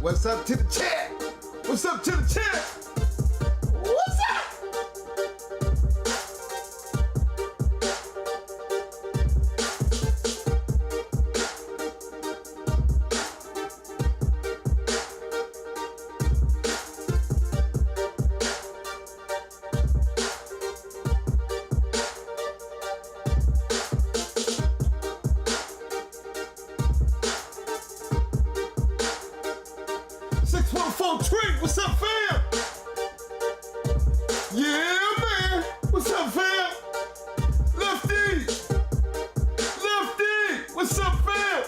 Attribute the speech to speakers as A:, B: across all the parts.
A: What's up to the chat? What's up to the chat? What's up? 614 Trick, what's up, fam? Yeah, man. What's up, fam? Lefty, what's up, fam?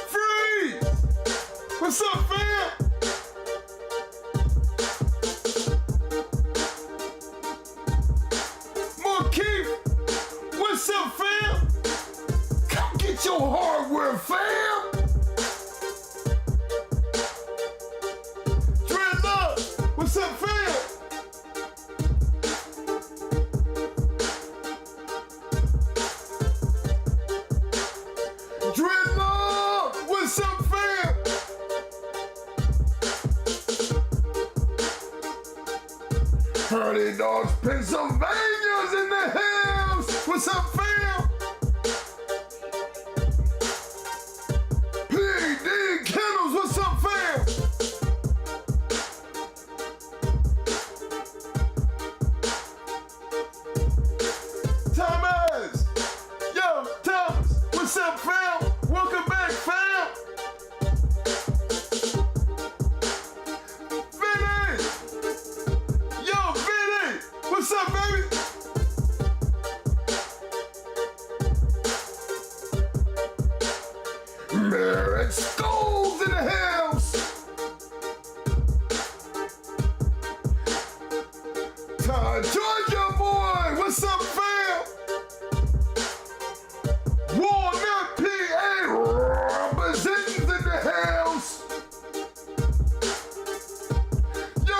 A: Freeze, what's up, fam? Markeith, what's up, fam? Come get your hardware, fam! Dreadlock, what's up, fam? Dreadlock, what's up, fam? Hardy Dogs, Pennsylvania's in the house! What's up, fam? Kennels, what's up, fam? Thomas! Yo, Thomas, what's up, fam? Welcome back, fam! Vinny! Yo, Vinny! What's up, baby? Merritt Scholes in the house! Todd Georgia boy, what's up, fam? Walnut PA representatives in the house! Yo,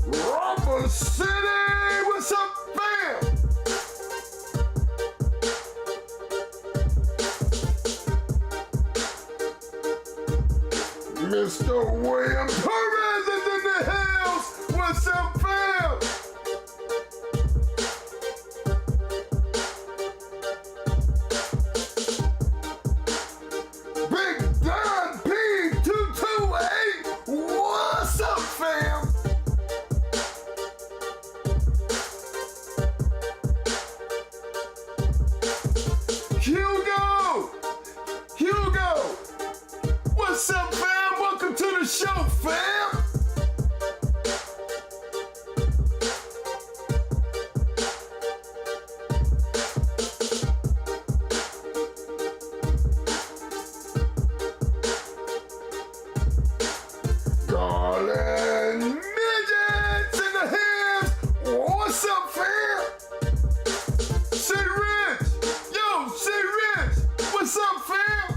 A: Rubber City, what's up, fam? Mr. William Perez is in the house! What's up, fam? Big Don P228! What's up, fam? Hugo! What's up, fam? Welcome to the show, fam! Garland Midgets in the house! What's up, fam? Say Rich! Yo, say Rich! What's up, fam?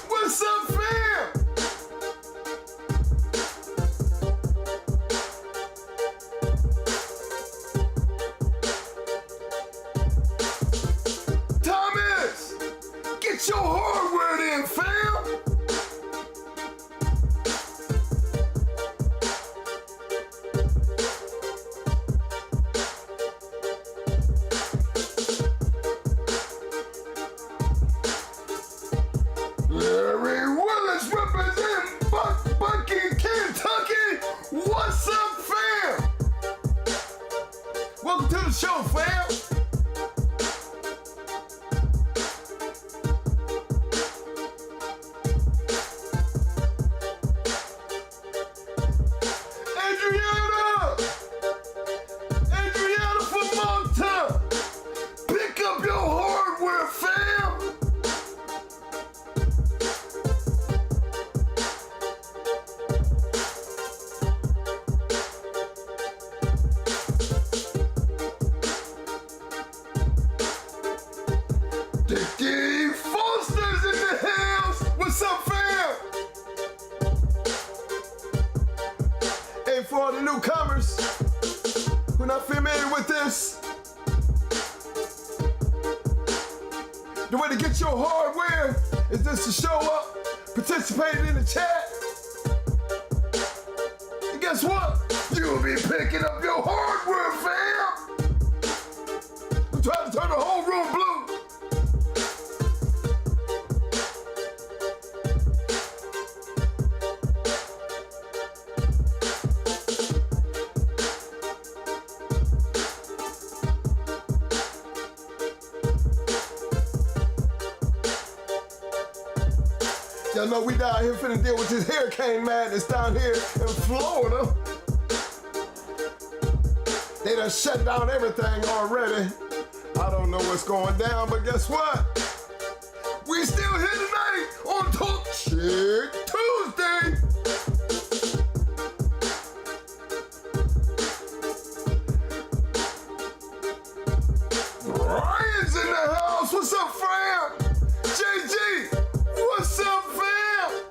A: What's up, fam? Thomas, get your hardware in, fam. Larry Willis representing Bucky, Kentucky. What's up, fam? Welcome to the show, fam. Adriana from Malta. Pick up your hardware, fam. newcomers who are not familiar with this, the way to get your hardware is just to show up, participate in the chat, and guess what? You'll be picking up your hardware, fam! I'm trying to turn the whole room blue. Y'all know we down here finna deal with this hurricane madness down here in Florida. They done shut down everything already. I don't know what's going down, but guess what? We still here tonight on Talk Shit Tuesday. Ryan's in the house. What's up, fam? JG, what's up, fam?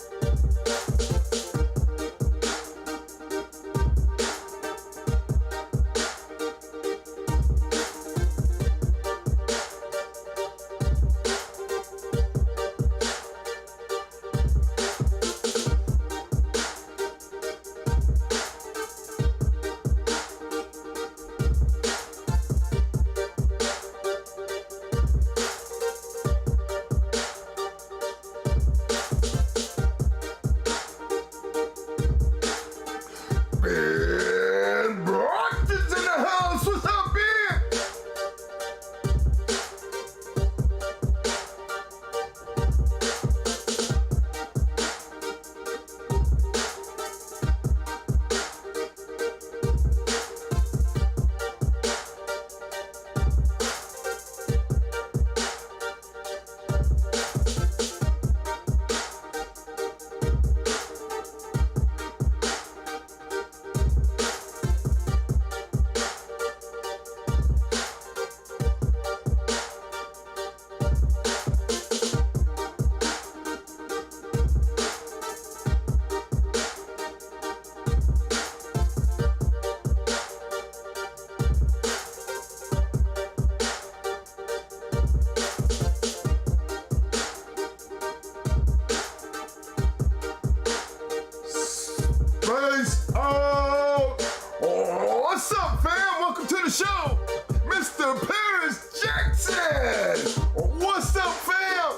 A: What's up, fam? Welcome to the show, Mr. Paris Jackson. What's up, fam?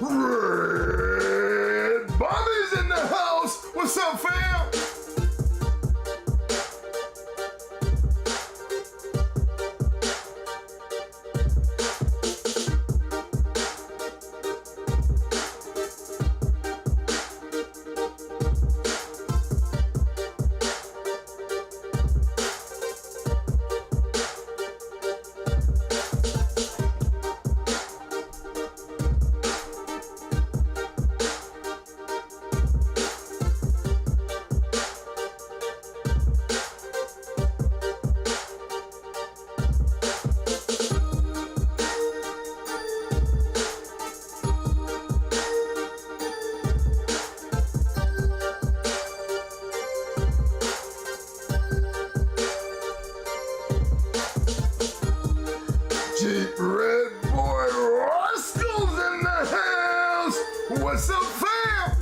A: Red Bobby's in the house. What's up, fam? Red Boy Rascal's in the house. What's up, fam?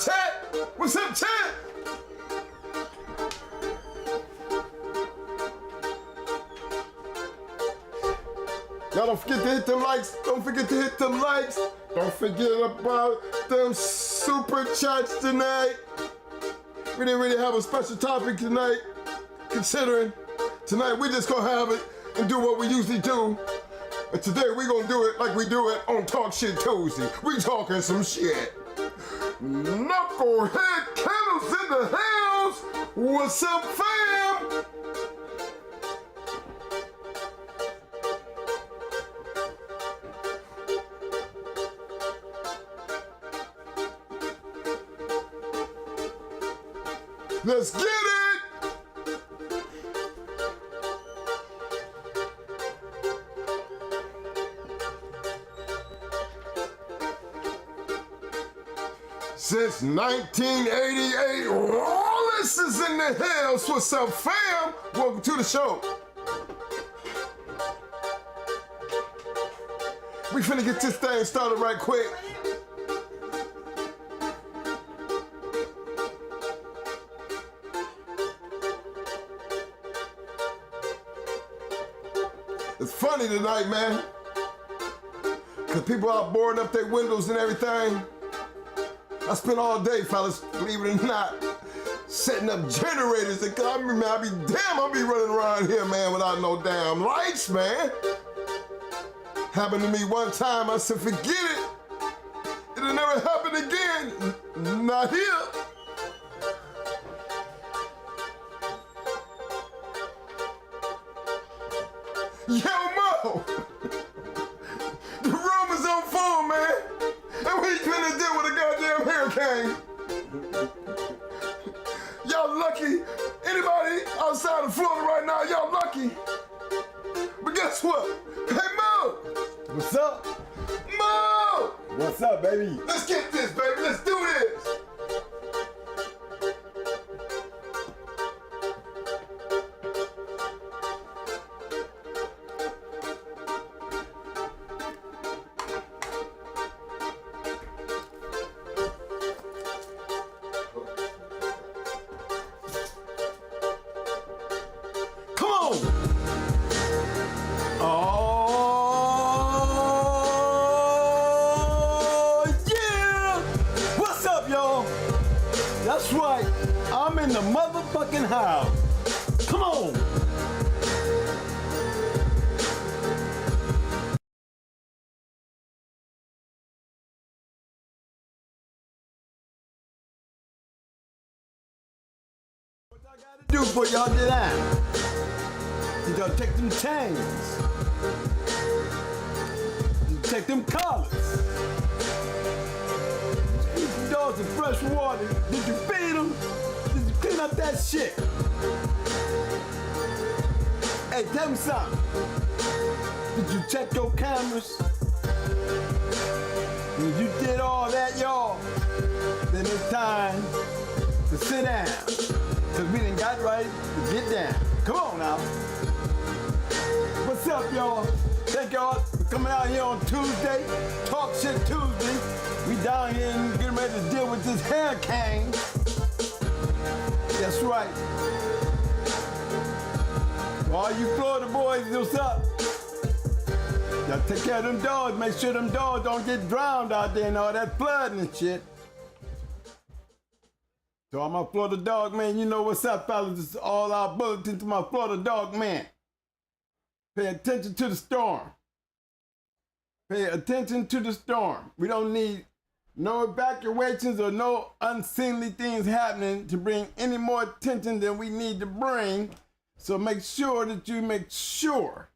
A: chat? What's up, chat? Y'all don't forget to hit them likes. Don't forget to hit them likes. Don't forget about them super chats tonight. We didn't really have a special topic tonight, considering tonight we just gonna have it and do what we usually do. And today we gonna do it like we do it on Talk Shit Tuesday. We talking some shit. Knucklehead Kennels in the house. What's up, fam? Let's get it! Since 1988, Wallace is in the house. What's up, fam? Welcome to the show. We finna get this thing started right quick. It's funny tonight, man, because people are boarding up their windows and everything. I spent all day, fellas, believe it or not, setting up generators. And I be damn, I'll be running around here, man, without no damn lights, man. Happened to me one time, I said, forget it. It'll never happen again. Not here. Yo, Mo! The room is on full, man! And we finna deal with a goddamn hurricane! Y'all lucky! Anybody outside of Florida right now, y'all lucky! But guess what? Hey, Mo!
B: What's up?
A: Mo!
B: What's up, baby?
A: Let's get this, baby! Let's do this!
B: Oh, yeah! What's up, y'all? That's right. I'm in the motherfucking house. Come on. What I gotta do for y'all to that? You gotta take them chains. You take them collars. Keep the dogs in fresh water. Did you feed them? Did you clean up that shit? Hey, tell me something. Did you check your cameras? When you did all that, y'all, then it's time to sit down. Cause we done got ready to get down. Come on now. What's up, y'all? Thank y'all for coming out here on Tuesday. Talk Shit Tuesday. We down here and getting ready to deal with this hurricane. That's right. All you Florida boys, what's up? Y'all take care of them dogs. Make sure them dogs don't get drowned out there and all that flooding and shit. So all my Florida dog man, you know what's up, fellas. This is all our bulletin to my Florida dog man. Pay attention to the storm. Pay attention to the storm. We don't need no evacuations or no unseemly things happening to bring any more attention than we need to bring. So make sure that you make sure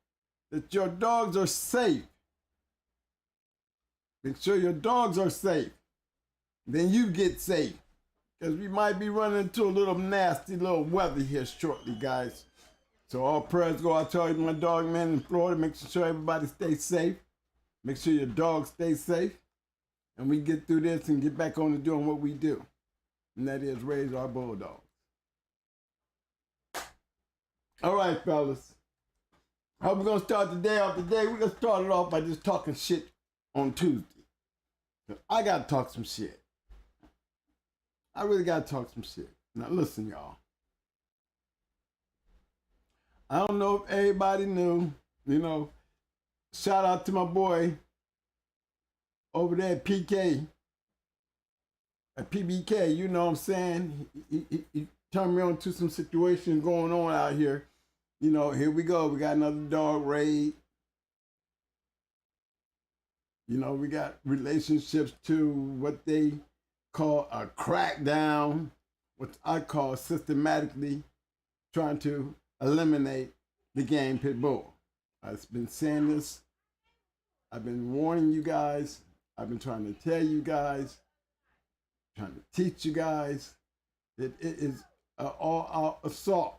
B: that your dogs are safe. Make sure your dogs are safe. Then you get safe. Because we might be running into a little nasty little weather here shortly, guys. So all prayers go out to all my dog men in Florida. Make sure everybody stays safe. Make sure your dogs stay safe. And we get through this and get back on to doing what we do. And that is raise our bulldogs. All right, fellas. How we going to start the day off today? We're going to start it off by just talking shit on Tuesday. I got to talk some shit. I really got to talk some shit. Now listen, y'all. I don't know if everybody knew, you know, shout out to my boy over there at PK, at PBK, you know what I'm saying? He turned me on to some situation going on out here. You know, here we go. We got another dog raid. You know, we got relationships to what they call a crackdown, which I call systematically trying to eliminate the game pit bull. I've been saying this. I've been warning you guys. I've been trying to tell you guys, trying to teach you guys that it is an all-out assault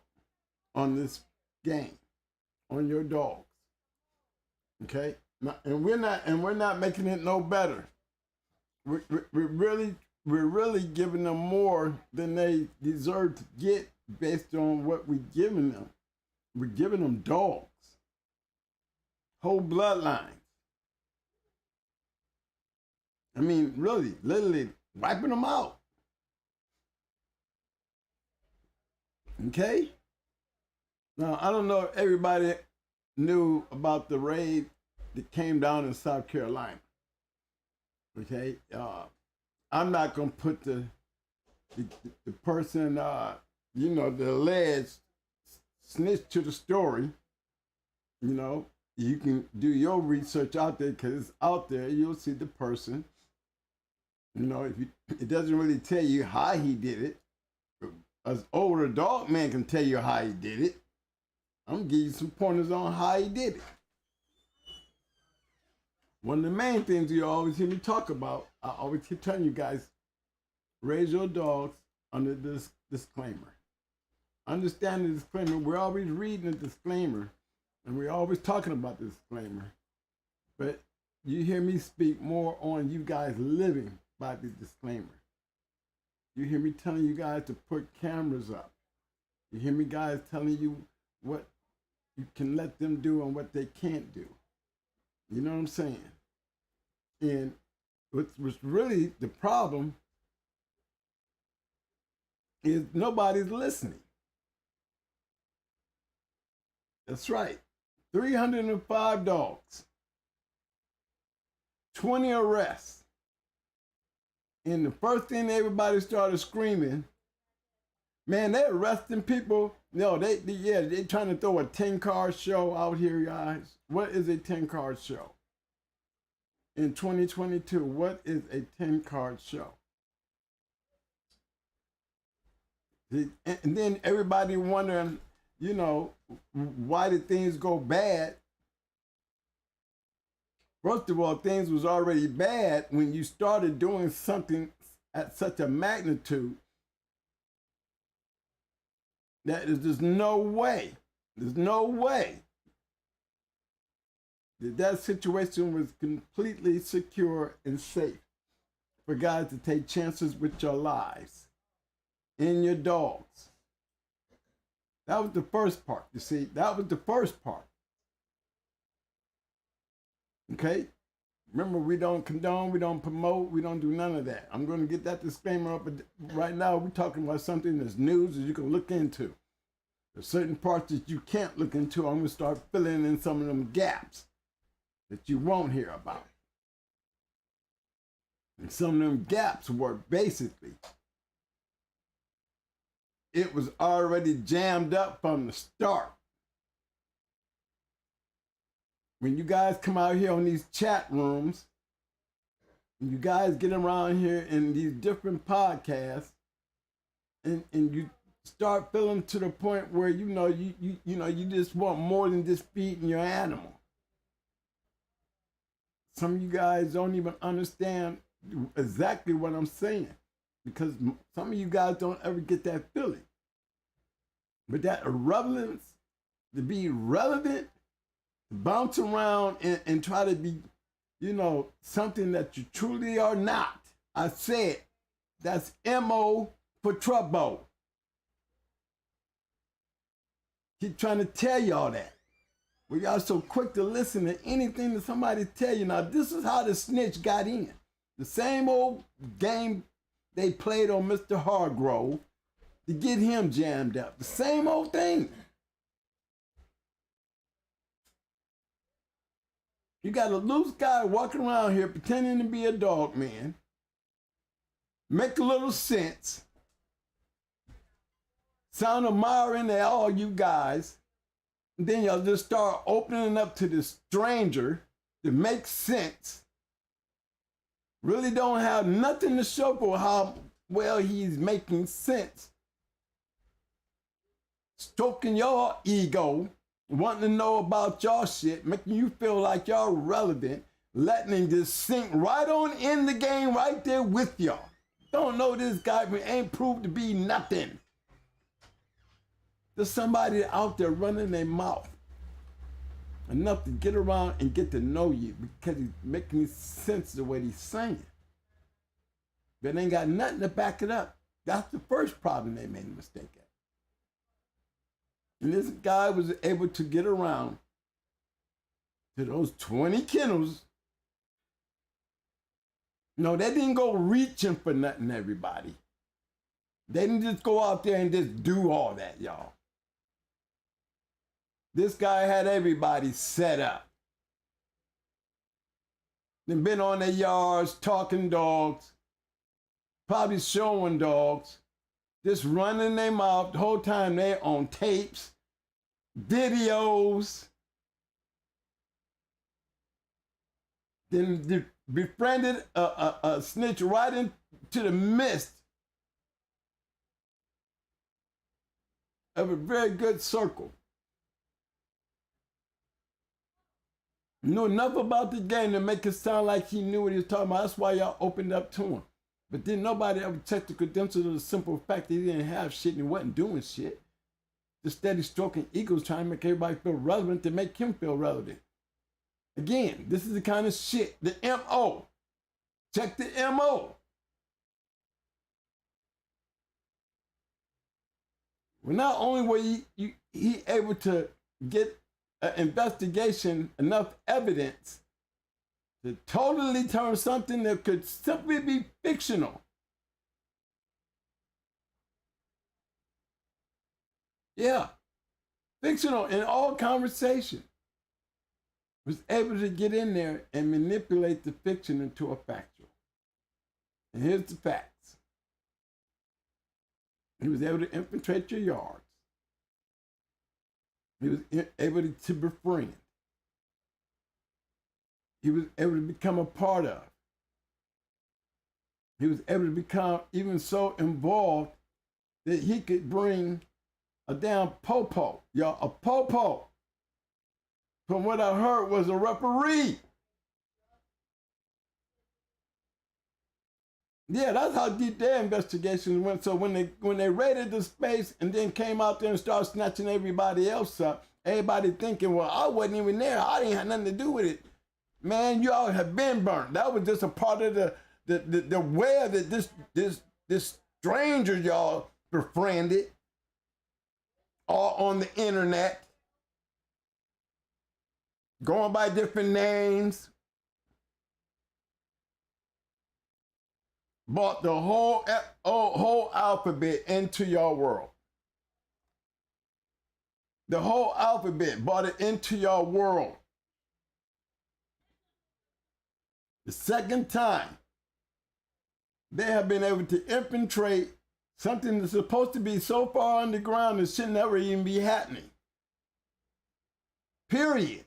B: on this game, on your dogs. Okay? And we're not making it no better. We're really giving them more than they deserve to get based on what we're giving them. We're giving them dogs, whole bloodlines. I mean, really, literally wiping them out. Okay? Now, I don't know if everybody knew about the raid that came down in South Carolina. Okay? I'm not going to put the person, you know, the alleged snitch to the story. You know, you can do your research out there because it's out there. You'll see the person. You know, it doesn't really tell you how he did it. As older dog man can tell you how he did it. I'm going to give you some pointers on how he did it. One of the main things you always hear me talk about, I always keep telling you guys, raise your dogs under this disclaimer. Understand the disclaimer. We're always reading the disclaimer, and we're always talking about the disclaimer. But you hear me speak more on you guys living by the disclaimer. You hear me telling you guys to put cameras up. You hear me guys telling you what you can let them do and what they can't do. You know what I'm saying? And what's really the problem is nobody's listening. That's right. 305 dogs, 20 arrests. And the first thing everybody started screaming, man, they're arresting people. No, they're trying to throw a 10-card show out here, guys. What is a 10-card show? In 2022, what is a 10-card show? And then everybody wondering, you know, why did things go bad? First of all, things was already bad when you started doing something at such a magnitude that there's no way that situation was completely secure and safe for guys to take chances with your lives and your dogs. That was the first part, you see. That was the first part. Okay? Remember, we don't condone, we don't promote, we don't do none of that. I'm going to get that disclaimer up. Right now, we're talking about something that's news that you can look into. There's certain parts that you can't look into. I'm going to start filling in some of them gaps that you won't hear about. And some of them gaps were basically, it was already jammed up from the start. When you guys come out here on these chat rooms, and you guys get around here in these different podcasts, and you start feeling to the point where you just want more than just feeding your animal. Some of you guys don't even understand exactly what I'm saying, because some of you guys don't ever get that feeling. But that irrelevance, to be relevant, bounce around and try to be, you know, something that you truly are not. I said, that's MO for trouble. Keep trying to tell y'all that. Well, y'all so quick to listen to anything that somebody tell you. Now, this is how the snitch got in. The same old game they played on Mr. Hargrove to get him jammed up. The same old thing. You got a loose guy walking around here pretending to be a dog man. Make a little sense. Sound admiring to all you guys. And then y'all just start opening up to this stranger that makes sense. Really don't have nothing to show for how well he's making sense. Stroking your ego, wanting to know about y'all shit, making you feel like y'all relevant, letting him just sink right on in the game right there with y'all. Don't know this guy, but ain't proved to be nothing. There's somebody out there running their mouth enough to get around and get to know you because he's making sense of what he's saying. But they ain't got nothing to back it up. That's the first problem they made a mistake at. And this guy was able to get around to those 20 kennels. No, they didn't go reaching for nothing, everybody. They didn't just go out there and just do all that, y'all. This guy had everybody set up. They've been on their yards, talking dogs, probably showing dogs, just running their mouth the whole time. They're on tapes, videos. Then befriended a snitch right into the midst of a very good circle. Knew enough about the game to make it sound like he knew what he was talking about. That's why y'all opened up to him. But then nobody ever checked the credentials of the simple fact that he didn't have shit and he wasn't doing shit. The steady stroking egos trying to make everybody feel relevant to make him feel relevant. Again, this is the kind of shit, the MO. Check the MO. Well, not only were he able to get an investigation, enough evidence to totally turn something that could simply be fictional. Yeah, fictional in all conversation. Was able to get in there and manipulate the fiction into a factual. And here's the facts. He was able to infiltrate your yards. He was able to befriend. He was able to become a part of. He was able to become even so involved that he could bring a damn popo. Y'all, a popo, from what I heard, was a referee. Yeah, that's how deep their investigations went. So when they raided the space and then came out there and started snatching everybody else up, everybody thinking, well, I wasn't even there. I didn't have nothing to do with it. Man, y'all have been burnt. That was just a part of the web that this stranger y'all befriended, all on the internet, going by different names. Brought the whole alphabet into your world. The whole alphabet brought it into your world. The second time they have been able to infiltrate something that's supposed to be so far underground that should never even be happening. Period.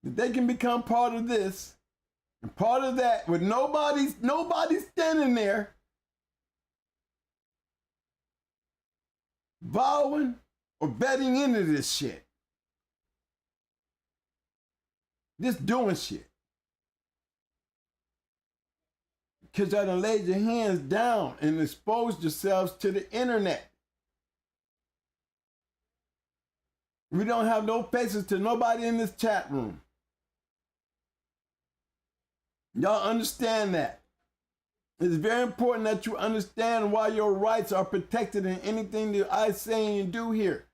B: That they can become part of this. And part of that, with nobody standing there vowing or betting into this shit. Just doing shit. Because y'all done laid your hands down and exposed yourselves to the internet. We don't have no faces to nobody in this chat room. Y'all understand that. It's very important that you understand why your rights are protected in anything that I say and do here.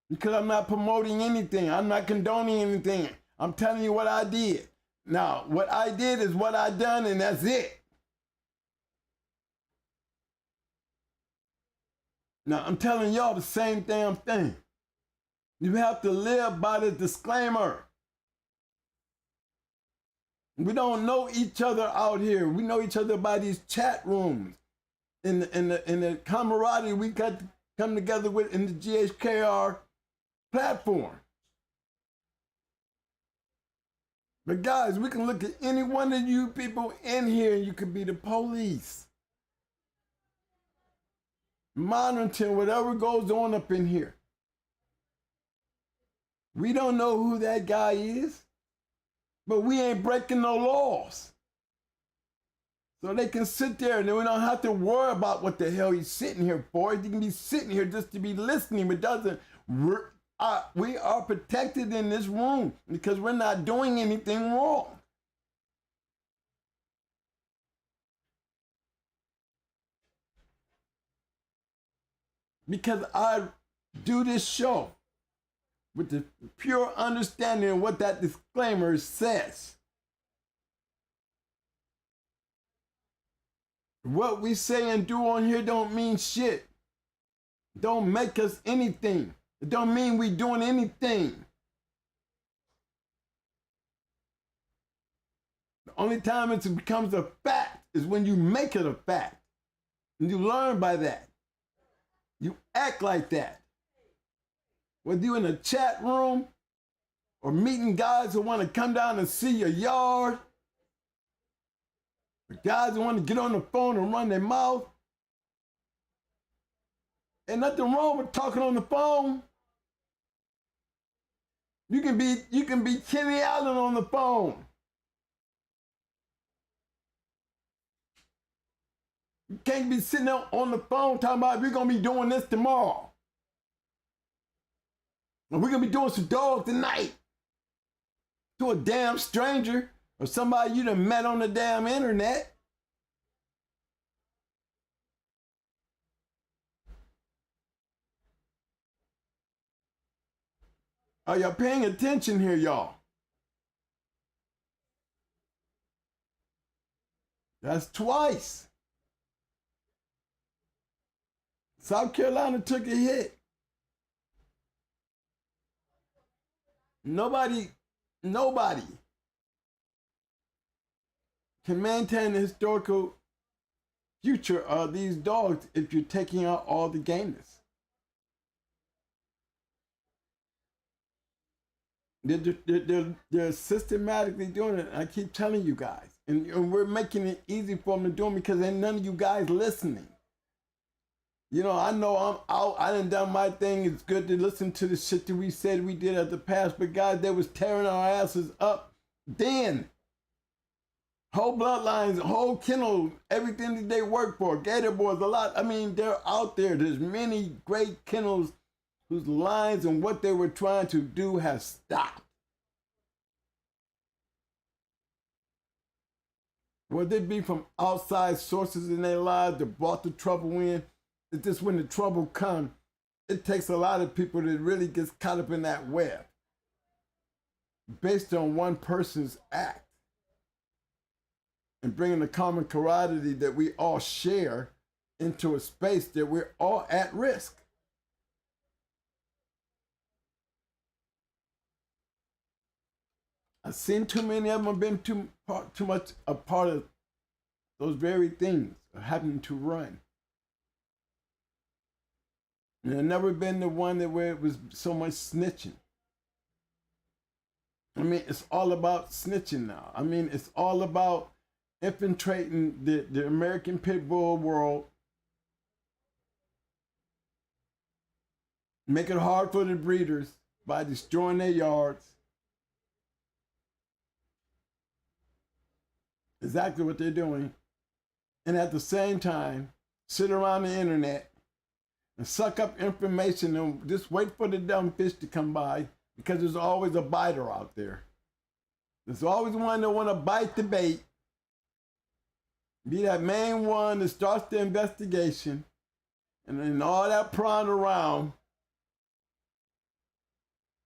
B: Because I'm not promoting anything. I'm not condoning anything. I'm telling you what I did. Now, what I did is what I done, and that's it. Now, I'm telling y'all the same damn thing. You have to live by the disclaimer. We don't know each other out here. We know each other by these chat rooms. In the camaraderie we got to come together with in the GH.CH platform. But guys, we can look at any one of you people in here and you could be the police. Monitoring whatever goes on up in here. We don't know who that guy is, but we ain't breaking no laws. So they can sit there and we don't have to worry about what the hell he's sitting here for. He can be sitting here just to be listening, but doesn't. We are protected in this room because we're not doing anything wrong. Because I do this show with the pure understanding of what that disclaimer says. What we say and do on here don't mean shit. Don't make us anything. It don't mean we doing anything. The only time it becomes a fact is when you make it a fact. And you learn by that. You act like that. Whether you're in a chat room or meeting guys who want to come down and see your yard, or guys who want to get on the phone and run their mouth. Ain't nothing wrong with talking on the phone. You can be Kenny Allen on the phone. You can't be sitting there on the phone talking about we're gonna be doing this tomorrow. And we're gonna be doing some dog tonight. To a damn stranger or somebody you done met on the damn internet. Are y'all paying attention here, y'all? That's twice. South Carolina took a hit. Nobody can maintain the historical future of these dogs if you're taking out all the gameness. They're systematically doing it. And I keep telling you guys. And we're making it easy for them to do it because ain't none of you guys listening. You know I'm out. I done done my thing. It's good to listen to the shit that we said we did at the past. But guys, they was tearing our asses up then. Whole bloodlines, whole kennel, everything that they work for, Gator Boys, a lot. I mean, they're out there. There's many great kennels whose lines and what they were trying to do has stopped. Whether it be from outside sources in their lives that brought the trouble in, it's just when the trouble comes, it takes a lot of people that really gets caught up in that web based on one person's act. And bringing the common camaraderie that we all share into a space that we're all at risk. I've seen too many of them have been too much a part of those very things, having to run. And I've never been the one where it was so much snitching. I mean, it's all about snitching now. I mean, it's all about infiltrating the American pit bull world, make it hard for the breeders by destroying their yards. Exactly what they're doing. And at the same time, sit around the internet and suck up information and just wait for the dumb fish to come by because there's always a biter out there. There's always one that want to bite the bait. Be that main one that starts the investigation and then all that prying around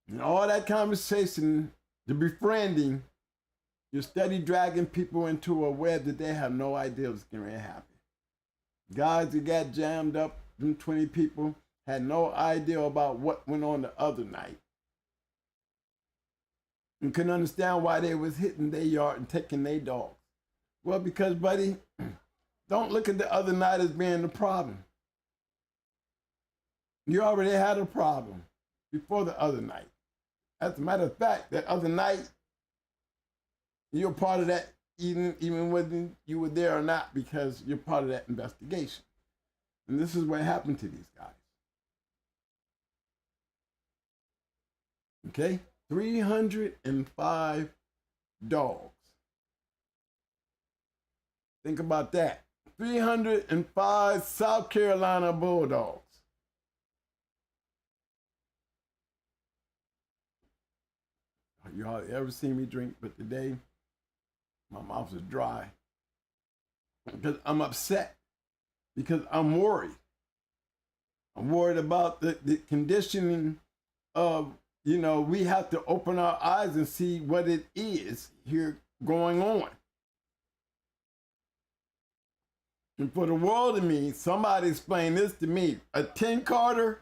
B: and all that conversation, the befriending, You're steady dragging people into a web that they have no idea what's going to happen. Guys that got jammed up, them 20 people, had no idea about what went on the other night. And couldn't understand why they was hitting their yard and taking their dogs. Well, because, buddy, don't look at the other night as being the problem. You already had a problem before the other night. As a matter of fact, that other night, you're part of that, even whether you were there or not, because you're part of that investigation. And this is what happened to these guys. Okay? 305 dogs. Think about that. 305 South Carolina Bulldogs. Y'all ever seen me drink? But today, my mouth is dry. Because I'm upset. Because I'm worried. I'm worried about the conditioning of, you know, we have to open our eyes and see what it is here going on. And for the world of me, somebody explain this to me. A 10-carter.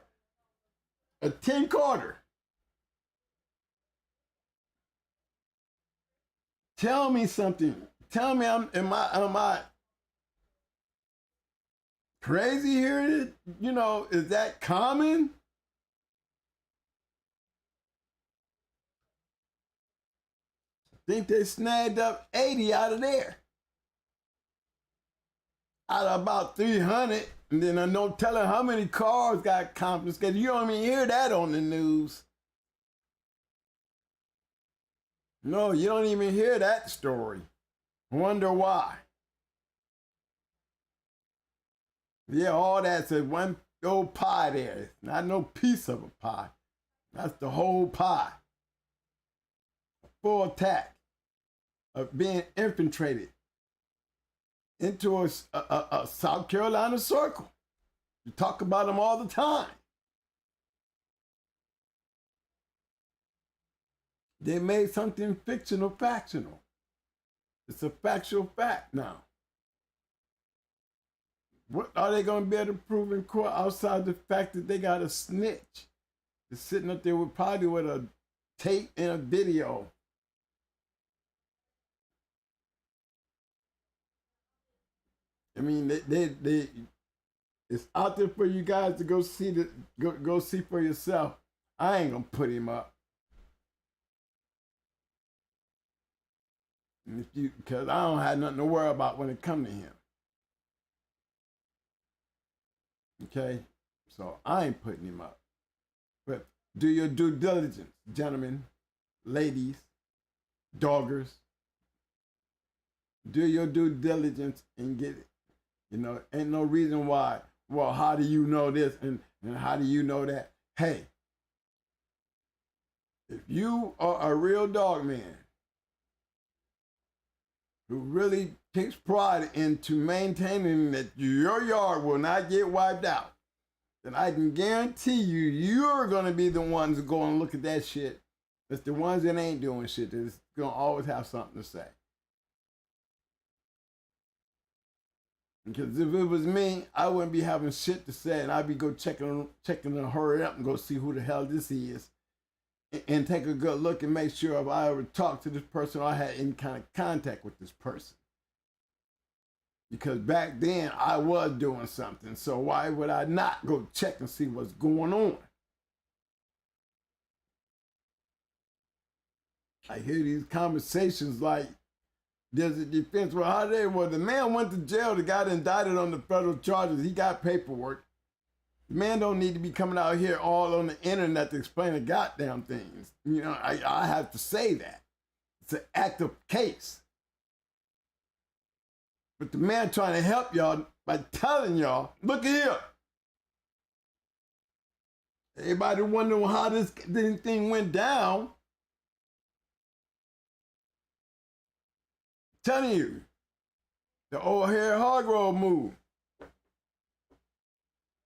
B: Tell me something. Tell me, am I crazy here? You know, is that common? I think they snagged up 80 out of there. Out of about 300, and then I no telling how many cars got confiscated. You don't even hear that on the news. No, you don't even hear that story. Wonder why. Yeah, all that's a one old pie there. Not no piece of a pie. That's the whole pie. A full attack of being infiltrated into a South Carolina circle. You talk about them all the time. They made something fictional factional. It's a factual fact now. What are they going to be able to prove in court outside the fact that they got a snitch that's sitting up there with probably with a tape and a video? I mean, they it's out there for you guys to go see go see for yourself. I ain't gonna put him up. Because I don't have nothing to worry about when it comes to him. Okay? So I ain't putting him up. But do your due diligence, gentlemen, ladies, doggers. Do your due diligence and get it. You know, ain't no reason why. Well, how do you know this and how do you know that? Hey, if you are a real dog man, who really takes pride into maintaining that your yard will not get wiped out, then I can guarantee you're going to be the ones that go and look at that shit. It's the ones that ain't doing shit that's going to always have something to say. Because if it was me, I wouldn't be having shit to say, and I'd be checking to hurry up and go see who the hell this is. And take a good look and make sure if I ever talked to this person or I had any kind of contact with this person. Because back then I was doing something, so why would I not go check and see what's going on? I hear these conversations like there's a defense. Well, how they? Well, the man went to jail. The guy indicted on the federal charges. He got paperwork. The man don't need to be coming out here all on the internet to explain the goddamn things. You know, I have to say that. It's an active case. But the man trying to help y'all by telling y'all, look at here. Everybody wondering how this thing went down. Telling you, the old Harry Hargrove move.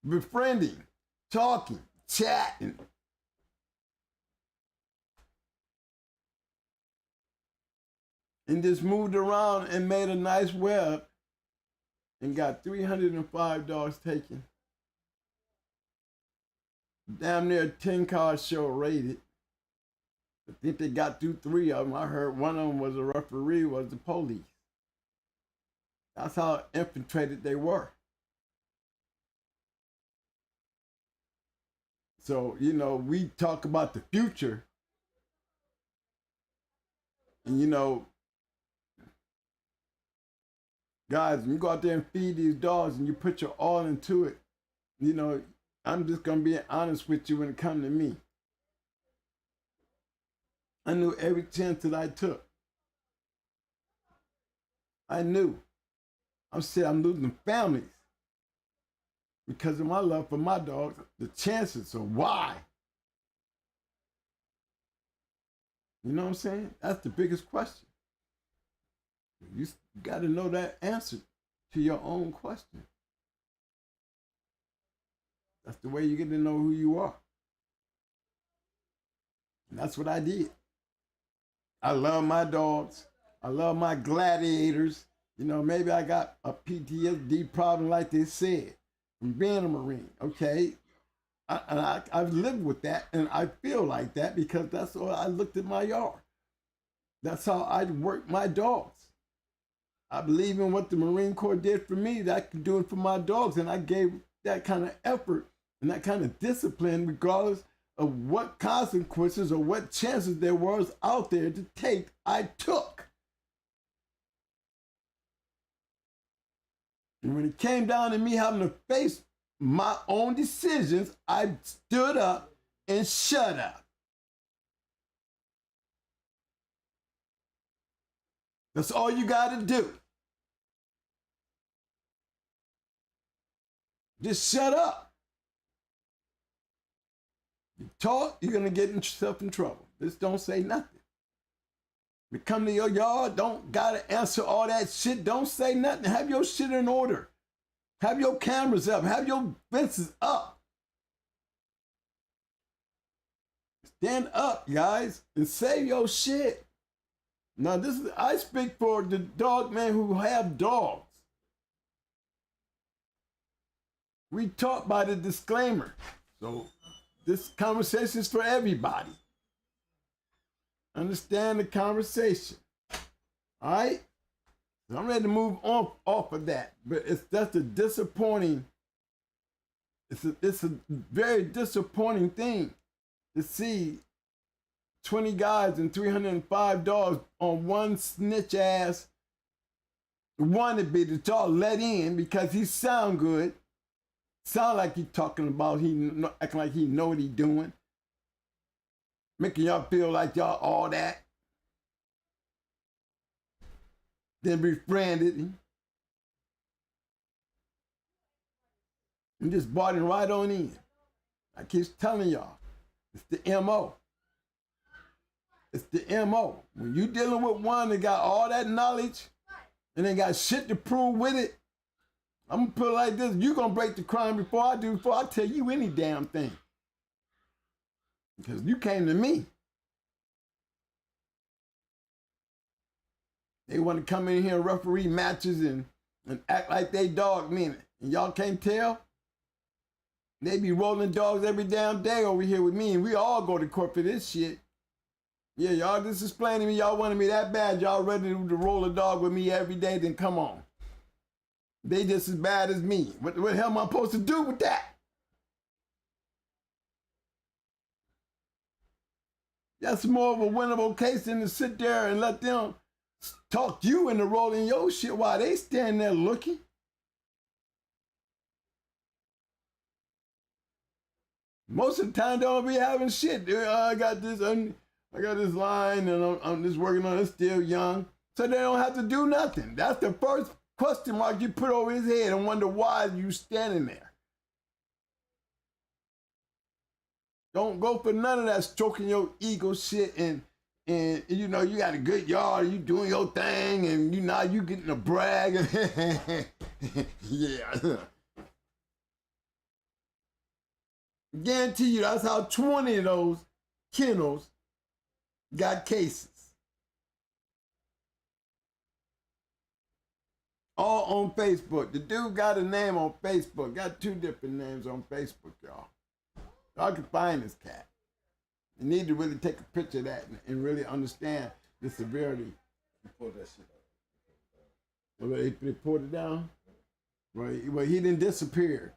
B: Befriending, talking, chatting. and just moved around and made a nice web and got 305 dogs taken. Damn near a 10-car show rated. I think they got through 3 of them. I heard one of them was a referee, was the police. That's how infiltrated they were. So, you know, we talk about the future. And, you know, guys, when you go out there and feed these dogs and you put your all into it, you know, I'm just going to be honest with you when it comes to me. I knew every chance that I took. I knew. I'm losing families because of my love for my dogs. The chances are why. You know what I'm saying? That's the biggest question. You got to know that answer to your own question. That's the way you get to know who you are. And that's what I did. I love my dogs. I love my gladiators. You know, maybe I got a PTSD problem like they said from being a Marine, okay? I've lived with that, and I feel like that because that's how I looked at my yard. That's how I work my dogs. I believe in what the Marine Corps did for me, that I can do it for my dogs, and I gave that kind of effort and that kind of discipline regardless of what consequences or what chances there was out there to take, I took. And when it came down to me having to face my own decisions, I stood up and shut up. That's all you got to do. Just shut up. You talk, you're going to get yourself in trouble. Just don't say nothing. You come to your yard, don't got to answer all that shit. Don't say nothing. Have your shit in order. Have your cameras up. Have your fences up. Stand up, guys, and save your shit. Now, I speak for the dog men who have dogs. We talk by the disclaimer. So this conversation is for everybody. Understand the conversation. All right? So I'm ready to move on off of that. But that's a disappointing, it's a very disappointing thing to see 20 guys and 305 dogs on one snitch ass wannabe that y'all let in because he sound good. Sound like he talking about, acting like he know what he doing. Making y'all feel like y'all all that. Then befriended him. And just brought him right on in. I keep telling y'all, it's the MO. It's the MO. When you dealing with one that got all that knowledge and they got shit to prove with it, I'm gonna put it like this, you gonna break the crime before I tell you any damn thing. Because you came to me. They want to come in here and referee matches and act like they dog meaning. And y'all can't tell? They be rolling dogs every damn day over here with me, and we all go to court for this shit. Yeah, y'all just explaining to me y'all wanted me that bad, y'all ready to roll a dog with me every day, then come on. They just as bad as me. What the hell am I supposed to do with that? That's more of a winnable case than to sit there and let them talk you into rolling your shit while they stand there looking. Most of the time, they don't be having shit. I got this line, and I'm just working on it. Still young, so they don't have to do nothing. That's the first question mark you put over his head and wonder why you standing there. Don't go for none of that stroking your ego shit and you know you got a good yard, you doing your thing, and you getting a brag. Yeah. Guarantee you that's how 20 of those kennels got cases. All on Facebook. The dude got a name on Facebook. Got 2 different names on Facebook, y'all. Y'all can find this cat. You need to really take a picture of that and really understand the severity.
A: You pulled that shit
B: Well, they pulled it down? Well, he didn't disappear.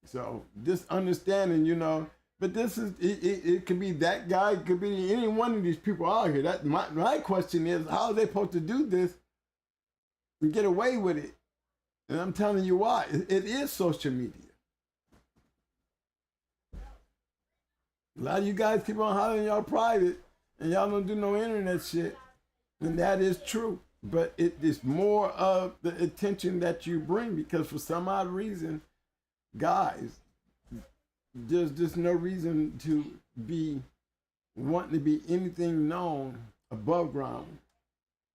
B: So just understanding, you know, but this is, it could be that guy, it could be any one of these people out here. That my question is, how are they supposed to do this and get away with it? And I'm telling you why. It is social media. A lot of you guys keep on hollering y'all private and y'all don't do no internet shit. And that is true. But it is more of the attention that you bring, because for some odd reason, guys, there's just no reason to be wanting to be anything known above ground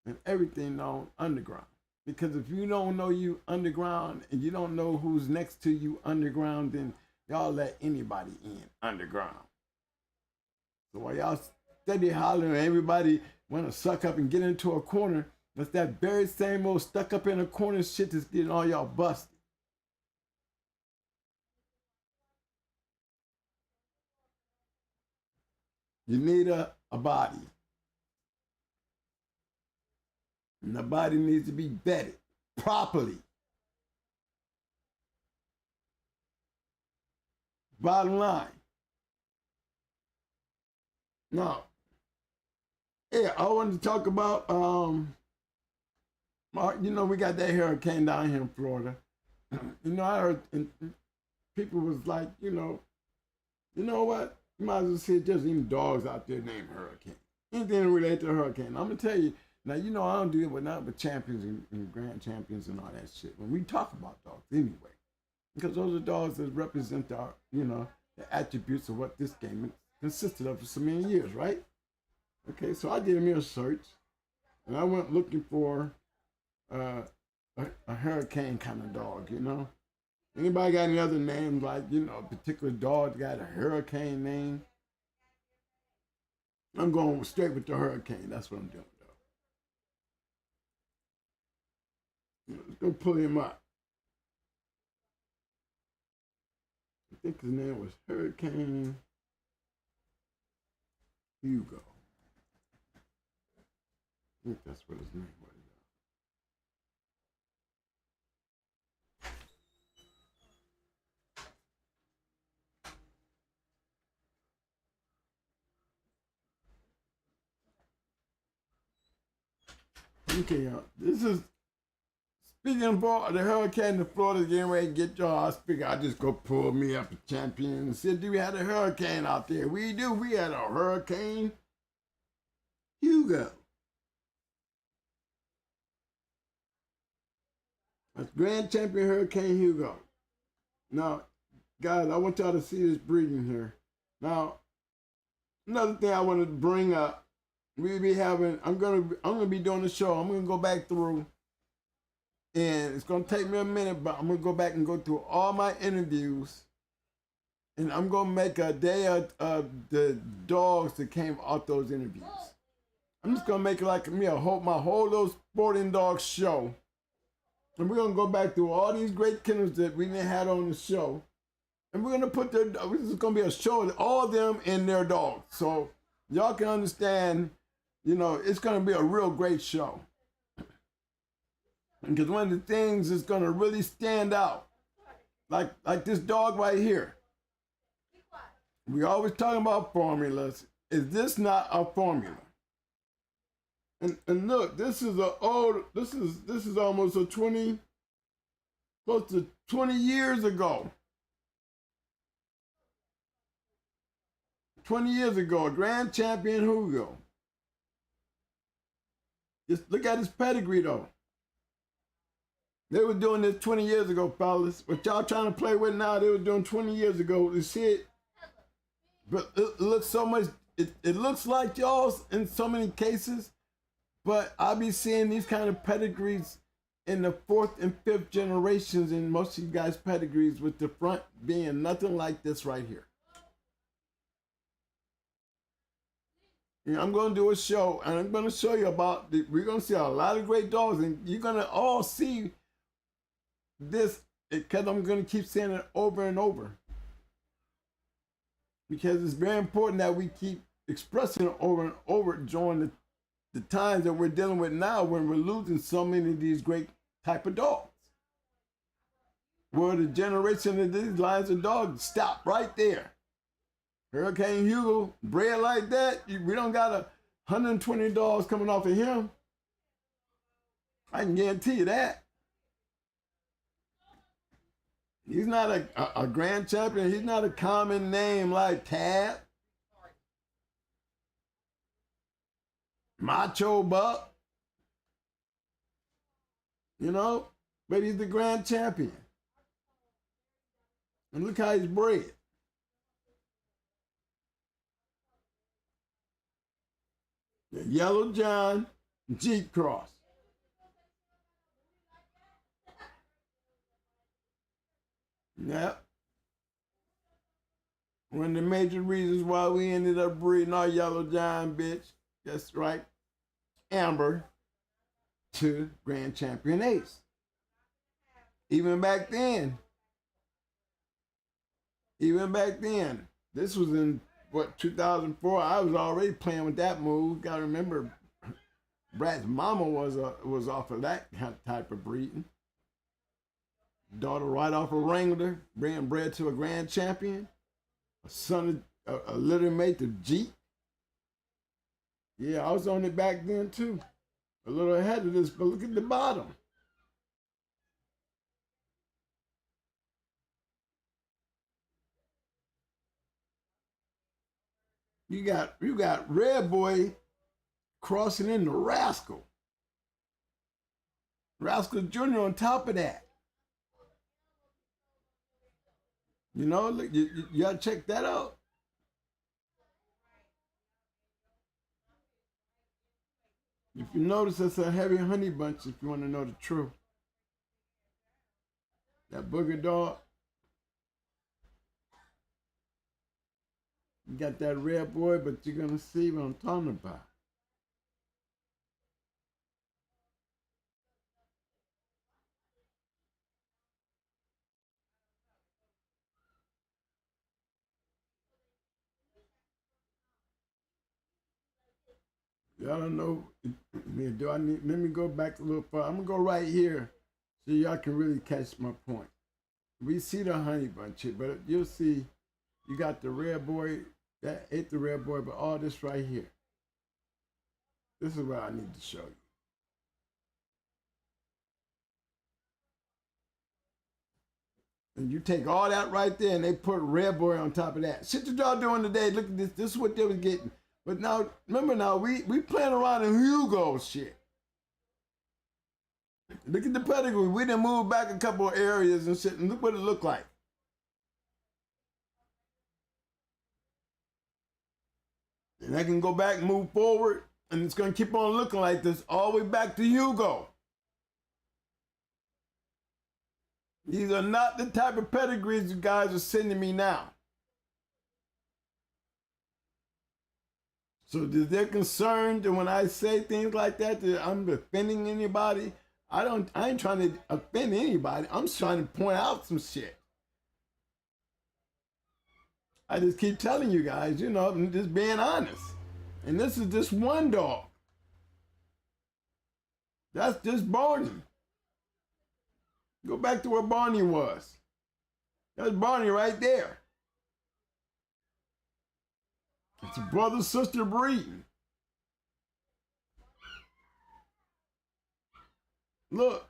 B: and everything known underground. Because if you don't know you underground and you don't know who's next to you underground, then y'all let anybody in underground. So while y'all steady hollering, everybody want to suck up and get into a corner, that's that very same old stuck up in a corner shit that's getting all y'all busted. You need a body. And the body needs to be vetted properly. Bottom line. Now, yeah, I wanted to talk about, you know, we got that hurricane down here in Florida. You know, I heard people was like, you know what? You might as well say there's even dogs out there named Hurricane. Anything related to a hurricane. I'm going to tell you, now, you know, I don't deal with nothing but champions and grand champions and all that shit when we talk about dogs anyway. Because those are dogs that represent our, you know, the attributes of what this game consisted of for so many years, right? Okay, so I did me a search, and I went looking for a hurricane kind of dog, you know? Anybody got any other names, like, you know, a particular dog got a hurricane name? I'm going straight with the hurricane. That's what I'm doing, though. Let's go pull him up. I think his name was Hurricane Hugo. I think that's what his name was. Okay, y'all. This is speaking about the hurricane in Florida getting ready to get y'all. I figure I just go pull me up a champion and said, do we have a hurricane out there? We do. We had a Hurricane Hugo. That's Grand Champion Hurricane Hugo. Now, guys, I want y'all to see this breeding here. Now, another thing I wanted to bring up. We'll be having, I'm gonna be doing the show. I'm gonna go back through, and it's gonna take me a minute, but I'm gonna go back and go through all my interviews, and I'm gonna make a day of the dogs that came out those interviews. I'm just gonna make it like me my whole little sporting dog show, and we're gonna go back through all these great kennels that we didn't had on the show, and we're gonna put this is gonna be a show of all of them and their dogs, so y'all can understand. You know, it's going to be a real great show. Because one of the things that's going to really stand out, like this dog right here. We always talking about formulas. Is this not a formula? And look, this is this is almost close to 20 years ago. 20 years ago, a Grand Champion Hugo. Just look at his pedigree, though. They were doing this 20 years ago, fellas. What y'all trying to play with now, they were doing 20 years ago. You see it? But it looks so much, it looks like y'all's in so many cases, but I be seeing these kind of pedigrees in the 4th and 5th generations in most of you guys' pedigrees, with the front being nothing like this right here. I'm going to do a show, and I'm going to show you about, we're going to see a lot of great dogs, and you're going to all see this, because I'm going to keep saying it over and over. Because it's very important that we keep expressing it over and over during the times that we're dealing with now, when we're losing so many of these great type of dogs. Where the generation of these lines of dogs stop right there. Hurricane Hugo, bred like that, we don't got 120 dogs coming off of him. I can guarantee you that. He's not a grand champion. He's not a common name like Tab, Macho Buck, you know, but he's the grand champion. And look how he's bred. The Yellow John Jeep Cross. Yep. One of the major reasons why we ended up breeding our Yellow John bitch, that's right, Amber, to Grand Champion Ace. Even back then, this was in, what, 2004, I was already playing with that move. Gotta remember, Brad's mama was off of that type of breeding. Daughter right off a Wrangler, bringing bred to a grand champion. A son of a litter mate to Jeep. Yeah, I was on it back then too. A little ahead of this, but look at the bottom. You got Red Boy crossing into Rascal. Rascal Jr. on top of that. You know, look, you gotta check that out. If you notice, that's a heavy honey bunch if you want to know the truth. That booger dog. You got that Red Boy, but you're gonna see what I'm talking about. Y'all don't know, do I need, let me go back a little far. I'm gonna go right here so y'all can really catch my point. We see the honey bunch here, but you'll see you got the Red Boy, that ate the Red Boy, but all this right here. This is what I need to show you. And you take all that right there and they put Red Boy on top of that. Shit that y'all doing today, look at this, this is what they was getting. But now, remember now, we playing around in Hugo shit. Look at the pedigree. We done moved back a couple of areas and shit, and look what it looked like. And I can go back and move forward, and it's gonna keep on looking like this all the way back to Hugo. These are not the type of pedigrees you guys are sending me now. So they're concerned that when I say things like that I'm offending anybody. I ain't trying to offend anybody. I'm just trying to point out some shit. I just keep telling you guys, you know, I'm just being honest. And this is just one dog. That's just Barney. Go back to where Barney was. That's Barney right there. It's a brother-sister breeding. Look.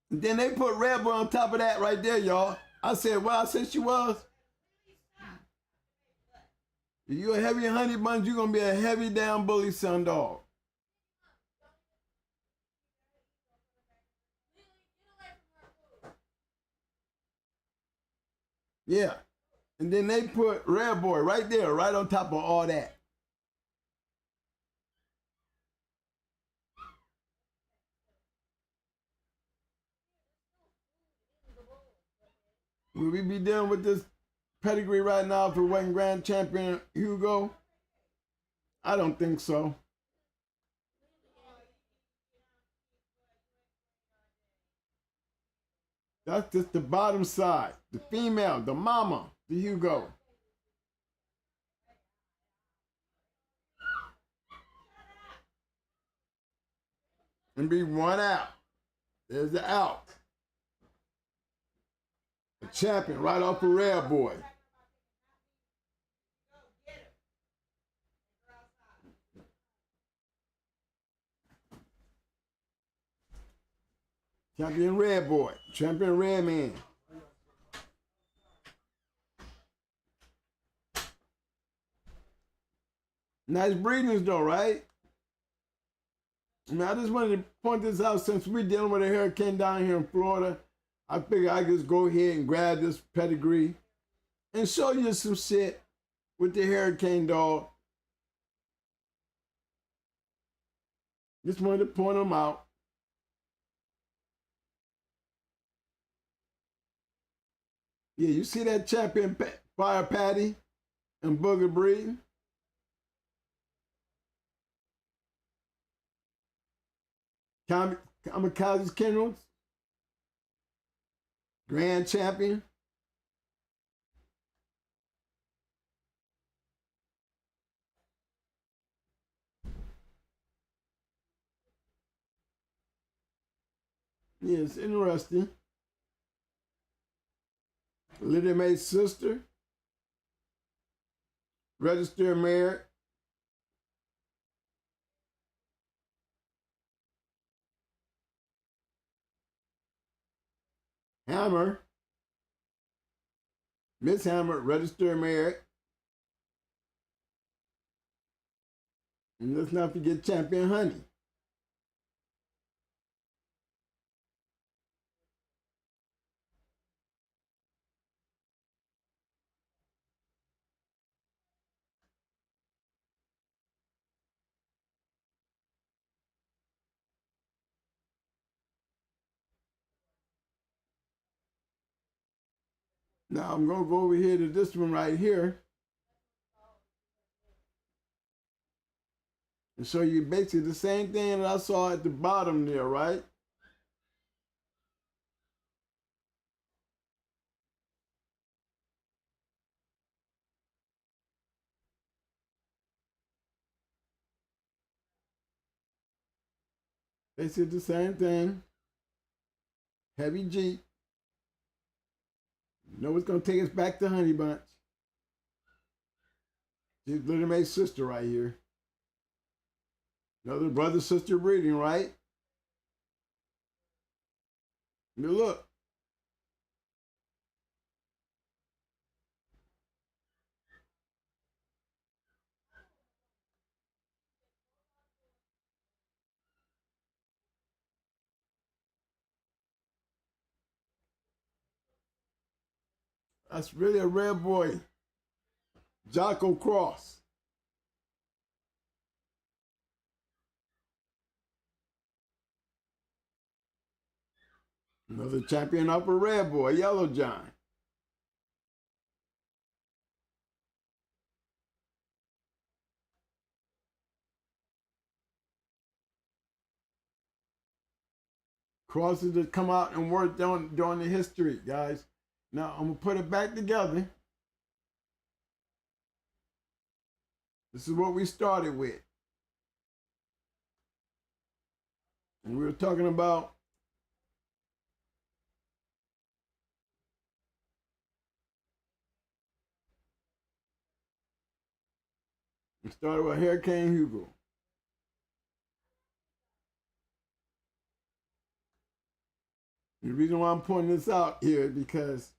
B: And then they put Red Boy on top of that right there, y'all. I said, well, I said she was. If you're a heavy honey bunch, you're going to be a heavy damn bully son dog. Yeah. And then they put Red Boy right there, right on top of all that. Will we be dealing with this pedigree right now if it wasn't Grand Champion Hugo? I don't think so. That's just the bottom side. The female, the mama, the Hugo. And be one out. There's the out. A champion right off a rare boy. Champion red boy. Champion red man. Nice breedings though, right? I mean, I just wanted to point this out since we're dealing with a hurricane down here in Florida. I figured I could just go ahead and grab this pedigree and show you some shit with the hurricane dog. Just wanted to point them out. Yeah, you see that champion fire patty and booger breeding? Kamikaze Kennels, grand champion. Yeah, it's interesting. Little May's sister, registered married. Hammer, Miss Hammer, registered married. And let's not forget Champion Honey. Now I'm gonna go over here to this one right here and show you basically the same thing that I saw at the bottom there, right? Basically the same thing. Heavy Jeep. You know what's gonna take us back to Honey Bunch. She's Little May's sister right here. Another brother-sister breeding, right? Now look. That's really a rare boy. Jocko Cross. Another champion up a rare boy, Yellow John. Crosses that come out and work during the history, guys. Now I'm gonna put it back together. This is what we started with. And we were talking about we started with Hurricane Hugo. The reason why I'm pointing this out here is because,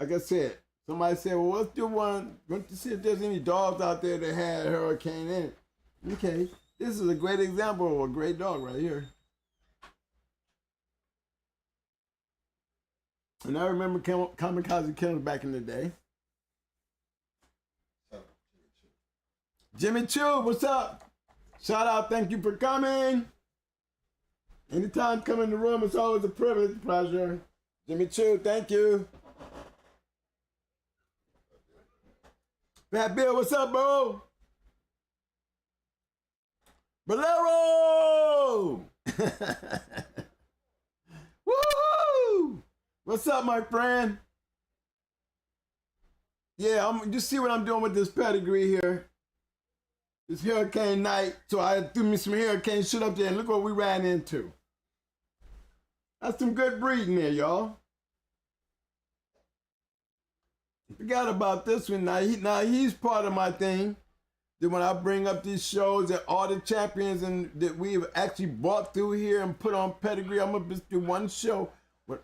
B: like I said, somebody said, well, let's do one to see if there's any dogs out there that had a hurricane in it. Okay, this is a great example of a great dog right here. And I remember Kamikaze Kennels back in the day. Jimmy Choo, what's up? Shout out, thank you for coming. Anytime come in the room, it's always a privilege, pleasure. Jimmy Choo, thank you. Fat Bill, what's up, bro? Bolero! Woohoo! What's up, my friend? Yeah, you see what I'm doing with this pedigree here? It's hurricane night, so I threw me some hurricane shit up there, and look what we ran into. That's some good breeding there, y'all. Forgot about this one. Now he's part of my thing. That when I bring up these shows that all the champions and that we've actually brought through here and put on pedigree, I'm gonna just do one show with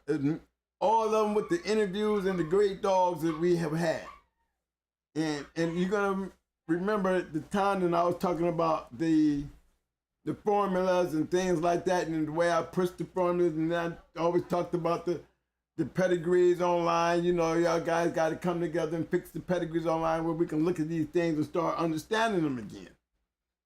B: all of them with the interviews and the great dogs that we have had. And you're gonna remember the time that I was talking about the formulas and things like that, and the way I pushed the formulas, and I always talked about the pedigrees online. You know, y'all guys got to come together and fix the pedigrees online where we can look at these things and start understanding them again.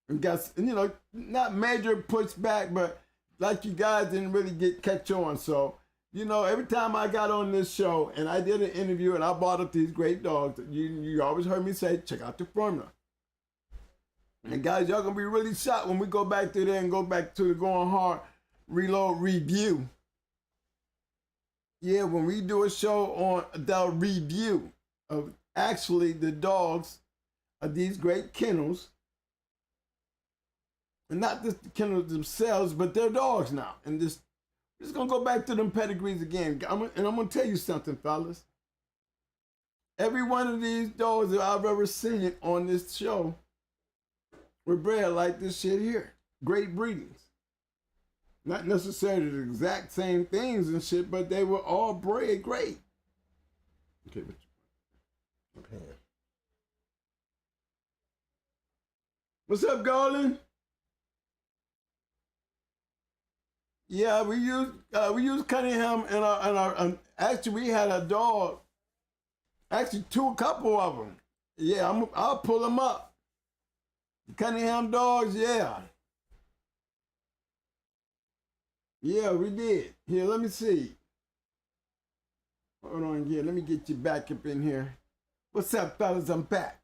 B: And got, you know, not major pushback, but like you guys didn't really catch on. So, you know, every time I got on this show and I did an interview and I brought up these great dogs, you always heard me say, check out the formula. And guys, y'all gonna be really shocked when we go back through there and go back to the Going Hard Reload review. Yeah, when we do a show on the review of actually the dogs of these great kennels, and not just the kennels themselves, but their dogs now. And we're just gonna go back to them pedigrees again. And I'm gonna tell you something, fellas. Every one of these dogs that I've ever seen on this show were bred like this shit here. Great breedings. Not necessarily the exact same things and shit, but they were all bred great. Okay, what's up, Garland? Yeah, we use Cunningham in our actually we had a dog, actually a couple of them. Yeah, I'll pull them up. The Cunningham dogs, yeah. Yeah, we did. Here, let me see. Hold on here. Let me get you back up in here. What's up, fellas? I'm back.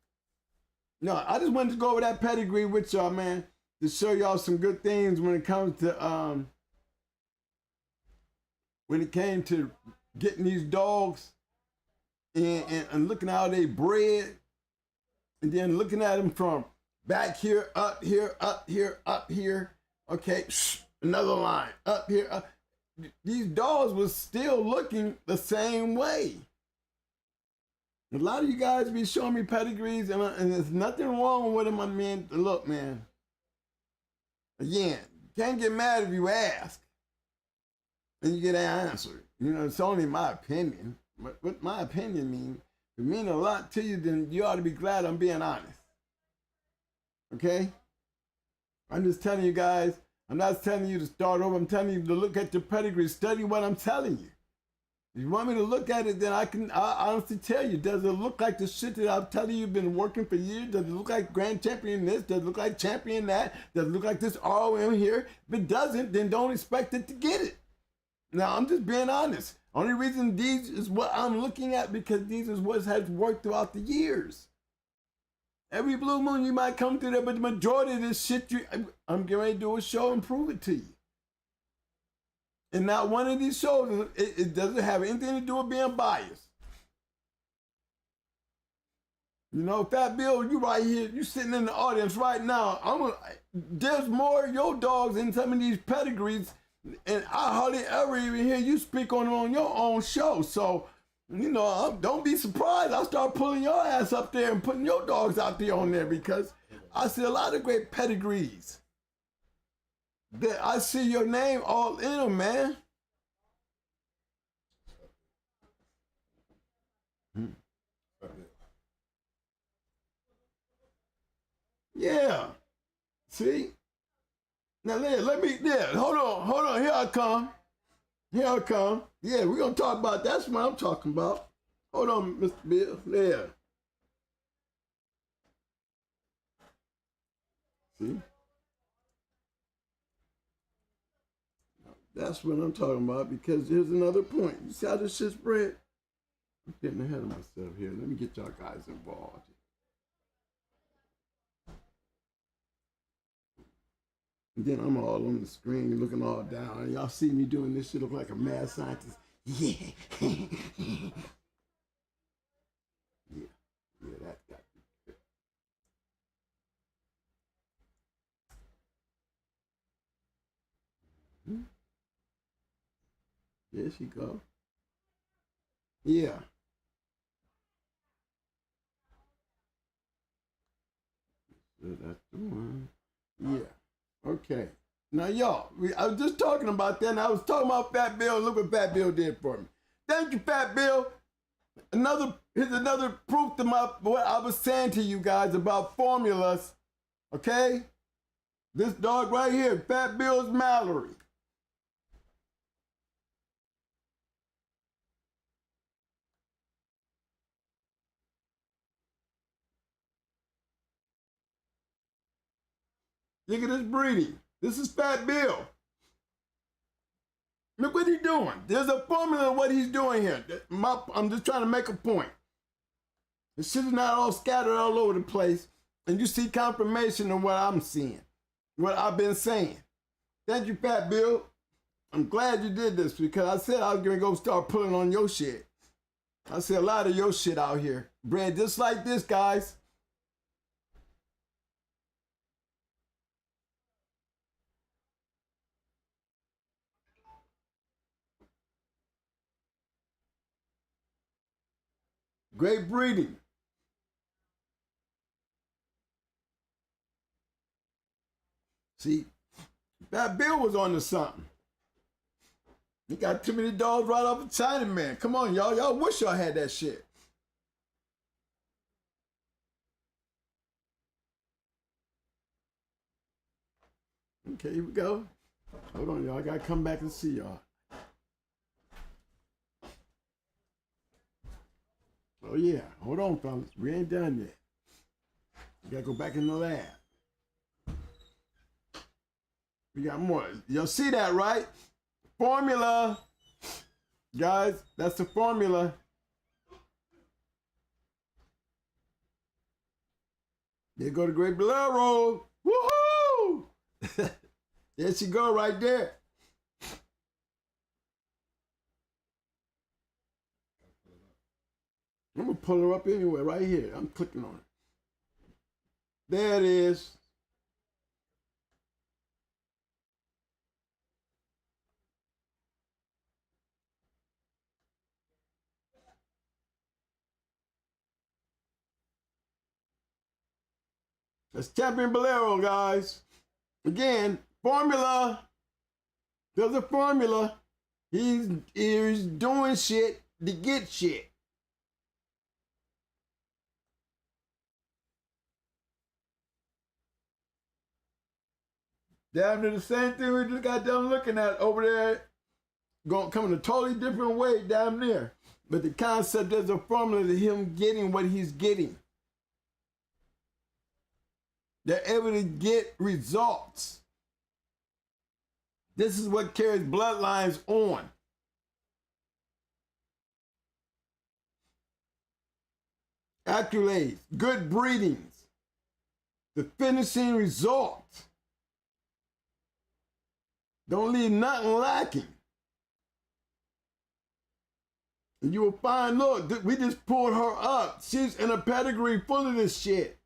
B: No, I just wanted to go over that pedigree with y'all, man, to show y'all some good things when it comes to when it came to getting these dogs and looking how they bred, and then looking at them from back here, up here, up here, up here. Okay. Another line, up here, up. These dogs was still looking the same way. A lot of you guys be showing me pedigrees, and there's nothing wrong with them. I mean, look, man. Again, can't get mad if you ask, and you get an answer. You know, it's only my opinion. But what my opinion means, if it means a lot to you, then you ought to be glad I'm being honest. Okay? I'm just telling you guys, I'm not telling you to start over. I'm telling you to look at your pedigree. Study what I'm telling you. If you want me to look at it, then I honestly tell you, does it look like the shit that I'm telling you been working for years? Does it look like grand champion this? Does it look like champion that? Does it look like this ROM here? If it doesn't, then don't expect it to get it. Now, I'm just being honest. Only reason these is what I'm looking at, because these is what has worked throughout the years. Every blue moon you might come through there, but the majority of this shit, I'm getting ready to do a show and prove it to you. And not one of these shows, it doesn't have anything to do with being biased. You know, Fat Bill, you right here, you sitting in the audience right now. There's more of your dogs in some of these pedigrees, and I hardly ever even hear you speak on your own show. So, you know, don't be surprised. I'll start pulling your ass up there and putting your dogs out there on there, because I see a lot of great pedigrees. I see your name all in them, man. Yeah. See? Now, let me, hold on. Here I come. Yeah, we're going to talk about that's what I'm talking about. Hold on, Mr. Bill. There. See? That's what I'm talking about, because here's another point. You see how this shit's spread? I'm getting ahead of myself here. Let me get y'all guys involved. And then I'm all on the screen looking all down. And y'all see me doing this shit, look like a mad scientist. Yeah. Yeah, that got me. There she go. Yeah. So that's the one. Yeah. Okay. Now, y'all, I was just talking about that, and I was talking about Fat Bill. Look what Fat Bill did for me. Thank you, Fat Bill. Here's another proof to what I was saying to you guys about formulas. Okay? This dog right here, Fat Bill's Mallory. Look at this breeding. This is Fat Bill. Look what he's doing. There's a formula of what he's doing here. I'm just trying to make a point. The shit is not all scattered all over the place. And you see confirmation of what I'm seeing, what I've been saying. Thank you, Fat Bill. I'm glad you did this because I said I was going to go start pulling on your shit. I see a lot of your shit out here. Bred just like this, guys. Great breeding. See, that Bill was on to something. He got too many dogs right off of China, man. Come on, y'all. Y'all wish y'all had that shit. Okay, here we go. Hold on, y'all. I gotta come back and see y'all. Oh yeah, hold on, fellas. We ain't done yet. We gotta go back in the lab. We got more. You'll see that, right? Formula. Guys, that's the formula. There go the Great Bolero. Woohoo! There she go right there. I'm gonna pull her up anyway, right here. I'm clicking on it. There it is. That's Champion Bolero, guys. Again, formula. There's a formula. He's doing shit to get shit. Damn near the same thing we just got done looking at over there. Coming a totally different way, damn near. But the concept, there's a formula to him getting what he's getting. They're able to get results. This is what carries bloodlines on. Accolades, good breedings, the finishing result. Don't leave nothing lacking. And you will find, look, we just pulled her up. She's in a pedigree full of this shit.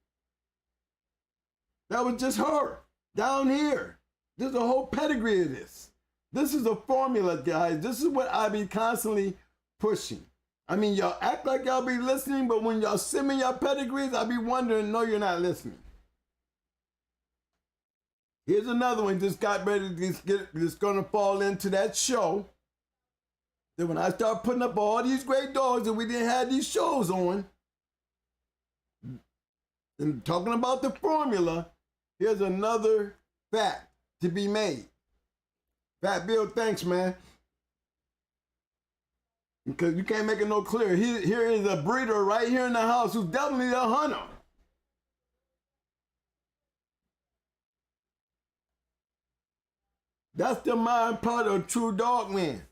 B: That was just her down here. There's a whole pedigree of this. This is a formula, guys. This is what I be constantly pushing. I mean, y'all act like y'all be listening, but when y'all send me your pedigrees, I be wondering, no, you're not listening. Here's another one just got ready to gonna fall into that show. Then when I start putting up all these great dogs that we didn't have these shows on, and talking about the formula, here's another fact to be made. Fat Bill, thanks, man. Because you can't make it no clearer. Here is a breeder right here in the house who's definitely a hunter. That's the mind part of a true dog man.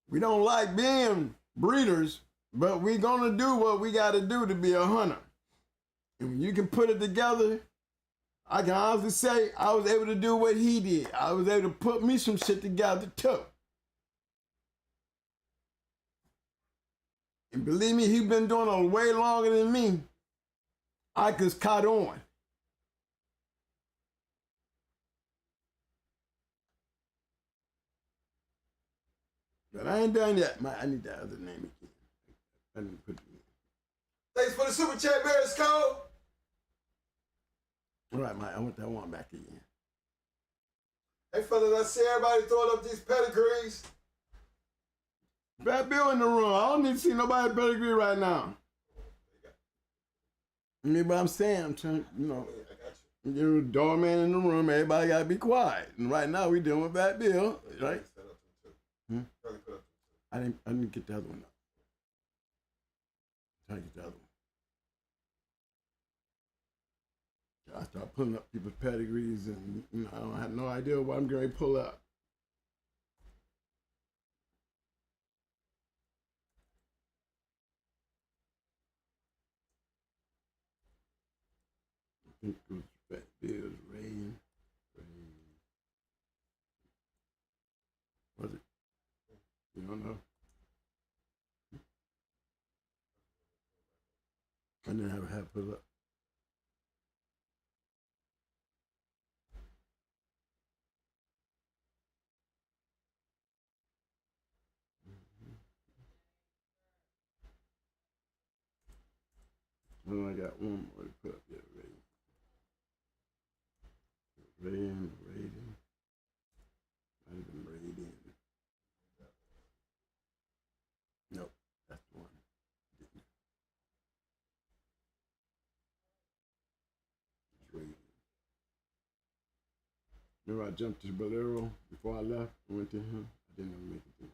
B: We don't like being breeders, but we're gonna do what we gotta do to be a hunter. And when you can put it together, I can honestly say I was able to do what he did. I was able to put me some shit together too. And believe me, he's been doing it way longer than me. I just caught on. But I ain't done yet. I need that other name again. I didn't put it in.
A: Thanks for the super chat, Maris Cole.
B: All right, Mike, I want that one back again.
A: Hey, fellas, I see everybody throwing up these pedigrees.
B: Fat Bill in the room. I don't need to see nobody pedigree right now. I mean, but I'm saying, I'm trying, you know, you're a doorman in the room, everybody got to be quiet. And right now, we dealing with Fat Bill, right? I didn't get the other one up. Trying to get the other one. I start pulling up people's pedigrees, and you know, I don't have no idea what I'm going to pull up. I think it was Fat Bill's Rain. Was it? You don't know? I didn't have a hat pull up. Well, I got one more to put up there, Raiden. Might have been Raiden. Nope, that's the one. It's Raiden. Remember I jumped to Bolero before I left? I went to him. I didn't even make it through.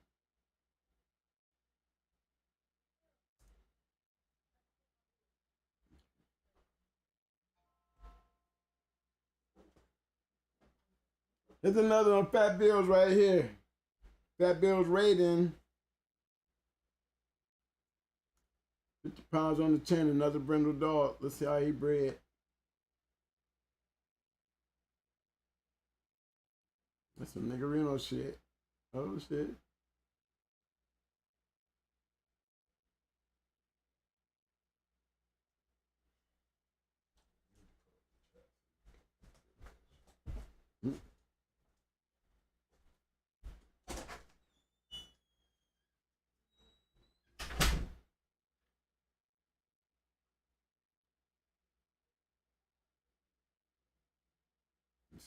B: There's another on Fat Bill's right here. Fat Bill's Raiden. 50 pounds on the chin, another brindle dog. Let's see how he bred. That's some niggerino shit. Oh shit.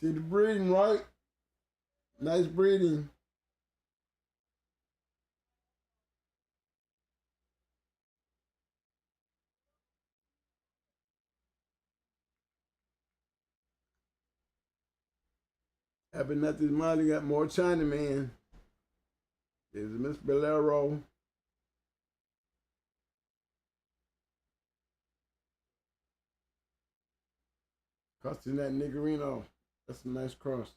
B: See the breeding, right? Nice breeding. Happy Nothing's Molly got more Chinaman. There's Miss Bolero. Crossing that niggerino. That's a nice cross.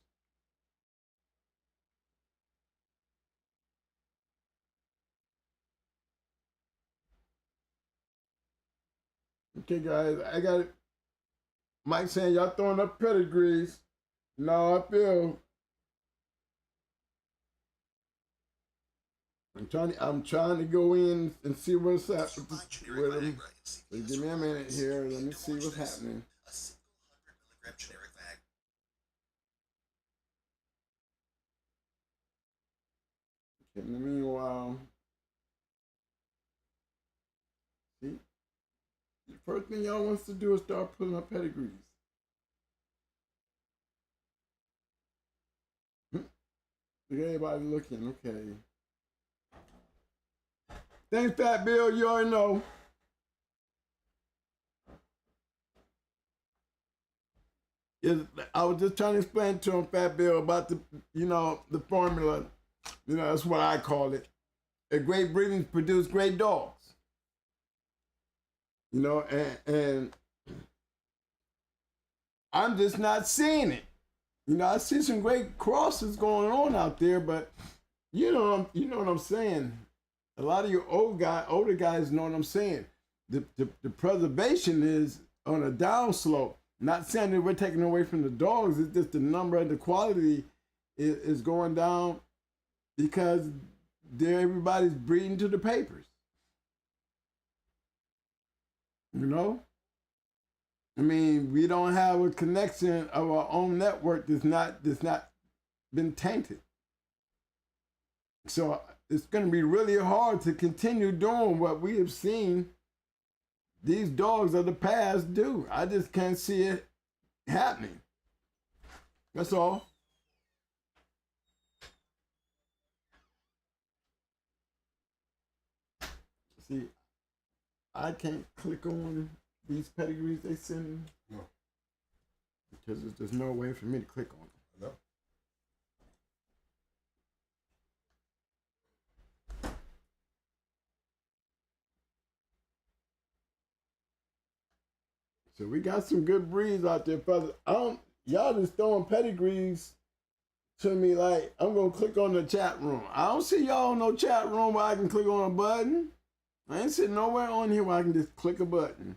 B: Okay, guys, I got it. Mike saying y'all throwing up pedigrees. No, I feel. I'm trying to go in and see what's up with them. So give me a minute here. Let me see what's happening. In the meanwhile, see, the first thing y'all wants to do is start pulling up pedigrees. Look at everybody looking, okay. Thanks, Fat Bill, you already know. I was just trying to explain to him, Fat Bill, about the, you know, the formula. You know, that's what I call it. A great breeding produce great dogs. You know, and I'm just not seeing it. You know, I see some great crosses going on out there, but you know what I'm saying. A lot of you older guys know what I'm saying. The preservation is on a down slope. Not saying that we're taking away from the dogs, it's just the number and the quality is going down because everybody's breeding to the papers. You know? I mean, we don't have a connection of our own network that's not been tainted. So it's going to be really hard to continue doing what we have seen these dogs of the past do. I just can't see it happening. That's all. See, I can't click on these pedigrees they send me.
A: No.
B: Because there's no way for me to click on them.
A: No.
B: So we got some good breeds out there, brother. Y'all just throwing pedigrees to me like I'm gonna click on the chat room. I don't see y'all in no chat room where I can click on a button. I ain't sitting nowhere on here where I can just click a button.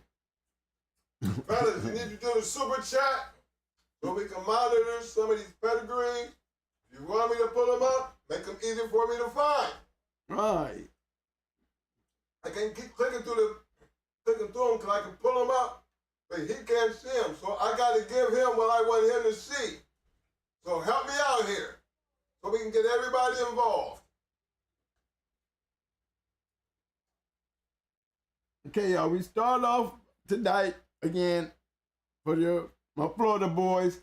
A: Fellas, you need to do the super chat so we can monitor some of these pedigrees. If you want me to pull them up, make them easy for me to find.
B: Right.
A: I can't keep clicking through them because I can pull them up, but he can't see them. So I got to give him what I want him to see. So help me out here so we can get everybody involved.
B: Okay, y'all, we start off tonight again for my Florida boys,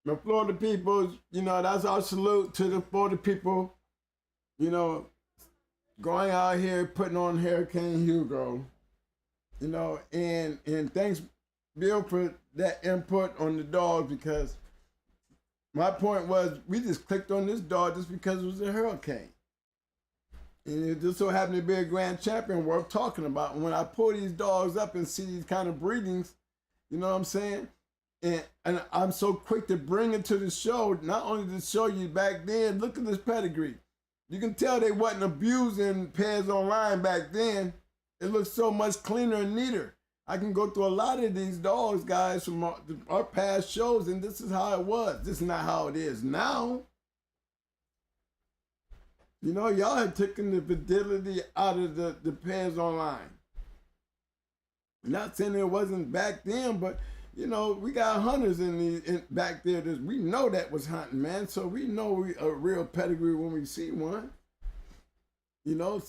B: my Florida peoples. You know, that's our salute to the Florida people, you know, going out here putting on Hurricane Hugo, you know, and thanks, Bill, for that input on the dogs, because my point was we just clicked on this dog just because it was a hurricane. And it just so happened to be a grand champion worth talking about. And when I pull these dogs up and see these kind of breedings, you know what I'm saying? And I'm so quick to bring it to the show, not only to show you back then, look at this pedigree. You can tell they wasn't abusing pairs online back then. It looks so much cleaner and neater. I can go through a lot of these dogs, guys, from our past shows, and this is how it was. This is not how it is now. You know, y'all had taken the fidelity out of the pairs online. Not saying it wasn't back then, but, you know, we got hunters back there. We know that was hunting, man. So we know a real pedigree when we see one. You know,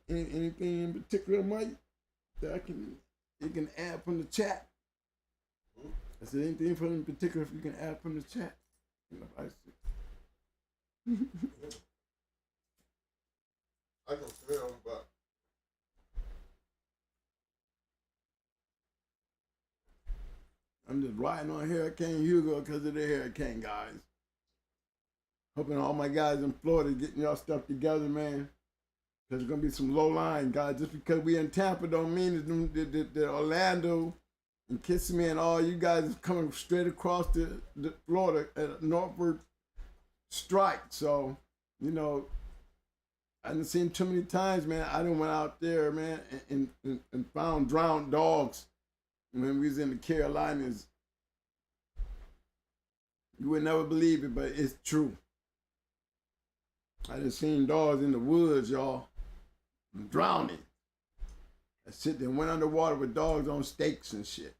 B: anything in particular, Mike, that you can add from the chat? I said anything from in particular if you can add from the chat. You know,
A: I can film, but
B: I'm just riding on Hurricane Hugo because of the hurricane, guys. Hoping all my guys in Florida getting y'all stuff together, man. There's gonna be some low line, guys. Just because we in Tampa don't mean that Orlando and Kissimmee and all you guys is coming straight across the Florida at a northward strike. So, you know, I done seen too many times, man. I done went out there, man, and found drowned dogs when we was in the Carolinas. You would never believe it, but it's true. I done seen dogs in the woods, y'all, drowning. That shit that went underwater with dogs on stakes and shit.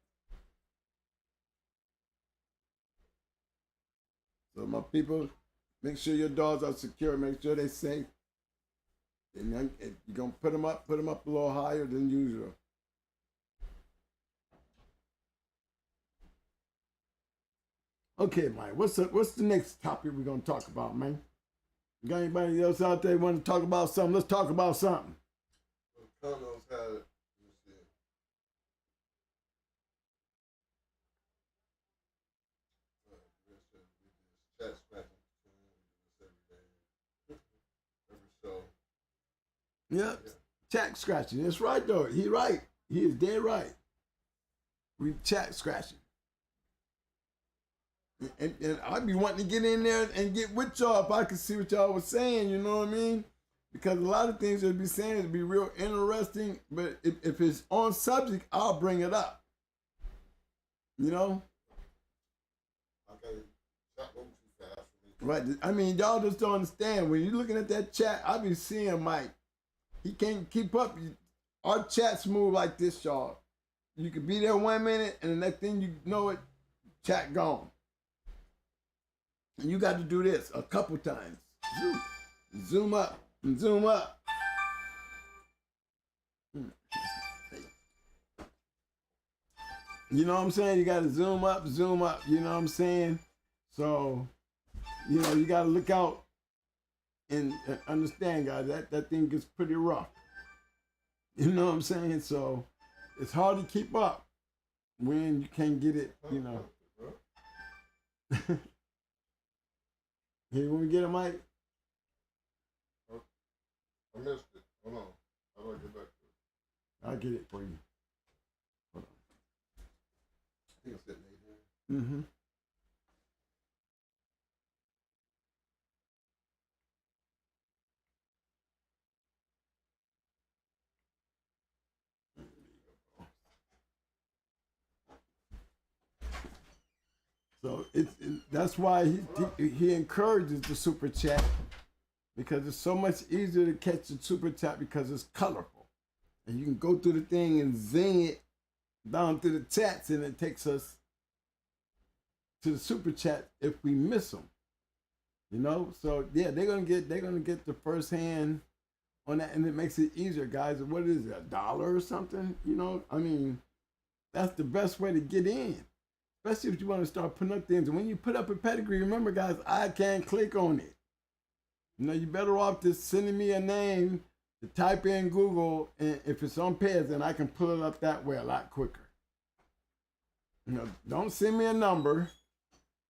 B: So my people, make sure your dogs are secure. Make sure they're safe. And if you're gonna put them up a little higher than usual. Okay, Mike. What's the next topic we're gonna talk about, man? You got anybody else out there want to talk about something? Let's talk about something.
A: Kennels had, let me see. Chat smacking every show.
B: Yeah, chat scratching. That's right, though. He right. He is dead right. We chat scratching. And I'd be wanting to get in there and get with y'all if I could see what y'all was saying, you know what I mean? because a lot of things they'll be saying would be real interesting, but if it's on subject, I'll bring it up. You know?
A: Okay, chat moving too fast for me.
B: Right. I mean, y'all just don't understand. When you're looking at that chat, I be seeing Mike. He can't keep up. Our chats move like this, y'all. You could be there 1 minute, and the next thing you know it, chat gone. And you got to do this a couple times. Zoom up and zoom up. You know what I'm saying? You got to zoom up, you know what I'm saying? So, you know, you got to look out and understand, guys, that thing gets pretty rough. You know what I'm saying? So, it's hard to keep up when you can't get it, you know. Hey, when we get a mic?
A: I missed it. Hold on. How do I get back to it?
B: I'll get it for you. Hold on.
A: I think it's sitting right here.
B: Mm-hmm. So that's why he encourages the super chat, because it's so much easier to catch the super chat because it's colorful, and you can go through the thing and zing it down through the chats, and it takes us to the super chat if we miss them. You know, so yeah, they're gonna get the first hand on that, and it makes it easier, guys. What is it, $1 or something? You know, I mean, that's the best way to get in. Especially if you want to start putting up things. And when you put up a pedigree, remember, guys, I can't click on it. You know, you're better off just sending me a name to type in Google, and if it's on pairs, then I can pull it up that way a lot quicker. You know, don't send me a number.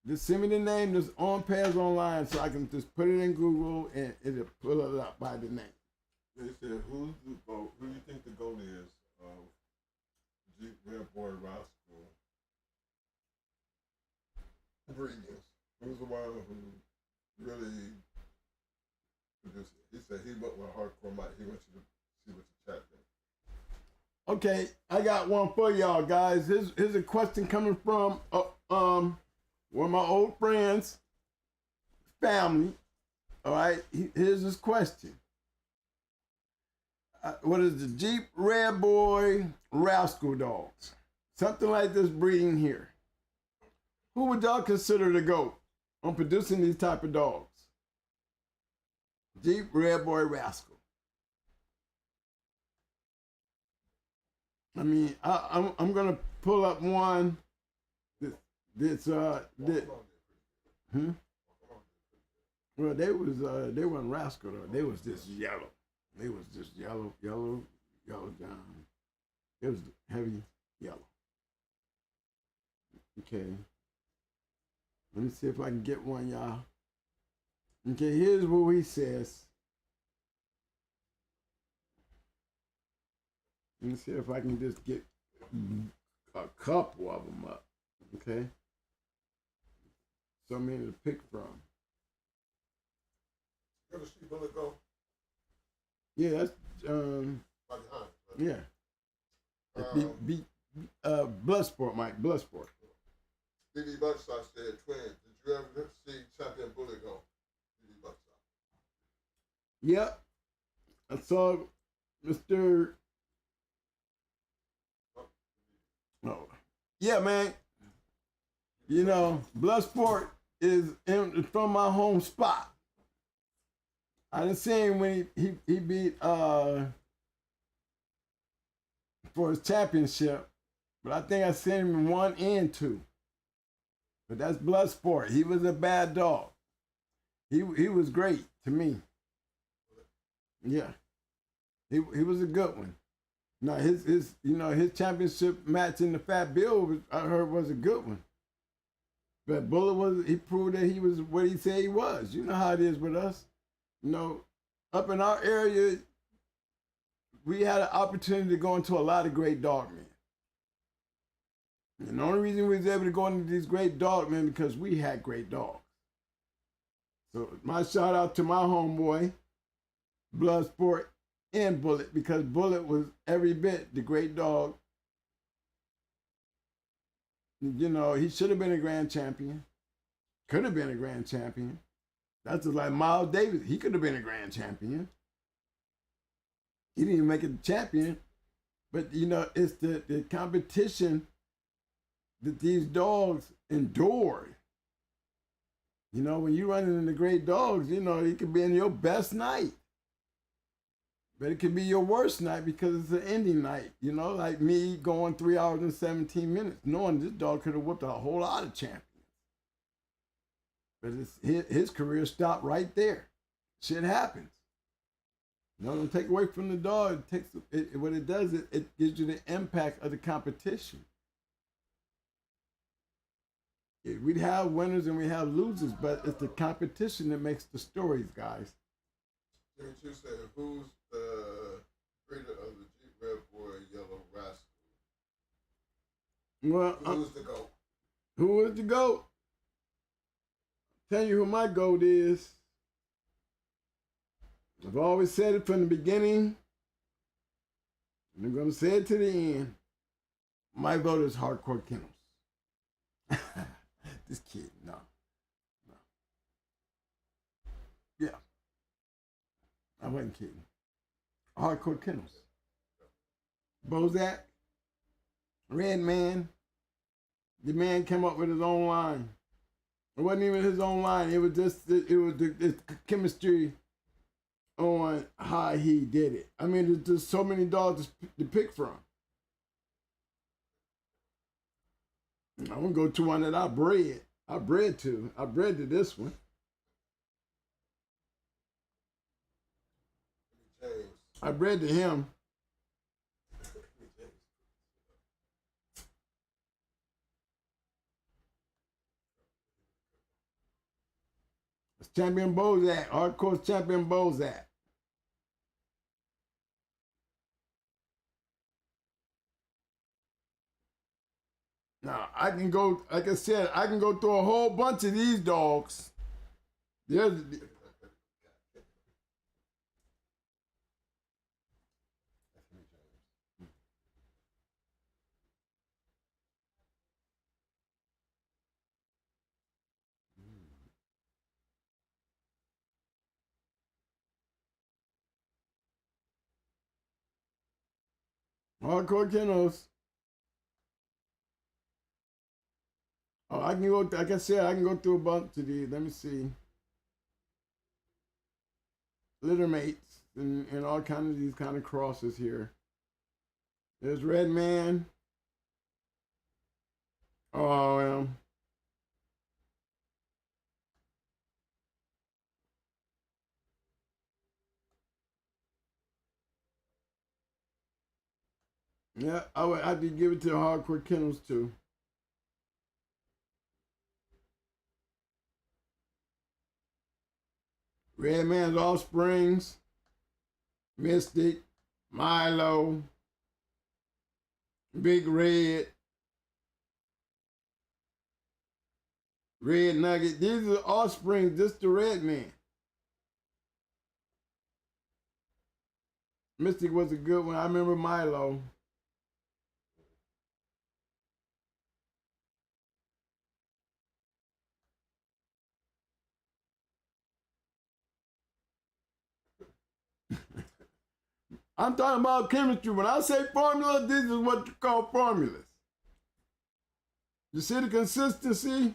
B: Just send me the name that's on pairs online so I can just put it in Google and it'll pull it up by the name.
A: They said, who do you think the goal is of Jeep Red Boy Rascal breedings? Who's the one who really produced it? He said he went with hardcore Mike. He wants you to see what the chat thinks.
B: Okay, I got one for y'all, guys. Here's a question coming from one of my old friends, family. All right, here's his question. What is the Jeep Red Boy Rascal dogs? Something like this breeding here. Who would y'all consider the GOAT on producing these type of dogs? Jeep Red Boy Rascal. I mean, I'm gonna pull up one. Well, they weren't rascal though. They was just yellow. They was just yellow down. It was heavy yellow. Okay. Let me see if I can get one, y'all. Okay, here's what he says. Let me see if I can just get a couple of them up. Okay. So many to pick from.
A: You ever see Bullet go?
B: Yeah, that's
A: Right behind.
B: Right? Yeah. Bloodsport, Mike. Bloodsport.
A: BB Buckshot said, twin, did you ever see Champion Bullet go? BB Buckshot.
B: Yep. I saw Mr. Oh. Yeah, man. You know, Bloodsport is from my home spot. I didn't see him when he beat for his championship, but I think I seen him in 1 and 2. But that's Bloodsport. He was a bad dog. He was great to me. Yeah, he was a good one. No, his championship match in the Fat Bill I heard was a good one. But Bullet he proved that he was what he said he was. You know how it is with us. You know, up in our area, we had an opportunity to go into a lot of great dog men. And the only reason we was able to go into these great dog men because we had great dogs. So my shout out to my homeboy, Bloodsport and Bullet, because Bullet was every bit the great dog. You know, he should have been a grand champion. Could have been a grand champion. That's just like Miles Davis. He could have been a grand champion. He didn't even make it champion. But, you know, it's the competition that these dogs endured. You know, when you're running into great dogs, you know, it could be in your best night. But it could be your worst night because it's an ending night. You know, like me going 3 hours and 17 minutes, knowing this dog could have whooped a whole lot of champions. But his career stopped right there. Shit happens. You know, don't take away from the dog. What it does, it gives you the impact of the competition. We have winners and we have losers, but it's the competition that makes the stories, guys.
A: Jimmy Choo said, who's the creator of the Jeep Red Boy Yellow Rascal?
B: Well,
A: who's the GOAT?
B: Who is the GOAT? Tell you who my GOAT is. I've always said it from the beginning, and I'm going to say it to the end. My GOAT is Hardcore Kennels. This kid, no. Yeah. I wasn't kidding. Hardcore Kennels. Bozak, Red Man. The man came up with his own line. It wasn't even his own line. It was just, the chemistry on how he did it. I mean, there's just so many dogs to pick from. I'm going to go to one that I bred. I bred to this one. I bred to him. It's Champion Bozak, Hardcore Champion Bozak. Now, I can go, like I said, I can go through a whole bunch of these dogs. There's, Hardcore Kennels. Oh, I can go, like I said, I can go through a bunch of these. Let me see. Litter mates and all kinds of these kind of crosses here. There's Red Man. Oh, yeah, I would have to give it to the Hardcore Kennels too. Red Man's Offsprings, Mystic, Milo, Big Red, Red Nugget. These are offsprings, just the Red Man. Mystic was a good one. I remember Milo. I'm talking about chemistry. When I say formulas, this is what you call formulas. You see the consistency?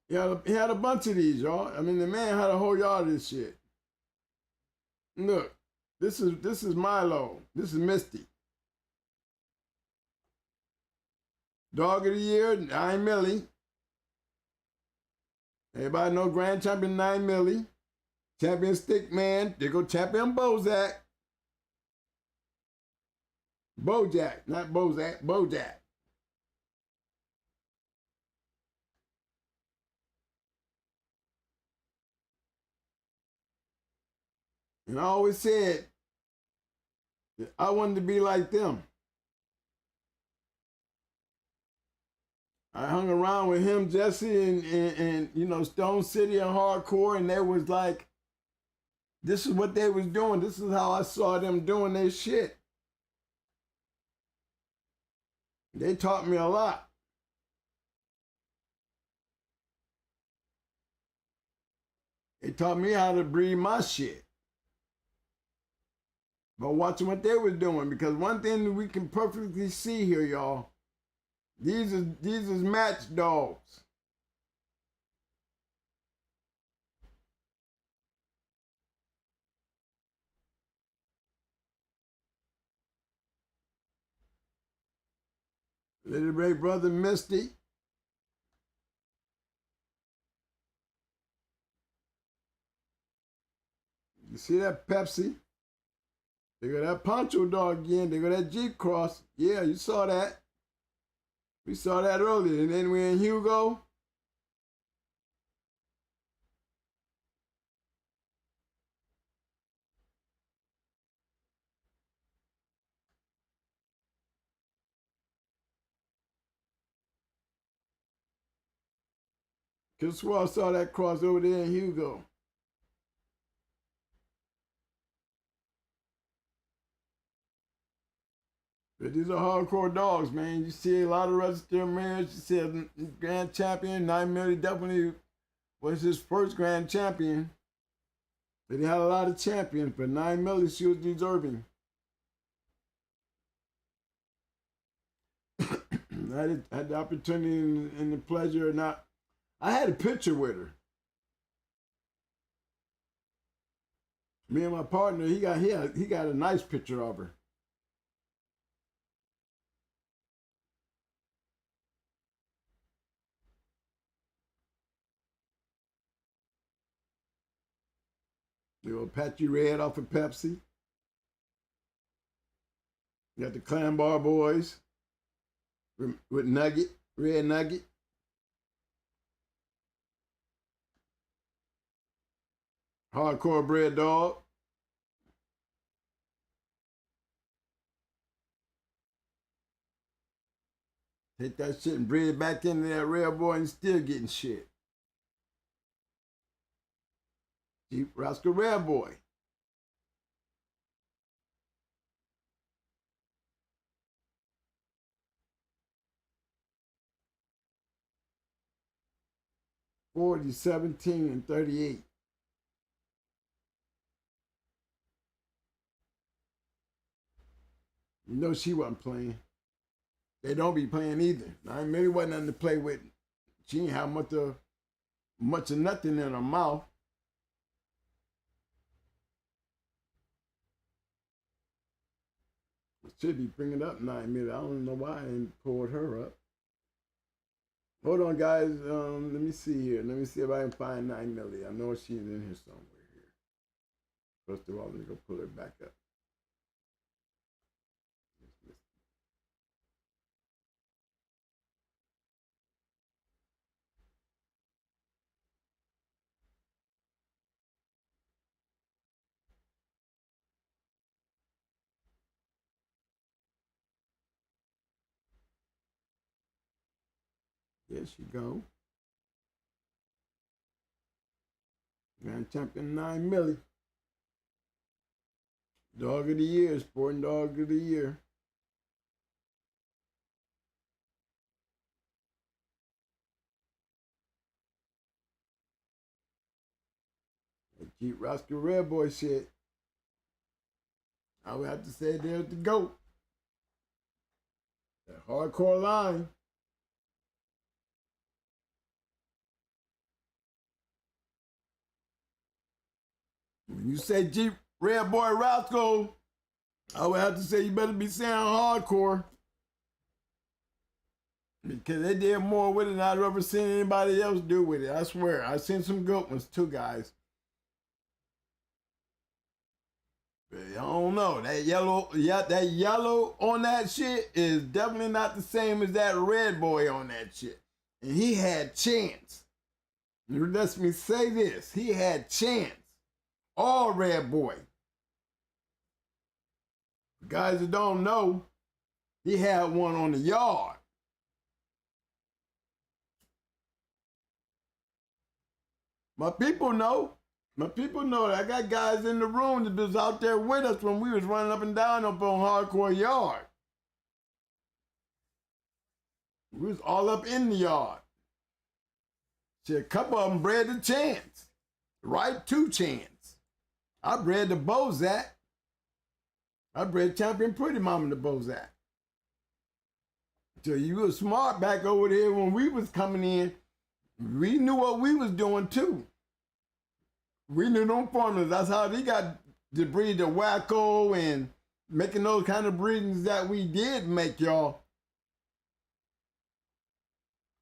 B: He had a bunch of these, y'all. I mean, the man had a whole yard of this shit. Look, this is Milo. This is Misty. Dog of the Year, 9 Millie. Everybody know Grand Champion 9 Millie. Champion Stickman. There go Champion Bozak. Bojack, not Bozak, Bojack. And I always said that I wanted to be like them. I hung around with him, Jesse, and you know, Stone City and Hardcore, and they was like, this is what they was doing. This is how I saw them doing their shit. They taught me a lot. They taught me how to breed my shit. But watching what they was doing, because one thing that we can perfectly see here, y'all, these is match dogs. Little Ray brother Misty. You see that Pepsi? They got that Poncho dog again. They got that Jeep Cross. Yeah, you saw that. We saw that earlier. And then we in Hugo. Could swear I saw that cross over there in Hugo. But these are hardcore dogs, man. You see a lot of registered mares. You see a grand champion. 9 Milli definitely was his first grand champion. But he had a lot of champions, but 9 Milli, she was deserving. I had the opportunity and the pleasure, not. I had a picture with her. Me and my partner, he got a nice picture of her. Little Patchy Red off of Pepsi. You got the Clan Bar Boys with Nugget, Red Nugget. Hardcore Bred Dog. Take that shit and breed it back into that Red Boy and still getting shit. Jeep Rascal Red Boy. '40, 17, and 38. You know she wasn't playing. They don't be playing either. I really wasn't nothing to play with. She didn't have much of nothing in her mouth. Should be bringing up 9 Milli. I don't know why I didn't pull her up. Hold on, guys. Let me see here. Let me see if I can find 9 Milli. I know she's in here somewhere here. First of all, let me go pull her back up. There she go. Grand Champion 9 Milli. Dog of the Year, Sporting Dog of the Year. That Jeep Rascal Red Boy shit. I would have to say there's the GOAT. That hardcore line. When you say Jeep Red Boy Rascal, I would have to say you better be saying hardcore. Because they did more with it than I've ever seen anybody else do with it. I swear. I've seen some good ones too, guys. But I don't know. That yellow on that shit is definitely not the same as that red boy on that shit. And he had chance. Let me say this. He had chance. All red boy. Guys that don't know, he had one on the yard. My people know. My people know that I got guys in the room that was out there with us when we was running up and down up on Hardcore Yard. We was all up in the yard. See, a couple of them bred the Chance. Right to Chance. I bred the Bozak. I bred Champion Pretty Mama the Bozak. So you was smart back over there when we was coming in. We knew what we was doing too. We knew them formulas. That's how they got to breed the Wacko and making those kind of breedings that we did make, y'all.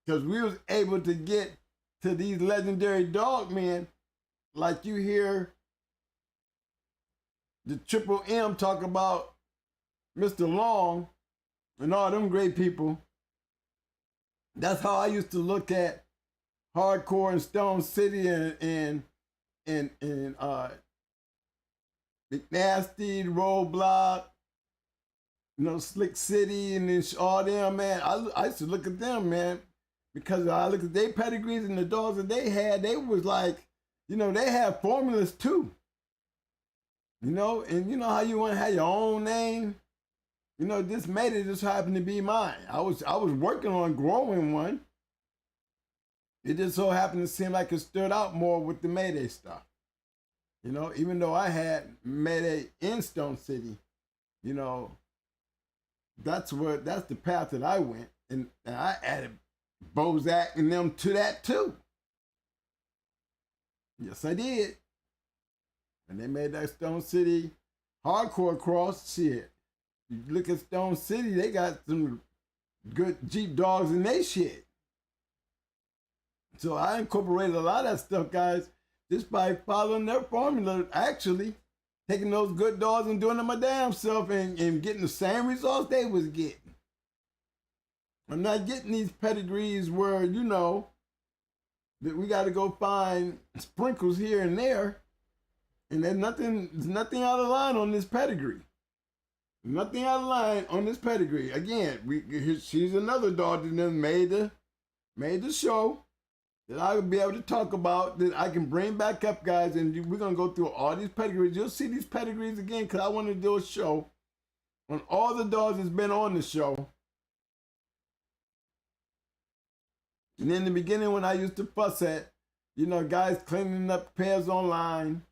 B: Because we was able to get to these legendary dog men, like you hear the Triple M talk about Mr. Long and all them great people. That's how I used to look at Hardcore and Stone City and McNasty, Roadblock, you know, Slick City and all them, man. I used to look at them, man, because I look at their pedigrees and the dogs that they had, they was like, you know, they had formulas too. You know, and you know how you want to have your own name? You know, this Mayday just happened to be mine. I was working on growing one. It just so happened to seem like it stood out more with the Mayday stuff. You know, even though I had Mayday in Stone City, you know, that's the path that I went. And I added Bozak and them to that too. Yes, I did. And they made that Stone City Hardcore cross. Shit. You look at Stone City, they got some good Jeep dogs in their shit. So I incorporated a lot of that stuff, guys, just by following their formula, actually taking those good dogs and doing them my damn self and getting the same results they was getting. I'm not getting these pedigrees where, you know, that we got to go find sprinkles here and there. And there's nothing out of line on this pedigree. Nothing out of line on this pedigree. Again, she's another dog that then made the show that I will be able to talk about, that I can bring back up, guys, and we're going to go through all these pedigrees. You'll see these pedigrees again because I want to do a show on all the dogs that's been on the show. And in the beginning when I used to fuss at, you know, guys cleaning up pairs online,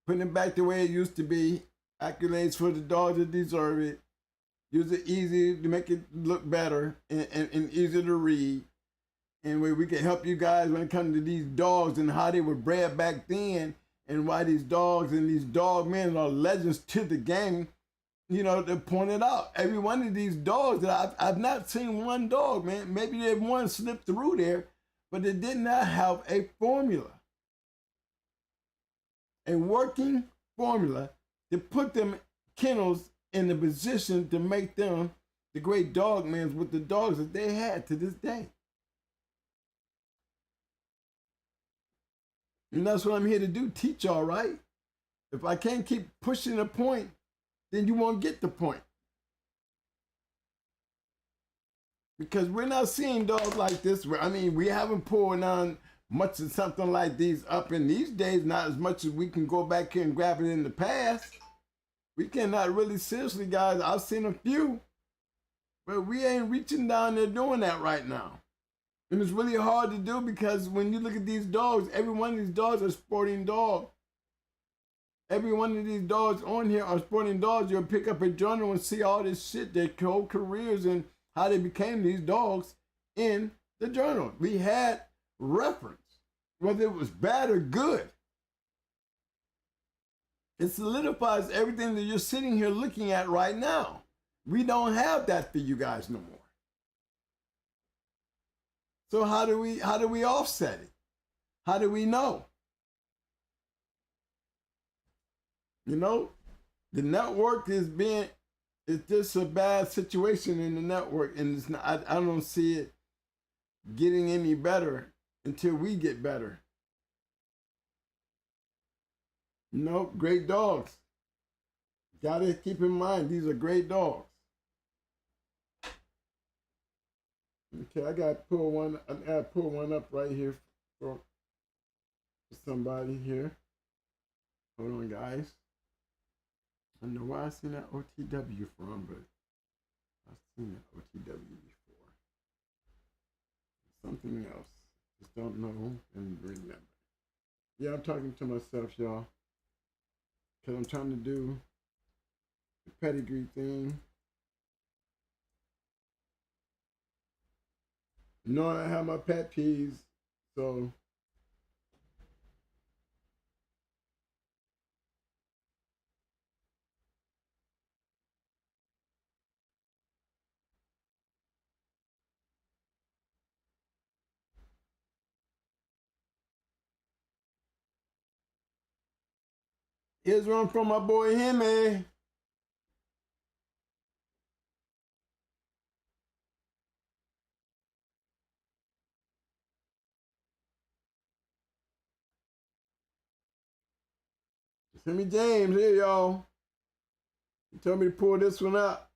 B: putting it back the way it used to be, accolades for the dogs that deserve it, use it easy to make it look better and easier to read. And we can help you guys when it comes to these dogs and how they were bred back then and why these dogs and these dog men are legends to the game. You know, they pointed out every one of these dogs that I've not seen one dog, man. Maybe they one slipped through there, but they did not have a formula. A working formula to put them kennels in the position to make them the great dog men with the dogs that they had to this day. And that's what I'm here to do, teach y'all, right? If I can't keep pushing a point, then you won't get the point. Because we're not seeing dogs like this. I mean, we haven't pulled on much of something like these up in these days, not as much as we can go back here and grab it in the past. We cannot really, seriously, guys, I've seen a few, but we ain't reaching down there doing that right now. And it's really hard to do because when you look at these dogs, every one of these dogs are sporting dogs. Every one of these dogs on here are sporting dogs. You'll pick up a journal and see all this shit, their whole careers and how they became these dogs in the journal. We had reference, whether it was bad or good. It solidifies everything that you're sitting here looking at right now. We don't have that for you guys no more. So how do we offset it? How do we know? You know, the network it's just a bad situation in the network, and it's not, I don't see it getting any better until we get better. You know, great dogs. Gotta keep in mind, these are great dogs. Okay, I gotta pull one up right here. somebody here. Hold on, guys. I don't know where I seen that OTW from, but I've seen that OTW before. Something else. Just don't know and remember. Yeah, I'm talking to myself, y'all. Because I'm trying to do the pedigree thing. Knowing I have my pet peeves, so here's one from my boy Hime. Timmy James here, y'all. He told me to pull this one up.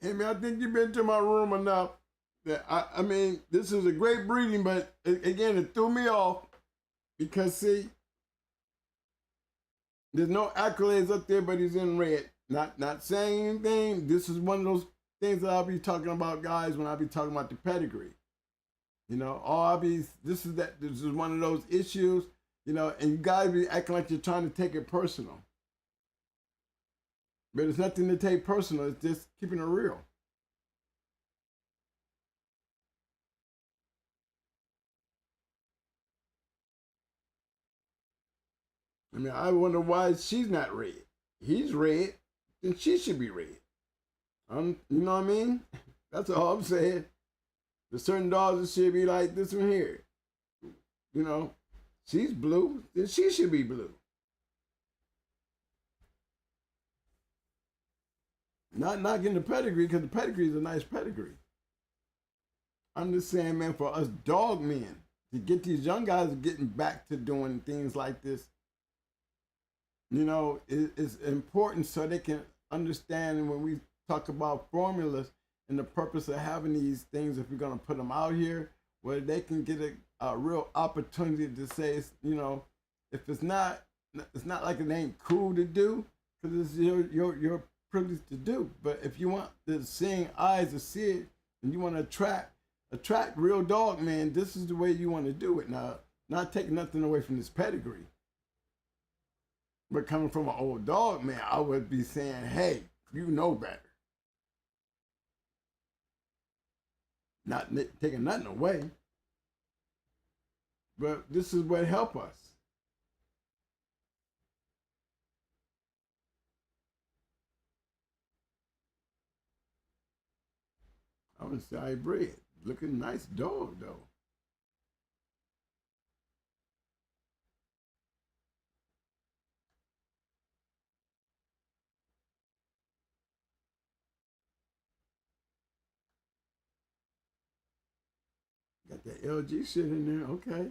B: Hey man, I think you've been to my room enough. That I mean, this is a great breeding, but again, it threw me off because see, there's no accolades up there, but he's in red. Not saying anything. This is one of those things that I'll be talking about, guys, when I be talking about the pedigree. You know, this is one of those issues, you know, and you guys be acting like you're trying to take it personal. But it's nothing to take personal, it's just keeping it real. I mean, I wonder why she's not red. He's red, then she should be red. You know what I mean? That's all I'm saying. There's certain dogs that should be like this one here. You know, she's blue, then she should be blue. Not knocking the pedigree, because the pedigree is a nice pedigree. I'm just saying, man, for us dog men, to get these young guys getting back to doing things like this, you know, it's important so they can understand when we talk about formulas and the purpose of having these things, if we're going to put them out here, where they can get a real opportunity to say, you know, if it's not like it ain't cool to do, because it's your privilege to do. But if you want the seeing eyes to see it, and you want to attract real dog, man, this is the way you want to do it. Now, not taking nothing away from this pedigree, but coming from an old dog, man, I would be saying, hey, you know better. Not taking nothing away, but this is what help us. I would say I breed. Looking nice dog though. Got that LG shit in there, okay.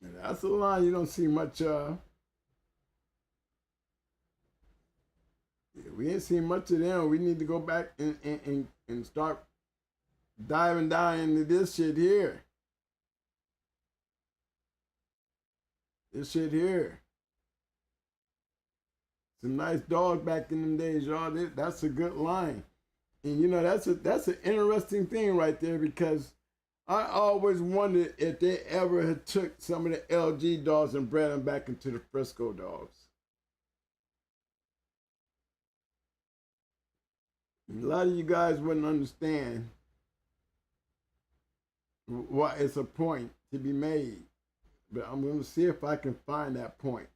B: And that's a line you don't see much we ain't seen much of them. We need to go back and start diving down into this shit here. This shit here. Some nice dogs back in them days, y'all. That's a good line. And you know, that's an interesting thing right there, because I always wondered if they ever had took some of the LG dogs and bred them back into the Frisco dogs. A lot of you guys wouldn't understand why it's a point to be made. But I'm going to see if I can find that point.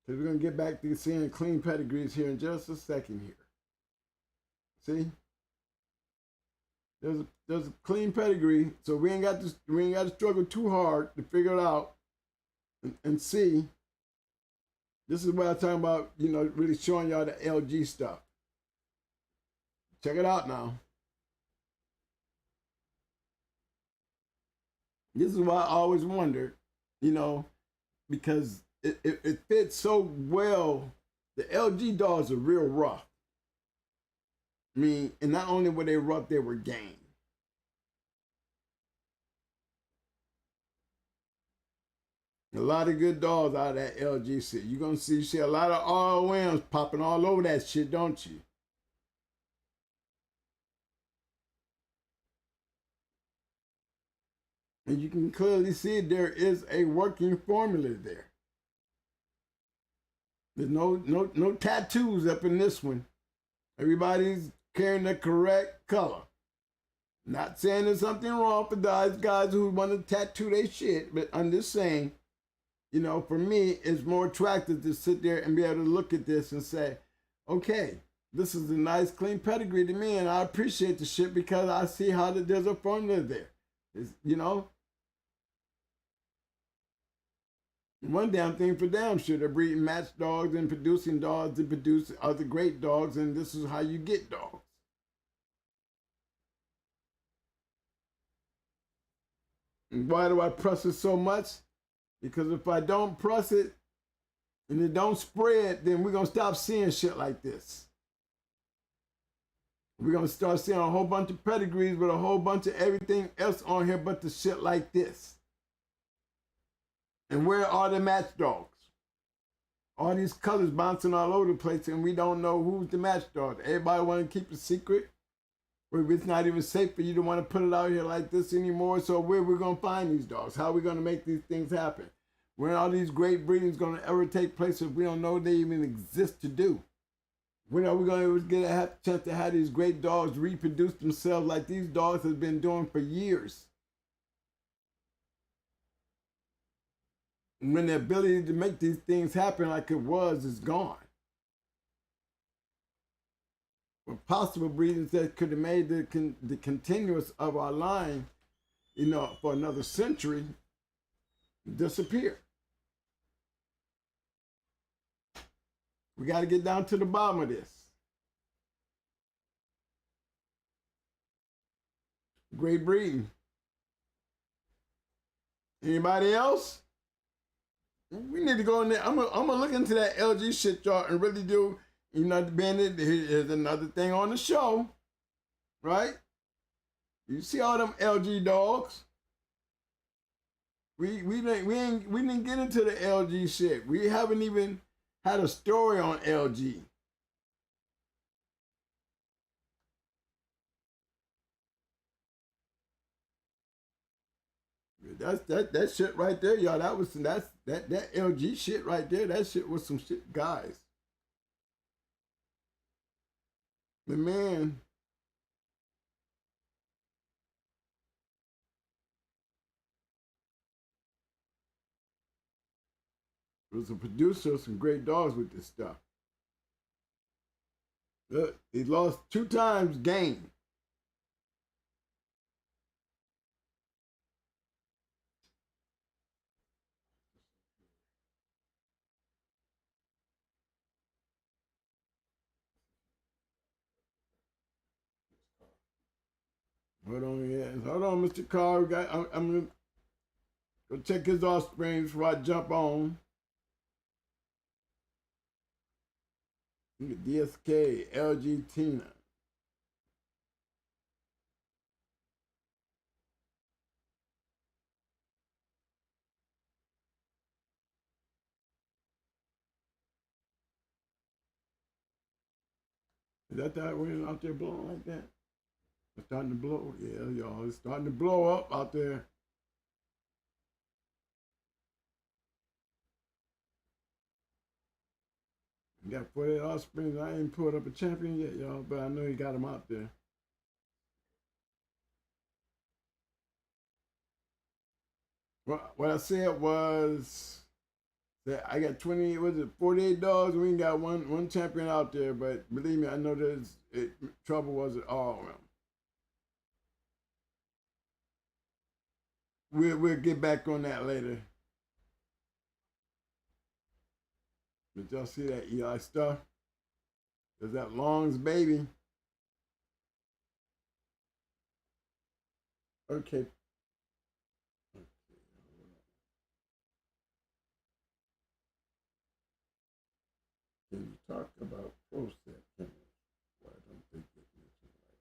B: Because we're going to get back to seeing clean pedigrees here in just a second here. See? There's a clean pedigree, so we ain't got to struggle too hard to figure it out and see. This is what I'm talking about, you know, really showing y'all the LG stuff. Check it out now. This is why I always wondered, you know, because it fits so well. The LG dogs are real rough. I mean, and not only were they rough, they were game. A lot of good dogs out of that LG shit. You're going to see a lot of ROMs popping all over that shit, don't you? And you can clearly see there is a working formula there. There's no tattoos up in this one. Everybody's carrying the correct color. Not saying there's something wrong for those guys who want to tattoo their shit, but I'm just saying, you know, for me, it's more attractive to sit there and be able to look at this and say, okay, this is a nice, clean pedigree to me, and I appreciate the shit because I see how there's a formula there. It's, you know, one damn thing for damn sure. They're breeding match dogs and producing dogs to produce other great dogs, and this is how you get dogs. And why do I press it so much? Because if I don't press it and it don't spread, then we're going to stop seeing shit like this. We're going to start seeing a whole bunch of pedigrees with a whole bunch of everything else on here but the shit like this. And where are the match dogs? All these colors bouncing all over the place and we don't know who's the match dog. Everybody want to keep a secret. It's not even safe for you to want to put it out here like this anymore. So where we going to find these dogs? How are we going to make these things happen? When are all these great breedings going to ever take place if we don't know they even exist to do? When are we going to get a chance to have these great dogs reproduce themselves like these dogs have been doing for years? When the ability to make these things happen like it was is gone. With possible breedings that could have made the continuous of our line, you know, for another century, disappear. We got to get down to the bottom of this. Great breeding. Anybody else? We need to go in there. I'm gonna look into that LG shit, y'all, and really do. You know, here's another thing on the show, right? You see all them LG dogs. We didn't get into the LG shit. We haven't even had a story on LG. That shit right there, y'all. That LG shit right there. That shit was some shit, guys. The man. Was a producer of some great dogs with this stuff. He lost 2 times game. Hold on, yeah. Hold on, Mr. Carr. I'm going to go check his offspring before I jump on. DSK, LG Tina. Is that wind out there blowing like that? It's starting to blow. Yeah, y'all. It's starting to blow up out there. You got 48 offsprings. I ain't pulled up a champion yet, y'all, but I know you got them out there. Well, what I said was that I got 48 dogs. We ain't got one champion out there, but believe me, I know trouble was at all around. we'll get back on that later. Did y'all see that Eli stuff? There's that Long's baby. Okay. Can you talk about process kennels? Why don't they get mentioned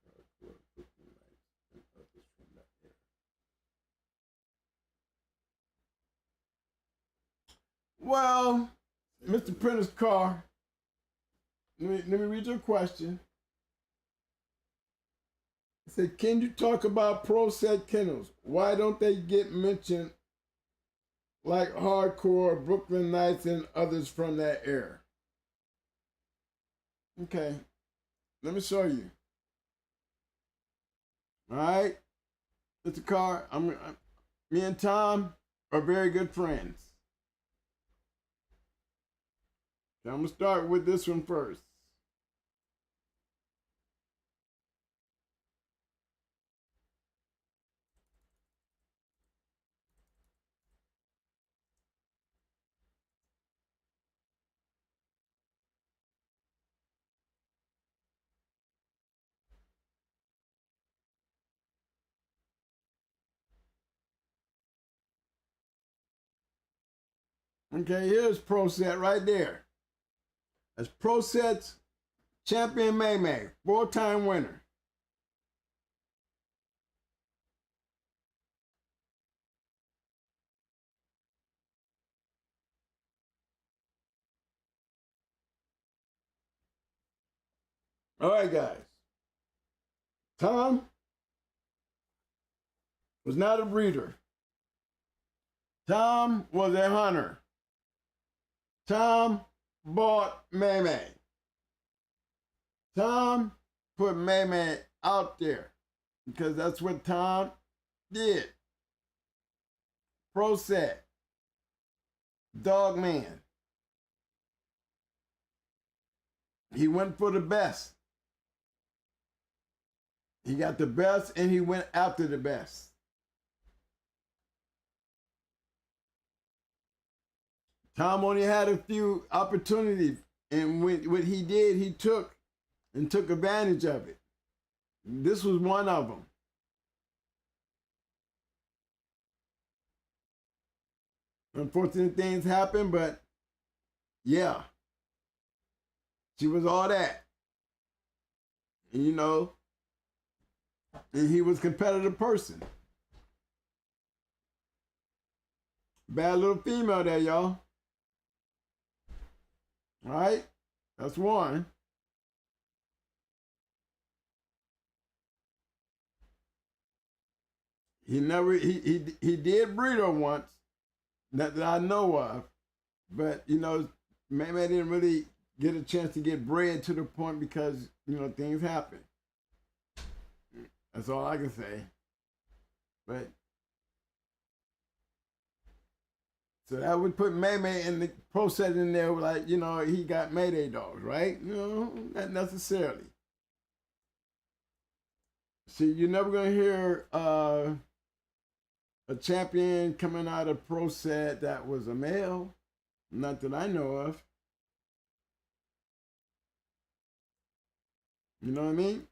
B: like hardcore bloodlines and others from that era? Well, Mr. Printer's car. Let me read your question. It said, can you talk about pro set kennels? Why don't they get mentioned like hardcore Brooklyn Knights and others from that era? Okay, let me show you. All right, Mr. Carr, me and Tom are very good friends. So I'm gonna start with this one first. Okay, here's Pro Set right there. That's Pro Set's champion May, 4-time winner. All right, guys. Tom was not a breeder. Tom was a hunter. Tom bought May. Tom put May out there because that's what Tom did. Pro set, dog man. He went for the best. He got the best and he went after the best. Tom only had a few opportunities, and what he did, he took advantage of it. This was one of them. Unfortunate things happen, but yeah, she was all that. And, you know, and he was a competitive person. Bad little female there, y'all. All right, that's one. He did breed her once, that I know of, but you know, maybe I didn't really get a chance to get bred to the point because you know things happen. That's all I can say. But so that would put May in the process in there, like, you know, he got Mayday dogs, right? You know, not necessarily. See, you're never going to hear a champion coming out of pro set that was a male. Not that I know of. You know what I mean?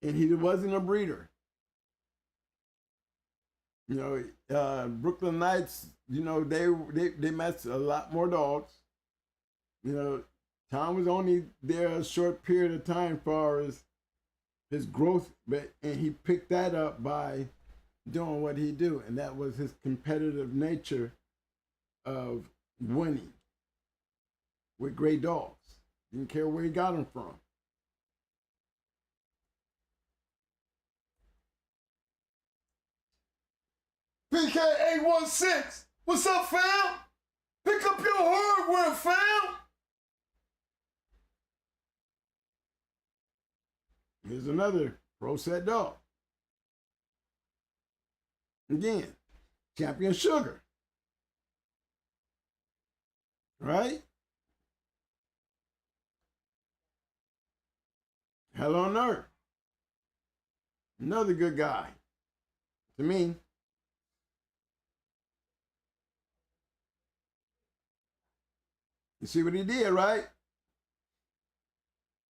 B: And he wasn't a breeder. You know, Brooklyn Knights, you know, they met a lot more dogs. You know, Tom was only there a short period of time as far as his growth, and he picked that up by doing what he do, and that was his competitive nature of winning with great dogs. Didn't care where he got them from.
A: PK816, what's up, fam? Pick up your hardware, fam.
B: Here's another pro set dog. Again, champion Sugar. Right? Hell on Earth. Another good guy. to me. You see what he did, right?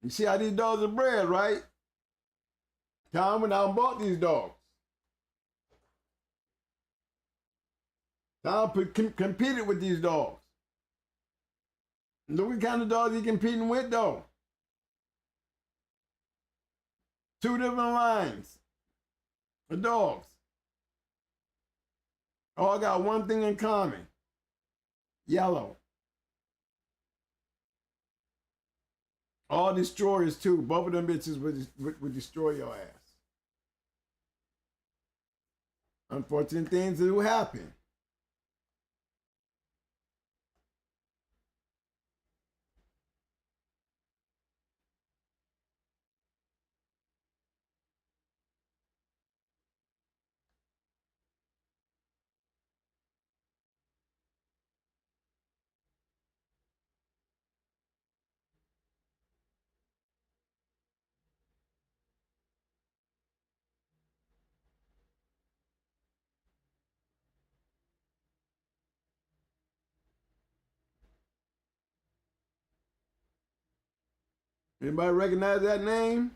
B: You see how these dogs are bred, right? Tom went out and bought these dogs. Tom competed with these dogs. Look what kind of dogs he competing with, though. 2 different lines of dogs. All got one thing in common. Yellow. All destroyers, too. Both of them bitches would destroy your ass. Unfortunate things do happen. Anybody recognize that name?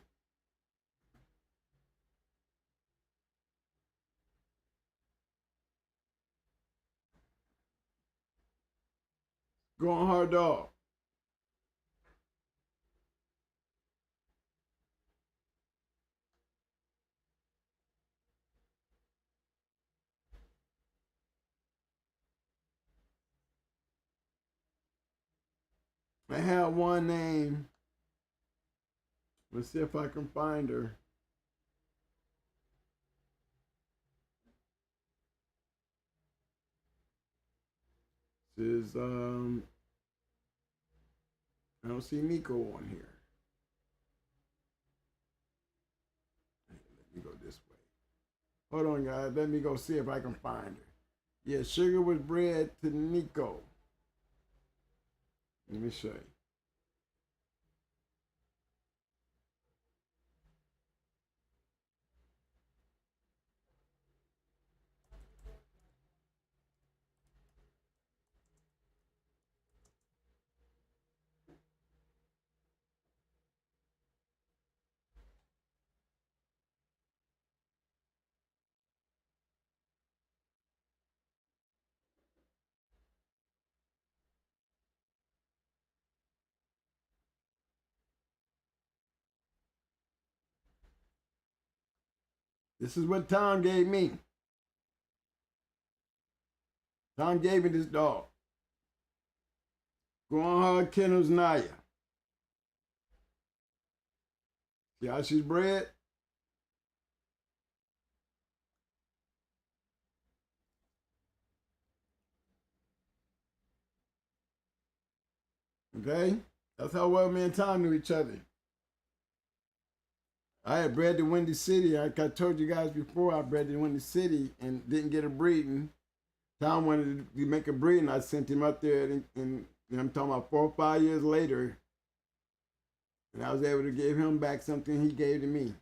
B: Going hard dog. I had one name. Let's see if I can find her. This is, I don't see Nico on here. Let me go this way. Hold on, guys. Let me go see if I can find her. Yeah, Sugar was bred to Nico. Let me show you. This is what Tom gave me. Tom gave me this dog. Going hard, Kennels, Naya. See how she's bred? Okay? That's how well me and Tom knew each other. I had bred to Windy City. Like I told you guys before, I bred to Windy City and didn't get a breeding. Tom wanted to make a breeding. I sent him up there, and I'm talking about 4 or 5 years later, and I was able to give him back something he gave to me.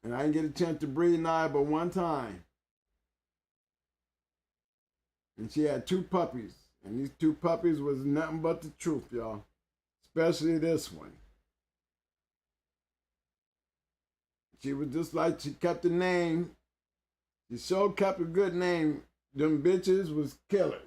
B: And I didn't get a chance to breed Naya but one time. And she had 2 puppies. And these 2 puppies was nothing but the truth, y'all. Especially this one. She was just like, she kept the name. She sure kept a good name. Them bitches was killers.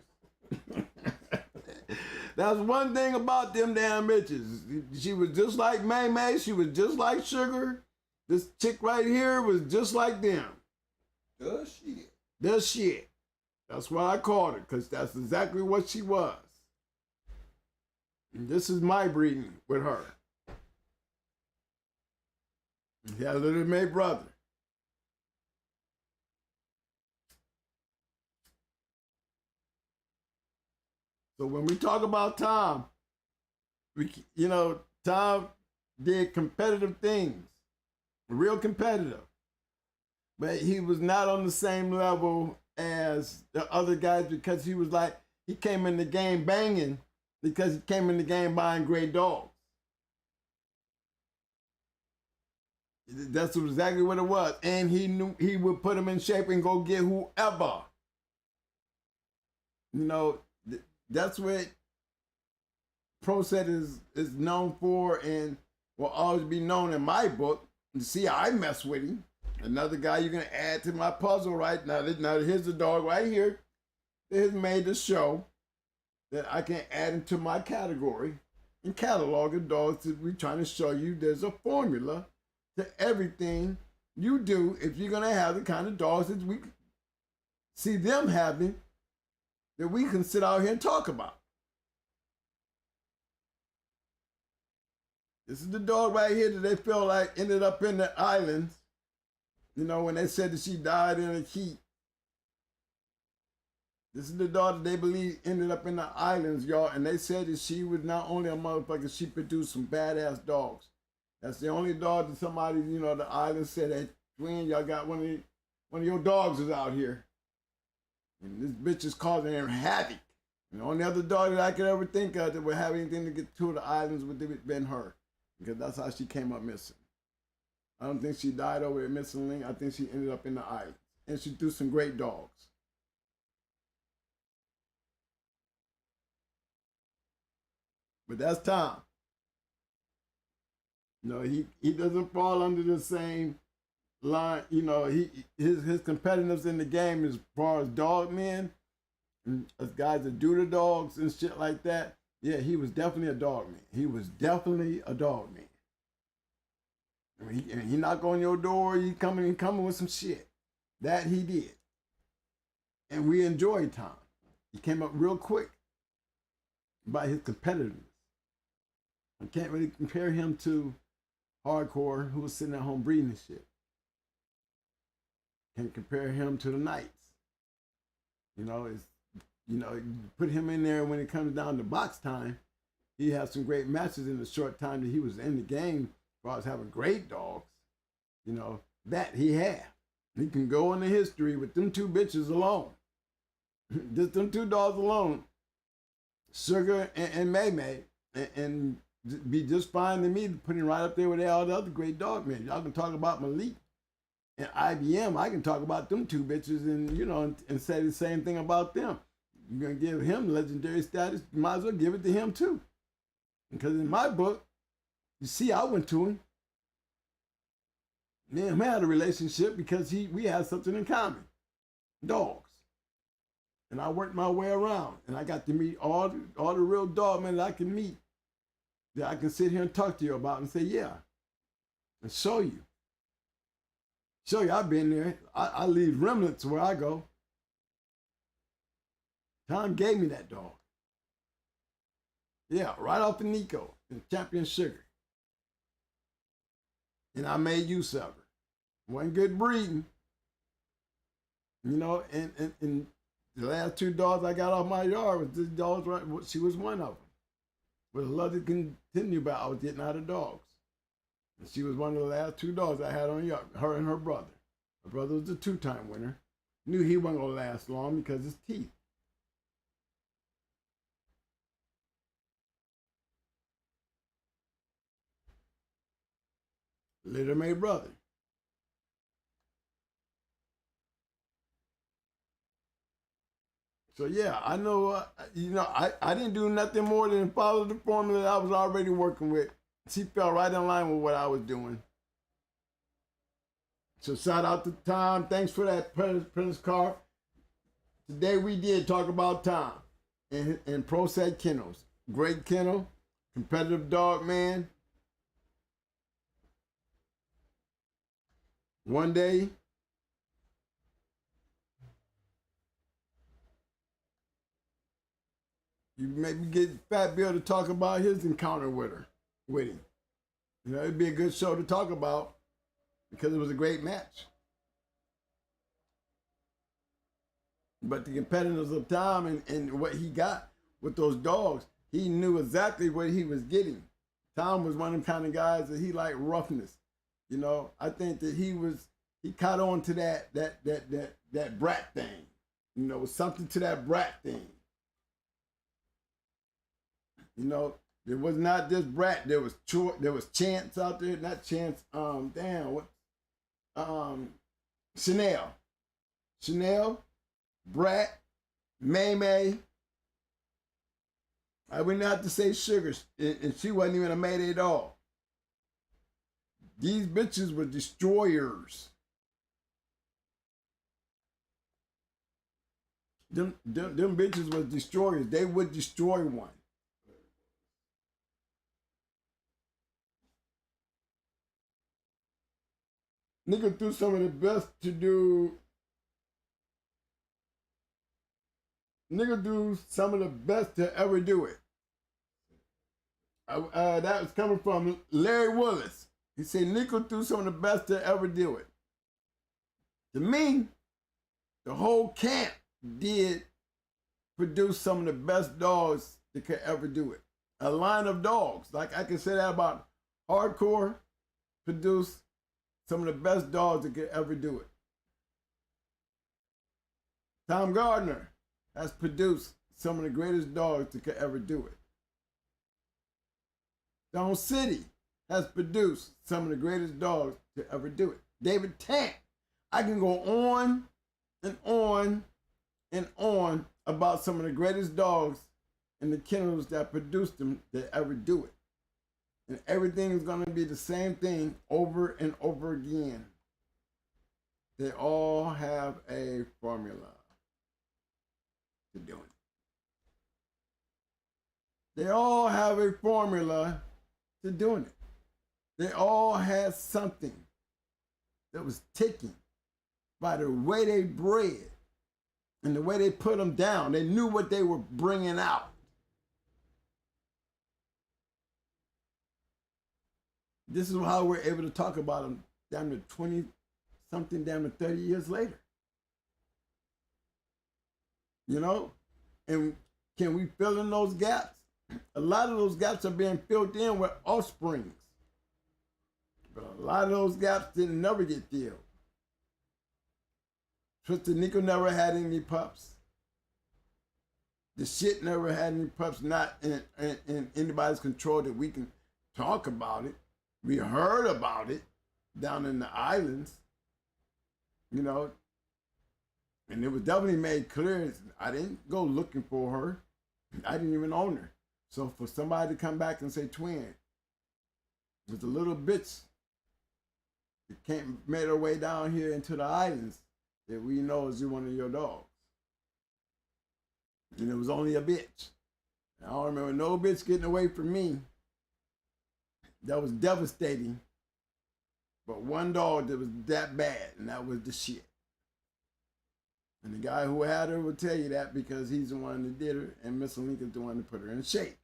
B: That's one thing about them damn bitches. She was just like May May. She was just like Sugar. This chick right here was just like them.
A: The shit.
B: The shit. That's what I called her, because that's exactly what she was. And this is my breeding with her. He had a little May brother. So when we talk about Tom, Tom did competitive things, real competitive. But he was not on the same level as the other guys because he was like, he came in the game banging because he came in the game buying great dogs. That's exactly what it was. And he knew he would put him in shape and go get whoever. You know, that's what Proset is known for and will always be known in my book. You see, I mess with him. Another guy you're going to add to my puzzle right now. Now, here's the dog right here that has made the show that I can add into my category and catalog of dogs that we're trying to show you there's a formula to everything you do if you're going to have the kind of dogs that we see them having that we can sit out here and talk about. This is the dog right here that they feel like ended up in the islands. You know, when they said that she died in a heat. This is the dog that they believe ended up in the islands, y'all. And they said that she was not only a motherfucker, she produced some badass dogs. That's the only dog that somebody, you know, the island said, hey, twin, y'all got one of your dogs is out here. And this bitch is causing him havoc. And the only other dog that I could ever think of that would have anything to get to the islands would have been her. Because that's how she came up missing. I don't think she died over at Missing Link. I think she ended up in the islands. And she threw some great dogs. But that's Tom. You know, he doesn't fall under the same line. You know, his competitiveness in the game as far as dog men and as guys that do the dogs and shit like that. Yeah, he was definitely a dog man. He was definitely a dog man. I mean, he knock on your door, he coming with some shit. That he did. And we enjoyed Tom. He came up real quick by his competitiveness. I can't really compare him to Hardcore, who was sitting at home breeding and shit. Can't compare him to the Knights. You know, you put him in there when it comes down to box time, he had some great matches in the short time that he was in the game. As far as having great dogs, you know, that he had. He can go into history with them two bitches alone. Just them two dogs alone, Sugar and May May, and be just fine to me, putting right up there with all the other great dog men. Y'all can talk about Malik and IBM. I can talk about them two bitches and, you know, and say the same thing about them. You're going to give him legendary status, you might as well give it to him too. Because in my book, you see, I went to him. Me and him had a relationship because we had something in common. Dogs. And I worked my way around. And I got to meet all the real dog men that I can meet. That I can sit here and talk to you about and say, yeah. And show you. Show you I've been there. I leave remnants where I go. Tom gave me that dog. Yeah, right off the Nico in Champion Sugar. And I made use of her. Wasn't good breeding. You know, and the last two dogs I got off my yard was this dog, right? She was one of them. With a love to continue, but I was getting out of dogs. And she was one of the last two dogs I had on yard, her and her brother. Her brother was the two-time winner. Knew he wasn't gonna last long because his teeth. Little May brother. So yeah, I know, I didn't do nothing more than follow the formula that I was already working with. She fell right in line with what I was doing. So shout out to Tom. Thanks for that Prince card. Today we did talk about Tom and Proset Kennels. Great kennel, competitive dog man. One day, you maybe get Fat Bill to talk about his encounter with him. You know, it'd be a good show to talk about because it was a great match. But the competitors of Tom and what he got with those dogs, he knew exactly what he was getting. Tom was one of them kind of guys that he liked roughness. You know, I think that he caught on to that brat thing. You know, something to that brat thing. You know, There was not just Brat. There was Chance out there. Not Chance. Chanel, Brat, May May. I wouldn't have to say Sugar, and she wasn't even a Mayday at all. These bitches were destroyers. Them bitches was destroyers. They would destroy one. Nigga do some of the best to do. Nigga do some of the best to ever do it. That was coming from Larry Willis. He said, Nico do some of the best to ever do it. To me, the whole camp did produce some of the best dogs that could ever do it. A line of dogs. Like I can say that about Hardcore, produced some of the best dogs that could ever do it. Tom Gardner has produced some of the greatest dogs that could ever do it. Stone City has produced some of the greatest dogs to ever do it. David Tank. I can go on and on and on about some of the greatest dogs and the kennels that produced them that ever do it. And everything is going to be the same thing over and over again. They all have a formula to do it. They all have a formula to doing it. They all had something that was ticking by the way they bred and the way they put them down. They knew what they were bringing out. This is how we're able to talk about them damn near 20-something, damn near 30 years later. You know? And can we fill in those gaps? A lot of those gaps are being filled in with offsprings. But a lot of those gaps didn't never get filled. Twisted Nico never had any pups. The shit never had any pups, not in anybody's control that we can talk about it. We heard about it down in the islands, you know, and it was definitely made clear. I didn't go looking for her. I didn't even own her. So for somebody to come back and say twin was a little bitch that made her way down here into the islands that we know is one of your dogs. And it was only a bitch. I don't remember no bitch getting away from me. That was devastating. But one dog that was that bad, and that was the shit. And the guy who had her will tell you that because he's the one that did her, and Mr. Lincoln's the one that put her in shape.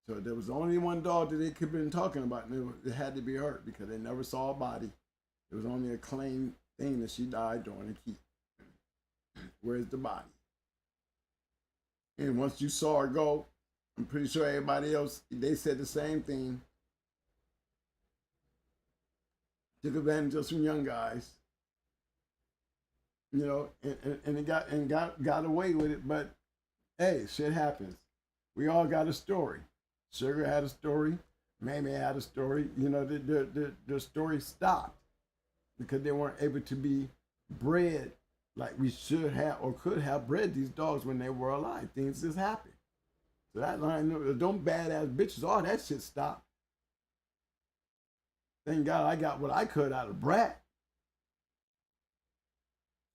B: So there was only one dog that they could have been talking about, and it had to be her because they never saw a body. It was only a claim thing that she died during the keep. Where's the body? And once you saw her go, I'm pretty sure everybody else, they said the same thing. Took advantage of some young guys, you know, and got away with it. But hey, shit happens. We all got a story. Sugar had a story. Mamie had a story. You know, the story stopped because they weren't able to be bred like we should have or could have bred these dogs when they were alive. Things just happened. So that line, don't badass bitches, all that shit stopped. Thank God I got what I could out of Brat.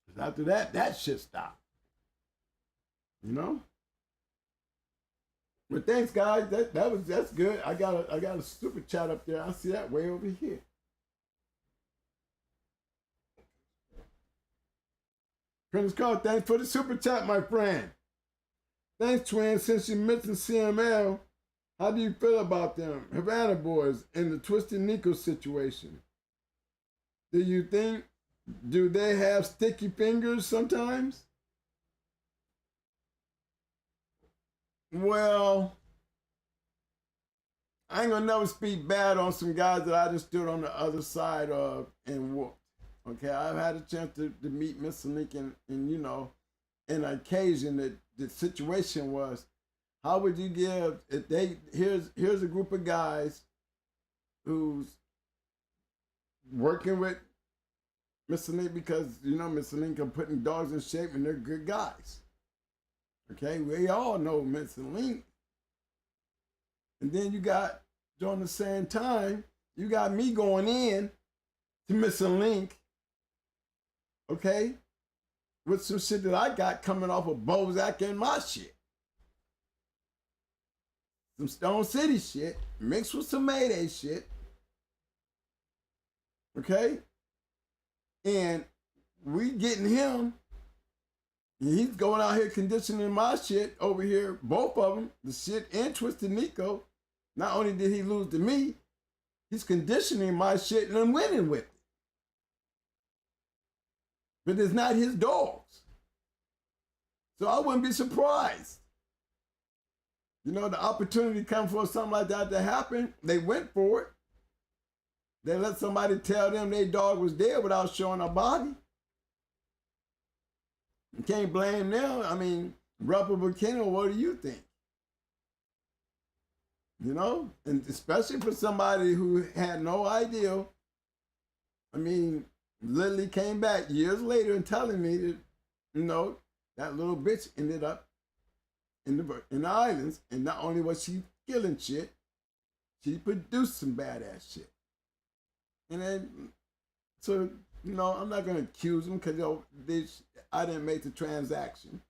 B: Because after that, that shit stopped. You know? But thanks, guys. That's good. I got a super chat up there. I see that way over here. Prince Carl, thanks for the super chat, my friend. Thanks, twin. Since you mentioned CML, how do you feel about them, Havana boys, and the Twisted Nico situation? Do they have sticky fingers sometimes? Well, I ain't gonna never speak bad on some guys that I just stood on the other side of and whooped. Okay, I've had a chance to meet Mr. Lincoln, and you know, an occasion that the situation was, How would you give if here's a group of guys who's working with Mr. Link because Mr. Link are putting dogs in shape and they're good guys. Okay, we all know Mr. Link. And then you got during the same time, you got me going in to Mr. Link, okay, with some shit that I got coming off of Bozak and my shit. Some Stone City shit mixed with some Mayday shit. Okay? And we getting him. And he's going out here conditioning my shit over here, both of them, the shit and Twisted Nico. Not only did he lose to me, he's conditioning my shit and I'm winning with it. But it's not his dogs. So I wouldn't be surprised. The opportunity come for something like that to happen, they went for it. They let somebody tell them their dog was dead without showing a body. You can't blame them. I mean, reputable kennel, what do you think? And especially for somebody who had no idea. I mean, literally came back years later and telling me that, that little bitch ended up in the islands, and not only was she killing shit, she produced some badass shit. And then, so, I'm not going to accuse them because I didn't make the transaction.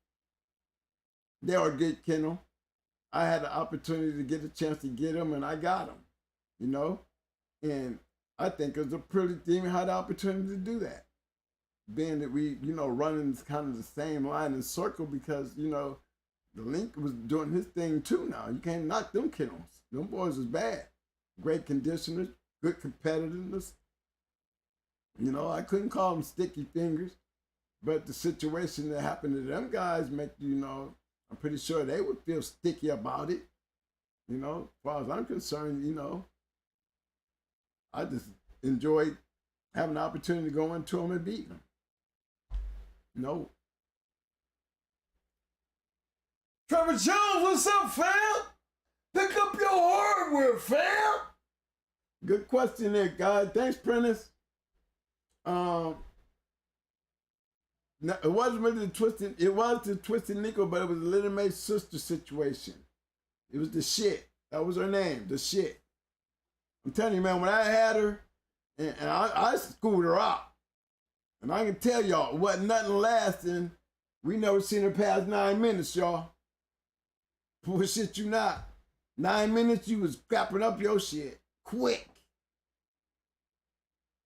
B: They are a good kennel. I had the opportunity to get a chance to get them, and I got them, And I think it was a pretty thing we had the opportunity to do that. Being that we, running kind of the same line and circle because, the Link was doing his thing too now. You can't knock them kennels. Them boys was bad. Great conditioners, good competitiveness. I couldn't call them sticky fingers, but the situation that happened to them guys make I'm pretty sure they would feel sticky about it. As far as I'm concerned, I just enjoyed having the opportunity to go into them and beat them.
A: Trevor Jones, what's up, fam? Pick up your hardware, fam.
B: Good question there, guys. Thanks, Prentice. It wasn't really it was the Twisted Nico, but it was a Little May's sister situation. It was the shit. That was her name, the shit. I'm telling you, man, when I had her, and I schooled her out. And I can tell y'all, it wasn't nothing lasting. We never seen her past 9 minutes, y'all. Bullshit you not. 9 minutes, you was scrapping up your shit. Quick.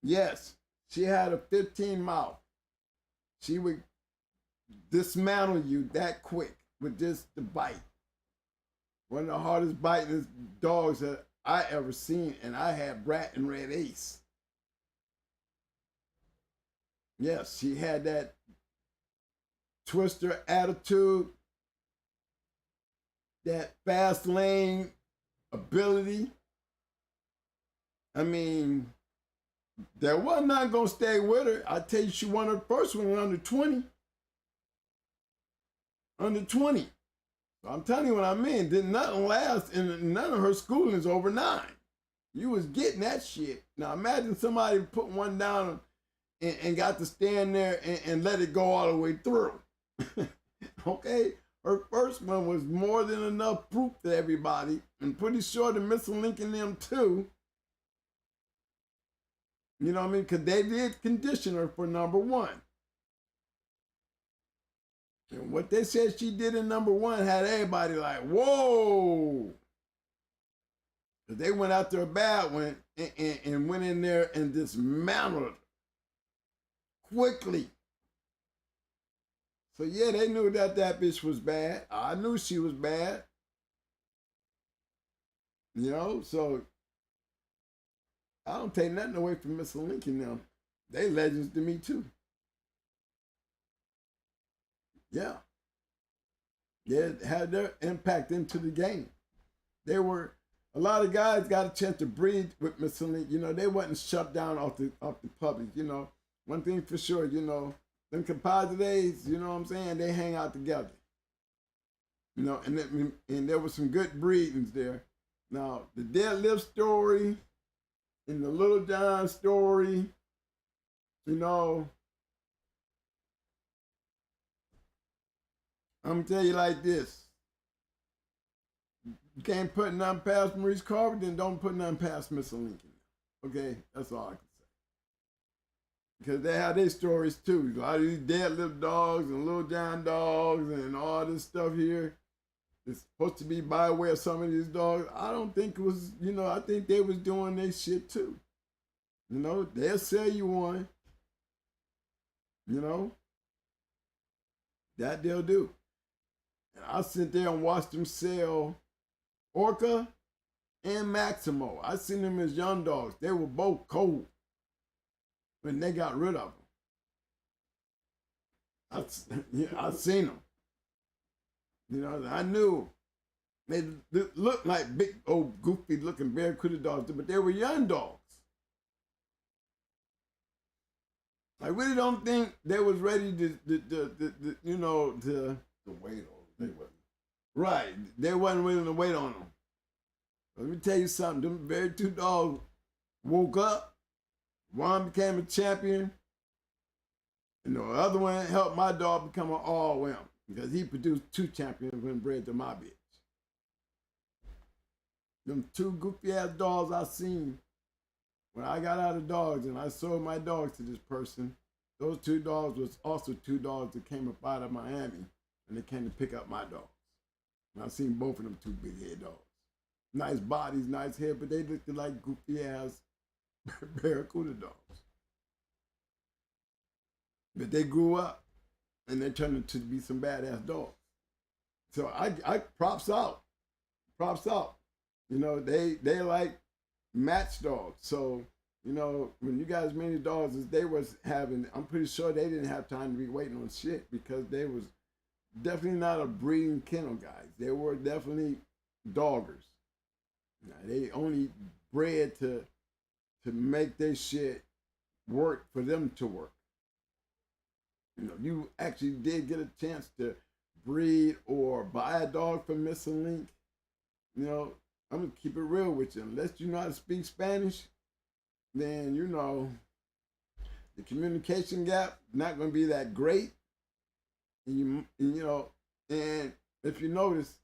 B: Yes, she had a 15 mouth. She would dismantle you that quick with just the bite. One of the hardest biting dogs that I ever seen, and I had Brat and Red Ace. Yes, she had that twister attitude, that fast lane ability. I mean, there was not gonna stay with her. I tell you, she won her first one in under 20. Under 20. So I'm telling you what I mean. Did nothing last, and none of her schooling is over 9. You was getting that shit. Now imagine somebody put one down and got to stand there and let it go all the way through. Okay? Her first one was more than enough proof to everybody, and pretty sure to Mr. Lincoln them too. You know what I mean? Because they did condition her for number 1. And what they said she did in number 1 had everybody like, whoa. Because they went after a bad one and went in there and dismantled her quickly. So yeah, they knew that bitch was bad. I knew she was bad. So I don't take nothing away from Mr. Lincoln now. They legends to me too. Yeah. Yeah, it had their impact into the game. A lot of guys got a chance to breathe with Mr. Lincoln. They wasn't shut down off the public. One thing for sure, them composite A's, you know what I'm saying, they hang out together. You know, and there was some good breedings there. Now, the deadlift story and the Little John story, you know, I'm gonna tell you like this. You can't put nothing past Maurice Carver, then don't put nothing past Mr. Lincoln. Okay, that's all I can say. Because they have their stories too. A lot of these deadlift dogs and Little John dogs and all this stuff here. It's supposed to be by way of some of these dogs. I don't think it was, you know, I think they was doing their shit too. You know, they'll sell you one. You know, that they'll do. And I sit there and watch them sell Orca and Maximo. I seen them as young dogs. They were both cold when they got rid of them. I seen them. You know, I knew they looked like big, old, goofy looking Barracuda dogs, but they were young dogs. I really don't think they was ready to you know, to
A: wait on. They wasn't.
B: Right. They wasn't willing to wait on them. Let me tell you something. Them very two dogs woke up. One became a champion. And the other one helped my dog become an all-wimp because he produced 2 champions when bred to my bitch. Them 2 goofy-ass dogs I seen when I got out of dogs and I sold my dogs to this person. Those 2 dogs was also 2 dogs that came up out of Miami and they came to pick up my dogs. And I seen both of them 2 big head dogs. Nice bodies, nice hair, but they looked like goofy-ass Barracuda dogs. But they grew up and they turned into be some badass dogs. So I props out. Props out. You know, they like match dogs. So, you know, when you got as many dogs as they was having, I'm pretty sure they didn't have time to be waiting on shit because they was definitely not a breeding kennel guys. They were definitely doggers. Now, they only bred to make their shit work for them to work. You know, you actually did get a chance to breed or buy a dog from Mr. Link. You know, I'm gonna keep it real with you. Unless you know how to speak Spanish, then you know the communication gap not gonna be that great. And you know, and if you notice,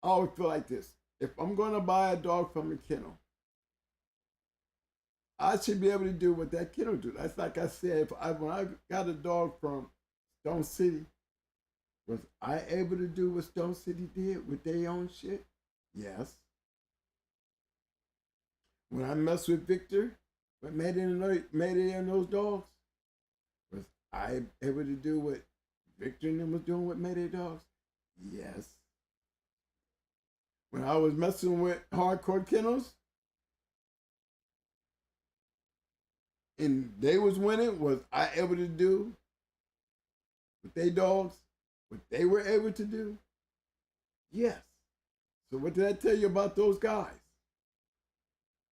B: I always feel like this. If I'm gonna buy a dog from a kennel, I should be able to do what that kennel do. That's like I said, when I got a dog from Stone City, was I able to do what Stone City did with their own shit? Yes. When I messed with Victor, what made it in those dogs? Was I able to do what Victor and them was doing with Mayday dogs? Yes. When I was messing with hardcore kennels, and they was winning, was I able to do with they dogs what they were able to do? Yes. So what did I tell you about those guys?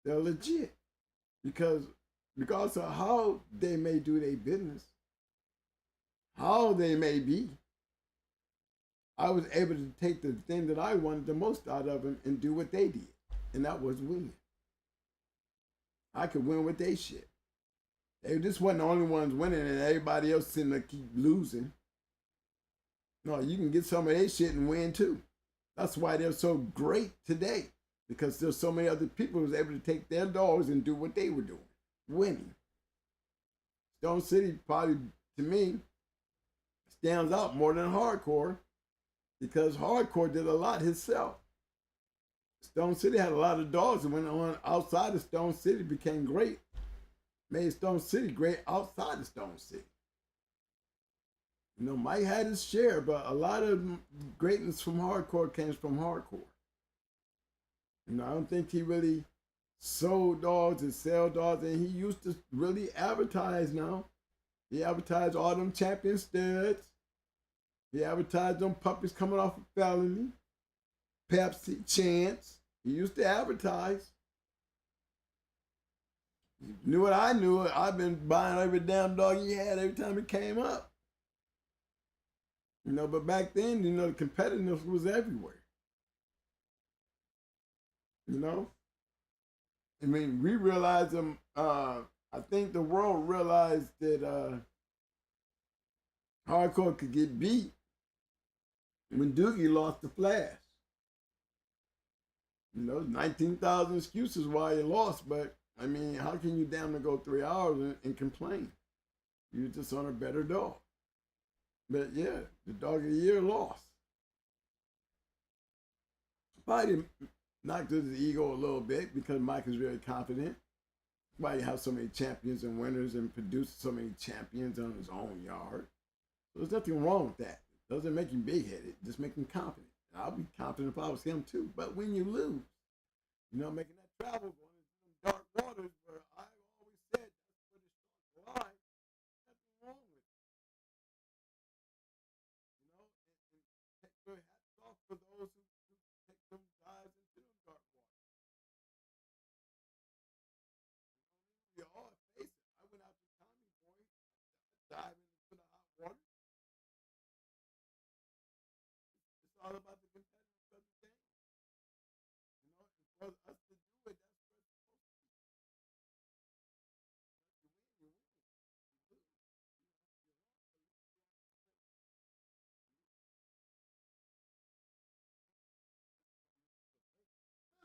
B: They're legit. Because of how they may do their business, how they may be, I was able to take the thing that I wanted the most out of them and do what they did. And that was win. I could win with their shit. They just wasn't the only ones winning and everybody else sitting there keep losing. No, you can get some of their shit and win too. That's why they're so great today. Because there's so many other people who was able to take their dogs and do what they were doing. Winning. Stone City probably, to me, stands out more than hardcore. Because hardcore did a lot himself. Stone City had a lot of dogs that went on outside of Stone City, became great. Made Stone City great outside of Stone City. You know, Mike had his share, but a lot of greatness from hardcore came from hardcore. You know, I don't think he really sold dogs and sell dogs, and he used to really advertise now. He advertised all them champion studs. He advertised them puppies coming off of felony. Pepsi, Chance. He used to advertise. You knew what I knew. I've been buying every damn dog he had every time it came up. You know, but back then, you know, the competitiveness was everywhere. You know? I mean, we realized I think the world realized that hardcore could get beat when Doogie lost the Flash. You know, 19,000 excuses why he lost, but I mean, how can you damn near go 3 hours and complain? You're just on a better dog. But yeah, the dog of the year lost. Probably knocked his ego a little bit because Mike is very confident. Why you have so many champions and winners and produce so many champions on his own yard. So there's nothing wrong with that. It doesn't make him big-headed, just make him confident. And I'll be confident if I was him too. But when you lose, you know, making that travel, going into some dark waters where I always said that's where the sharks lie, nothing wrong with it. You know, and take your hats off for those who take them dives into them dark waters. We all face it. I went out to Tommy Boy, diving into the hot water. It's all about the competitiveness of the game. You know, and for us to do it, that's what it's supposed to be. You win, you lose.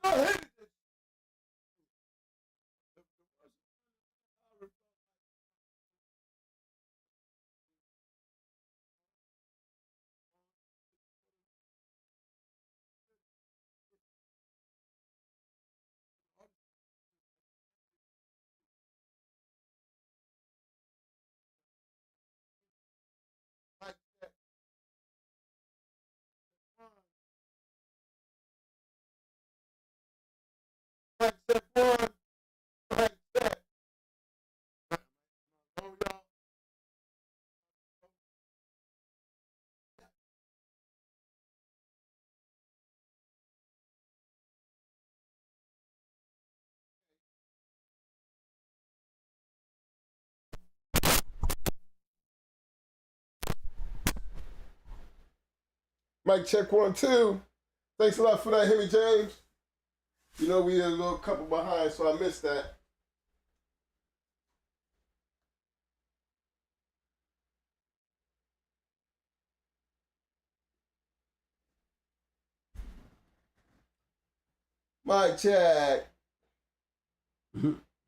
B: I hated this. The worst I ever felt like that. Like that one, like that. Oh, y'all. Mic check 1, 2. Thanks a lot for that, Henry James. You know, we a little couple behind, so I missed that. Mic check.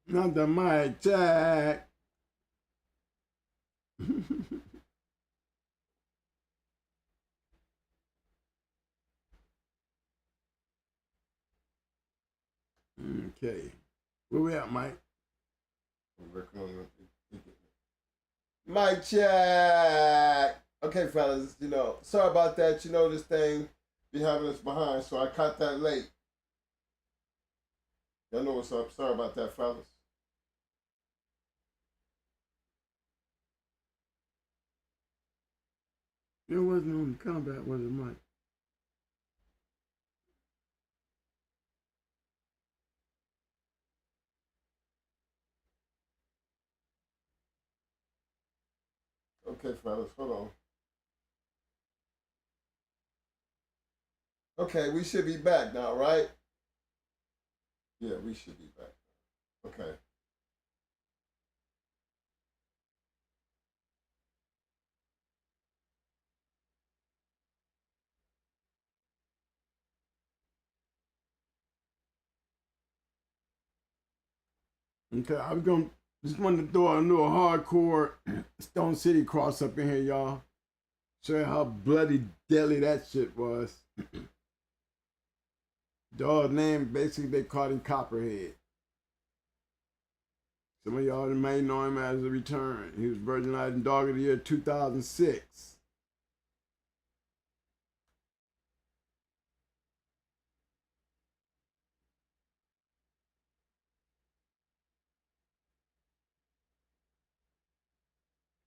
B: Not the mic check. Okay. Where we at, Mike? Mic check. Okay, fellas, you know, sorry about that. You know, this thing be having us behind, so I caught that late. Y'all know what's up. Sorry about that, fellas. It wasn't on the combat, was it, Mike? Okay, fellas, hold on. Okay, we should be back now, right? Yeah, we should be back. Okay. Okay, just wanted to throw a new hardcore Stone City cross up in here, y'all. Show you how bloody deadly that shit was. Dog's name, basically, they called him Copperhead. Some of y'all may know him as a return. He was Virgin Island Dog of the Year 2006.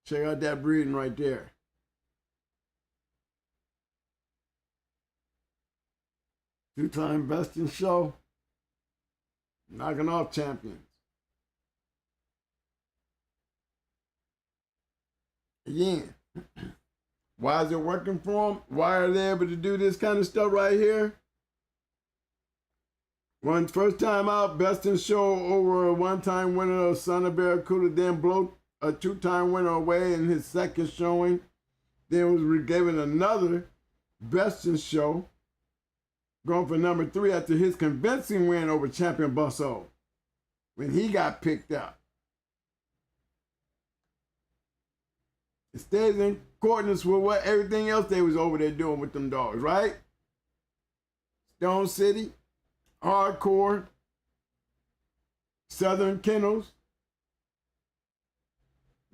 B: Check out that breeding right there. Two-time best in show. Knocking off champions. Again, Why is it working for them? Why are they able to do this kind of stuff right here? One first time out, best in show over a one-time winner of Son of Barracuda, then blow a two-time winner away in his second showing. Then was given another best in show, going for number 3 after his convincing win over champion Busso when he got picked up. It stays in accordance with what everything else they was over there doing with them dogs, right? Stone City, Hardcore, Southern Kennels.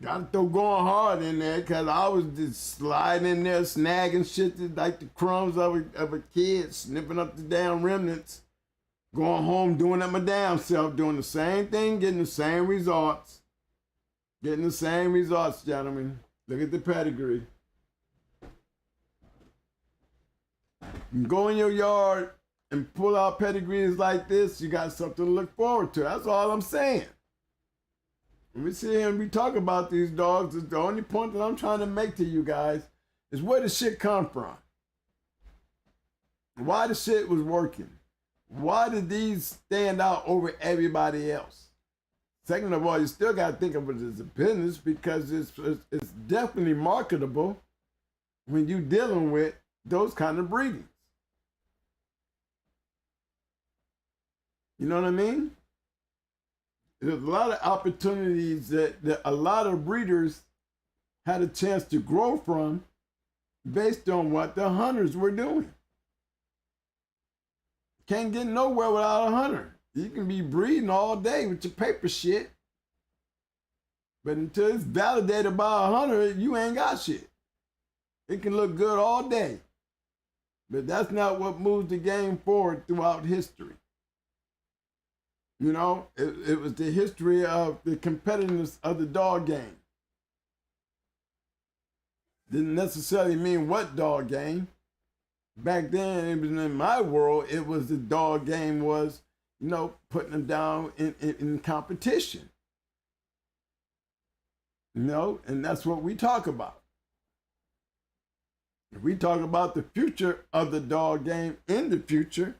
B: Got to throw going hard in there because I was just sliding in there, snagging shit like the crumbs of a kid, snipping up the damn remnants, going home, doing it my damn self, doing the same thing, getting the same results. Getting the same results, gentlemen. Look at the pedigree. You can go in your yard and pull out pedigrees like this, you got something to look forward to. That's all I'm saying. When we sit here and we talk about these dogs, the only point that I'm trying to make to you guys is where the shit come from. Why the shit was working. Why did these stand out over everybody else? Second of all, you still got to think of it as a business because it's definitely marketable when you're dealing with those kind of breedings. You know what I mean? There's a lot of opportunities that a lot of breeders had a chance to grow from based on what the hunters were doing. Can't get nowhere without a hunter. You can be breeding all day with your paper shit, but until it's validated by a hunter, you ain't got shit. It can look good all day, but that's not what moves the game forward throughout history. You know, it was the history of the competitiveness of the dog game. Didn't necessarily mean what dog game. Back then, it was in my world, it was the dog game was, you know, putting them down in competition. You know, and that's what we talk about. If we talk about the future of the dog game in the future,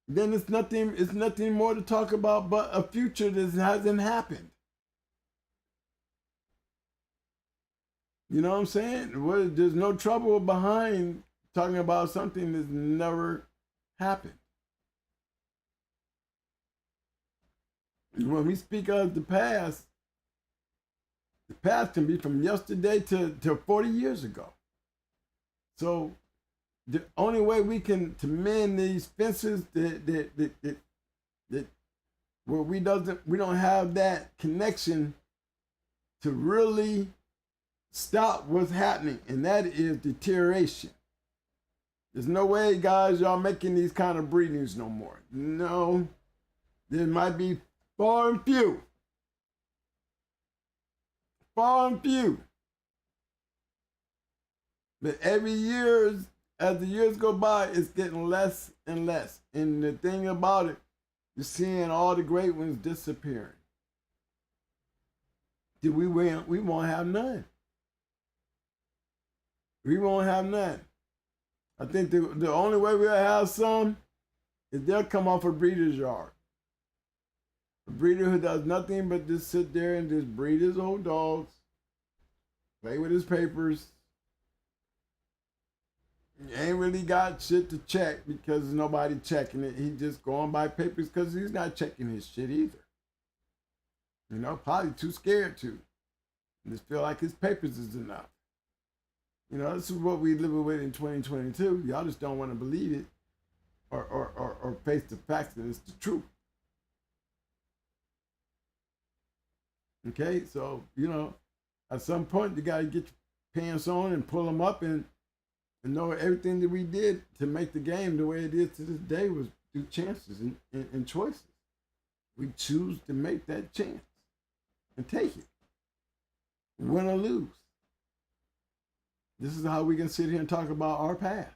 B: then it's nothing more to talk about but a future that hasn't happened. You know what I'm saying? Well, there's no trouble behind talking about something that's never happened. When we speak of the past can be from yesterday to 40 years ago. So the only way we can to mend these fences that where we don't have that connection to really stop what's happening, and that is deterioration. There's no way, guys, y'all making these kind of breedings no more. No, there might be far and few. Far and few. But every year, as the years go by, it's getting less and less. And the thing about it, you're seeing all the great ones disappearing. We won't have none. We won't have none. I think the only way we'll have some is they'll come off a breeder's yard. A breeder who does nothing but just sit there and just breed his old dogs, play with his papers. He ain't really got shit to check because there's nobody checking it. He just going by papers because he's not checking his shit either. You know, probably too scared to. Just feel like his papers is enough. You know, this is what we living with in 2022. Y'all just don't want to believe it or face the facts that it's the truth. Okay, so, you know, at some point you got to get your pants on and pull them up and know everything that we did to make the game the way it is to this day was through chances and choices. We choose to make that chance and take it, win or lose. This is how we can sit here and talk about our past.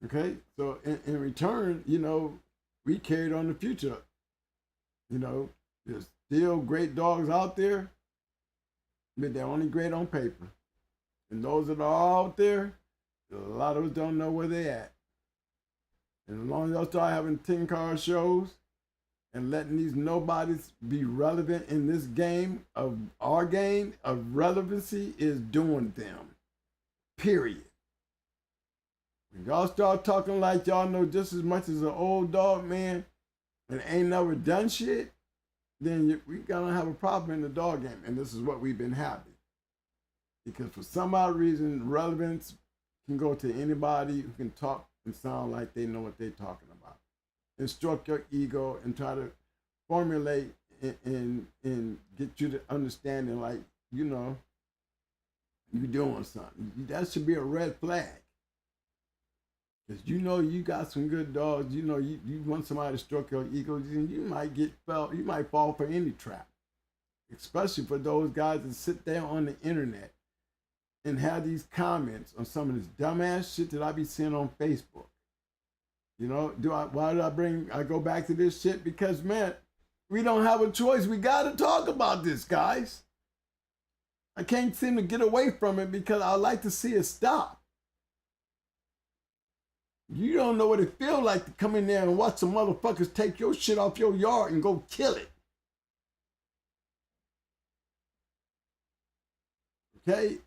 B: Okay, so in return, you know, we carried on the future. You know, there's still great dogs out there, but they're only great on paper. And those that are out there, a lot of us don't know where they at. And as long as y'all start having 10-card shows and letting these nobodies be relevant in this game of our game of relevancy is doing them. Period. When y'all start talking like y'all know just as much as an old dog man and ain't never done shit, then we gonna have a problem in the dog game. And this is what we've been having. Because for some odd reason, relevance can go to anybody who can talk and sound like they know what they're talking about. And stroke your ego and try to formulate and get you to understanding like, you know, you're doing something. That should be a red flag. Because you know you got some good dogs. You know you want somebody to stroke your ego, you might fall for any trap. Especially for those guys that sit there on the internet and have these comments on some of this dumbass shit that I be seeing on Facebook. You know, why did I go back to this shit? Because, man, we don't have a choice. We got to talk about this, guys. I can't seem to get away from it because I like to see it stop. You don't know what it feels like to come in there and watch some motherfuckers take your shit off your yard and go kill it. Okay?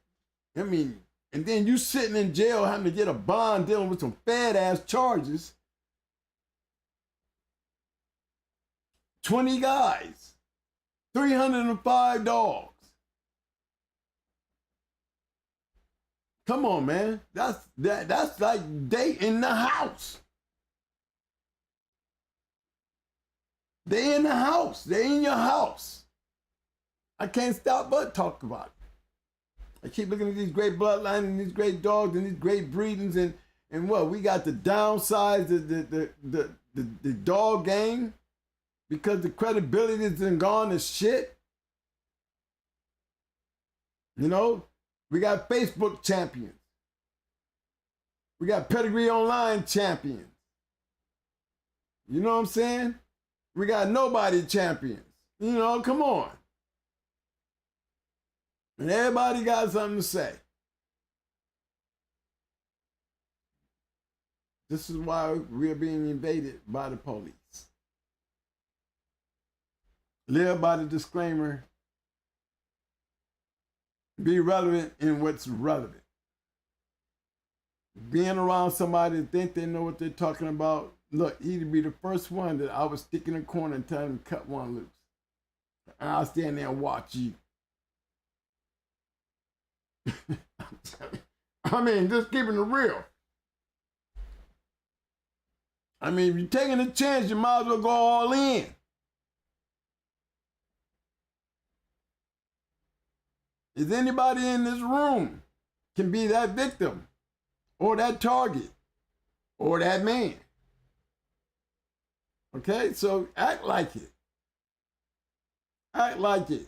B: I mean, and then you sitting in jail having to get a bond dealing with some fat-ass charges. 20 guys. 305 dogs. Come on, man. That's like they in the house. They in the house. They in your house. I can't stop but talk about it. I keep looking at these great bloodlines and these great dogs and these great breedings and what we got to downsize the dog game because the credibility has been gone to shit. You know, we got Facebook champions. We got Pedigree online champions. You know what I'm saying? We got nobody champions. You know, come on. And everybody got something to say. This is why we're being invaded by the police. Live by the disclaimer. Be relevant in what's relevant. Being around somebody that think they know what they're talking about. Look, he'd be the first one that I would stick in a corner and tell him to cut one loose. And I'll stand there and watch you. I mean, just keeping it real. I mean, if you're taking a chance, you might as well go all in. Is anybody in this room can be that victim or that target or that man? Okay, so act like it. Act like it.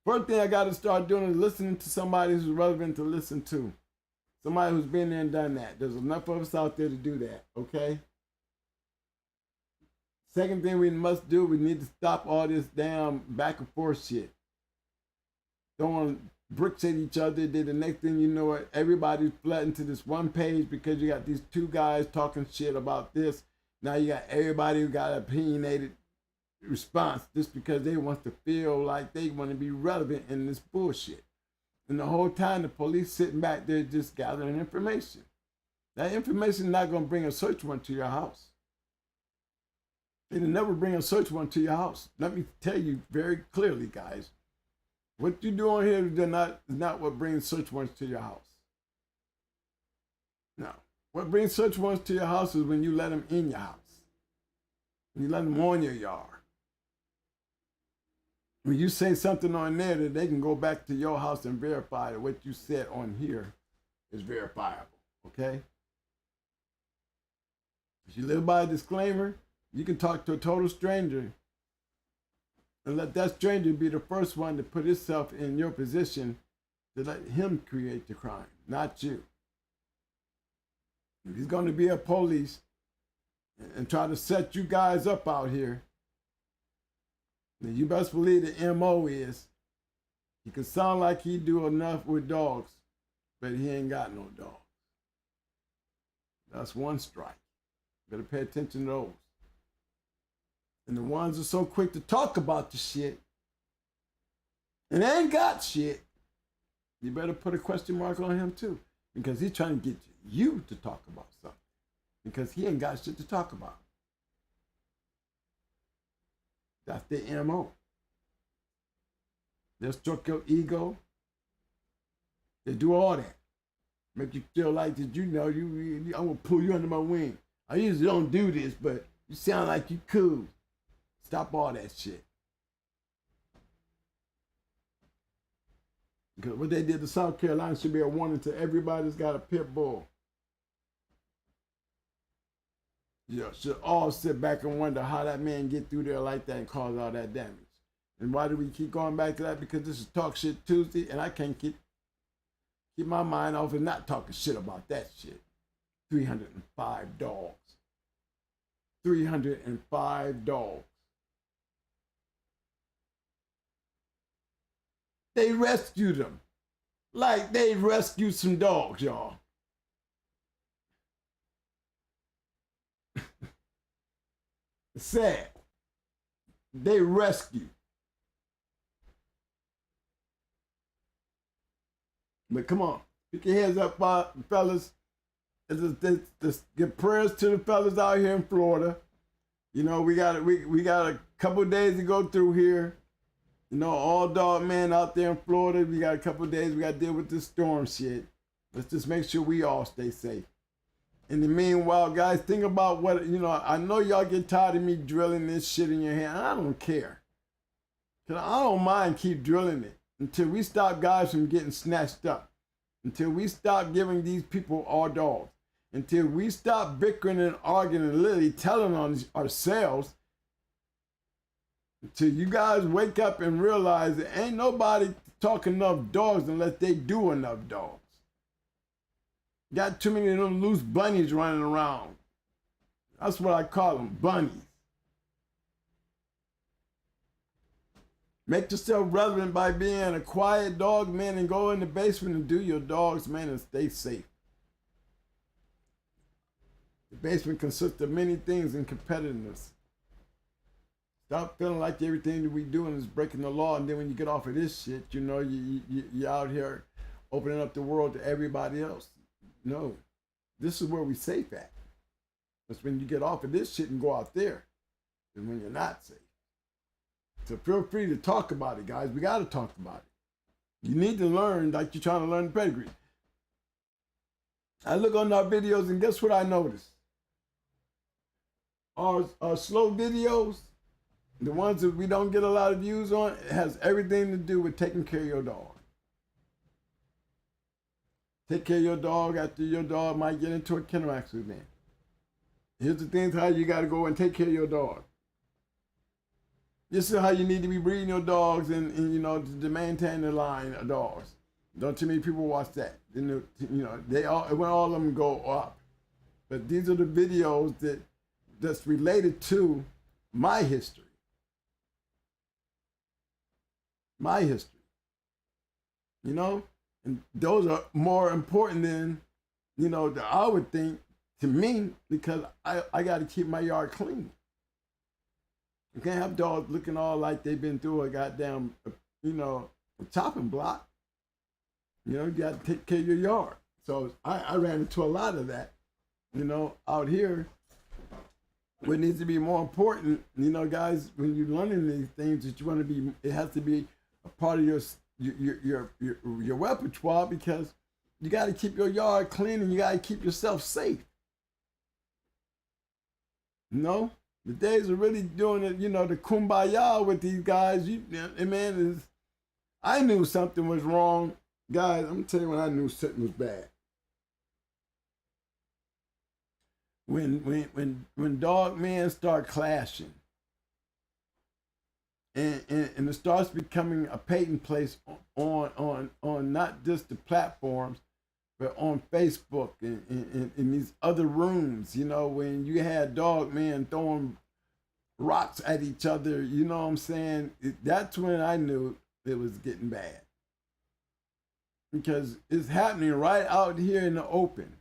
B: First thing I got to start doing is listening to somebody who's relevant to listen to. Somebody who's been there and done that. There's enough of us out there to do that, okay? Second thing we must do, we need to stop all this damn back and forth shit. Throwing bricks at each other. Then the next thing you know it, everybody's flooding to this one page because you got these two guys talking shit about this. Now you got everybody who got an opinionated response just because they want to feel like they want to be relevant in this bullshit. And the whole time the police sitting back there just gathering information. That information is not going to bring a search warrant to your house. It'll never bring a search warrant to your house. Let me tell you very clearly, guys. What you're doing here is not what brings search warrants to your house. No. What brings search warrants to your house is when you let them in your house. When you let them on your yard. When you say something on there that they can go back to your house and verify that what you said on here is verifiable, okay? If you live by a disclaimer, you can talk to a total stranger and let that stranger be the first one to put himself in your position to let him create the crime, not you. If he's going to be a police and try to set you guys up out here, then you best believe the MO is He can sound like he do enough with dogs, but he ain't got no dogs. That's one strike. Better pay attention to those. And the ones that are so quick to talk about the shit and ain't got shit, you better put a question mark on him too, because he's trying to get you to talk about something, because he ain't got shit to talk about. That's their MO. They'll stroke your ego. They do all that. Make you feel like that, you know, I'm gonna pull you under my wing. I usually don't do this, but you sound like you cool. Stop all that shit. Because what they did to South Carolina should be a warning to everybody that's got a pit bull. You should all sit back and wonder how that man get through there like that and cause all that damage. And why do we keep going back to that? Because this is Talk Shit Tuesday, and I can't keep my mind off and not talking shit about that shit. 305 dogs. 305 dogs. They rescued them. Like they rescued some dogs, y'all. It's sad. They rescued. But come on, pick your heads up, fellas. Let's give prayers to the fellas out here in Florida. You know, we got a couple of days to go through here. You know, all dog men out there in Florida, we got a couple of days we got to deal with this storm shit. Let's just make sure we all stay safe. In the meanwhile, guys, think about what, you know, I know y'all get tired of me drilling this shit in your hand. I don't care. Because I don't mind keep drilling it until we stop guys from getting snatched up. Until we stop giving these people our dogs. Until we stop bickering and arguing and literally telling on ourselves. Until you guys wake up and realize that ain't nobody talking enough dogs unless they do enough dogs. Got too many of them loose bunnies running around. That's what I call them, bunnies. Make yourself relevant by being a quiet dog, man, and go in the basement and do your dogs, man, and stay safe. The basement consists of many things in competitiveness. Stop feeling like everything that we doing is breaking the law, and then when you get off of this shit, you know, you're out here opening up the world to everybody else. No, this is where we safe at. That's when you get off of this shit and go out there, and when you're not safe. So feel free to talk about it, guys. We got to talk about it. You need to learn like you're trying to learn the pedigree. I look on our videos, and guess what I noticed? Our slow videos, the ones that we don't get a lot of views on, it has everything to do with taking care of your dog. Take care of your dog after your dog might get into a kennel accident. Here's the things how you got to go and take care of your dog. This is how you need to be breeding your dogs and you know, to maintain the line of dogs. Don't too many people watch that. You know, when all of them go up. But these are the videos that's related to my history. My history. You know? And those are more important than, you know, I would think to me, because I got to keep my yard clean. You can't have dogs looking all like they've been through a goddamn, you know, a chopping block. You know, you got to take care of your yard. So I ran into a lot of that, you know, out here. What needs to be more important, you know, guys, when you're learning these things, that you want to be, it has to be a part of your repertoire, because you got to keep your yard clean and you got to keep yourself safe. You know, the days of really doing it, you know, the kumbaya with these guys, man, I knew something was wrong. Guys, I'm gonna tell you when I knew something was bad. When dog men start clashing, and it starts becoming a patent place on not just the platforms, but on Facebook and in these other rooms, you know, when you had dog men throwing rocks at each other, you know what I'm saying? That's when I knew it was getting bad. because it's happening right out here in the open.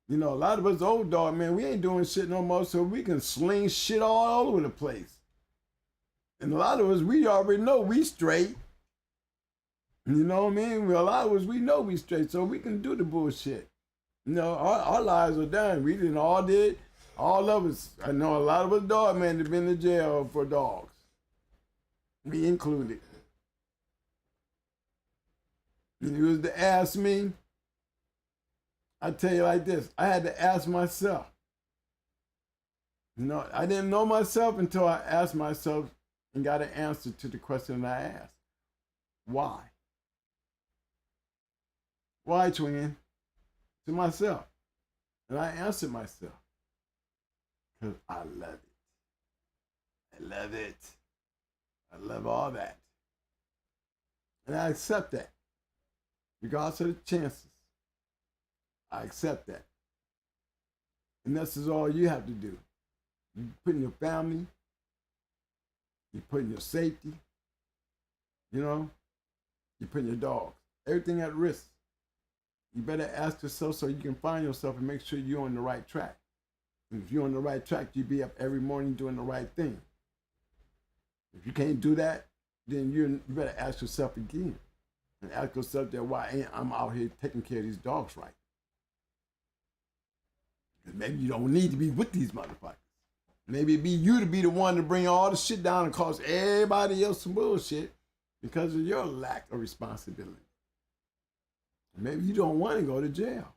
B: You know, a lot of us old dog, man, we ain't doing shit no more, so we can sling shit all over the place. And a lot of us, we already know we straight. You know what I mean? A lot of us, we know we straight, so we can do the bullshit. You know, our lives are done. We did all of us. I know a lot of us dog men have been in jail for dogs. Me included. And you was to ask me, I tell you like this, I had to ask myself. You know, I didn't know myself until I asked myself and got an answer to the question that I asked. Why? Why, twin? To myself. And I answered myself. Because I love it. I love it. I love all that. And I accept that. Regardless of the chances. I accept that. And this is all you have to do. You put in your family, you put in your safety, you know, you put in your dogs, everything at risk. You better ask yourself so you can find yourself and make sure you're on the right track. And if you're on the right track, you be up every morning doing the right thing. If you can't do that, then you better ask yourself again. And ask yourself that why ain't I'm out here taking care of these dogs right? Because maybe you don't need to be with these motherfuckers. Maybe it be you to be the one to bring all the shit down and cause everybody else some bullshit because of your lack of responsibility. Maybe you don't want to go to jail.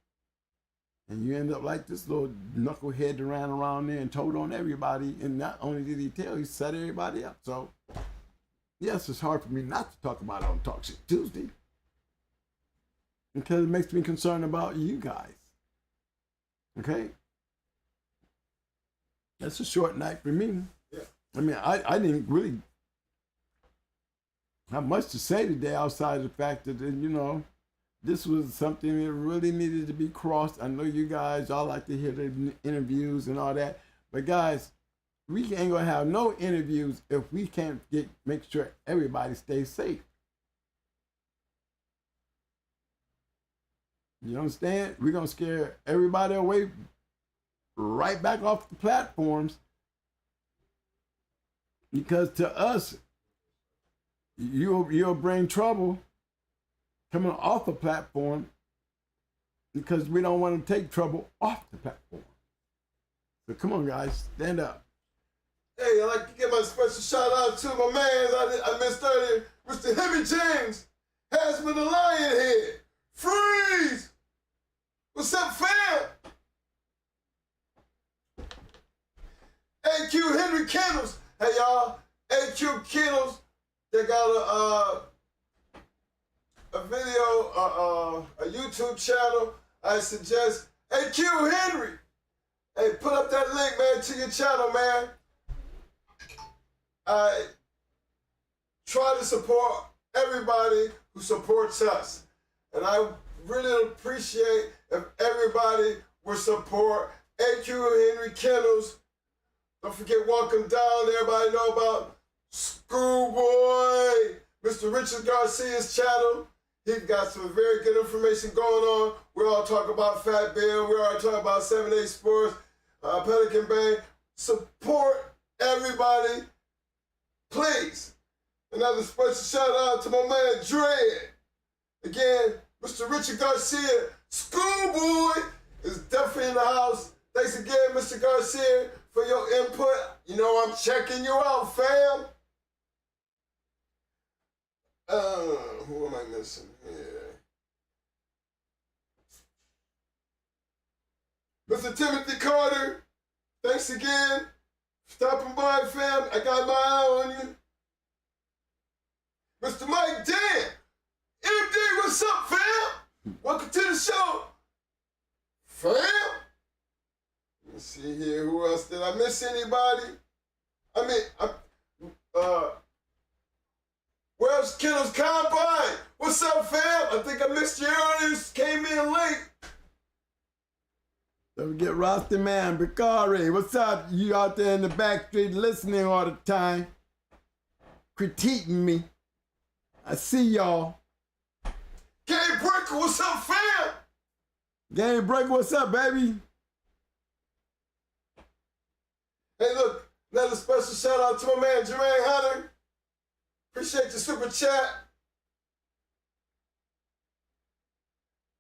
B: And you end up like this little knucklehead that ran around there and told on everybody. And not only did he tell, he set everybody up. So, yes, it's hard for me not to talk about it on Talk Shit Tuesday. Because it makes me concerned about you guys. Okay? That's a short night for me.
A: Yeah.
B: I mean, I didn't really have much to say today outside of the fact that, you know, this was something that really needed to be crossed. I know you guys, y'all like to hear the interviews and all that. But guys, we ain't gonna have no interviews if we can't make sure everybody stays safe. You understand? We're gonna scare everybody away right back off the platforms because to us, you'll bring trouble coming off the platform because we don't want to take trouble off the platform. So come on, guys, stand up.
A: Hey, I'd like to give my special shout out to my man I missed earlier, Mr. Hemi James, Hasman the Lionhead. Freeze! What's up, fam? AQ Henry Kennels. Hey, y'all. AQ Kennels. They got a video, a YouTube channel. I suggest AQ Henry. Hey, put up that link, man, to your channel, man. I try to support everybody who supports us. And I really appreciate if everybody would support AQ Henry Kennels. Don't forget, welcome down. Everybody know about Schoolboy, Mr. Richard Garcia's channel. He's got some very good information going on. We all talk about Fat Bill. We all talk about 7-8 Sports, Pelican Bay. Support everybody, please. Another special shout out to my man Dread. Again, Mr. Richard Garcia, Schoolboy is definitely in the house. Thanks again, Mr. Garcia, for your input. You know I'm checking you out, fam. Who am I missing here? Mr. Timothy Carter, thanks again for stopping by, fam. I got my eye on you. Mr. Mike Dan, MD, what's up, fam? Welcome to the show, fam. Let me see here, who else? Did I miss anybody? Where's Kennels Combine? What's up, fam? I think I missed you earlier, came in late.
B: Don't forget Rasta Man, Bikari. What's up? You out there in the back street listening all the time, critiquing me. I see y'all.
A: K Brick Breaker, what's up, fam?
B: Game Breaker, what's up, baby?
A: Hey, look, another special shout out to my man Jermaine Hunter. Appreciate the super chat.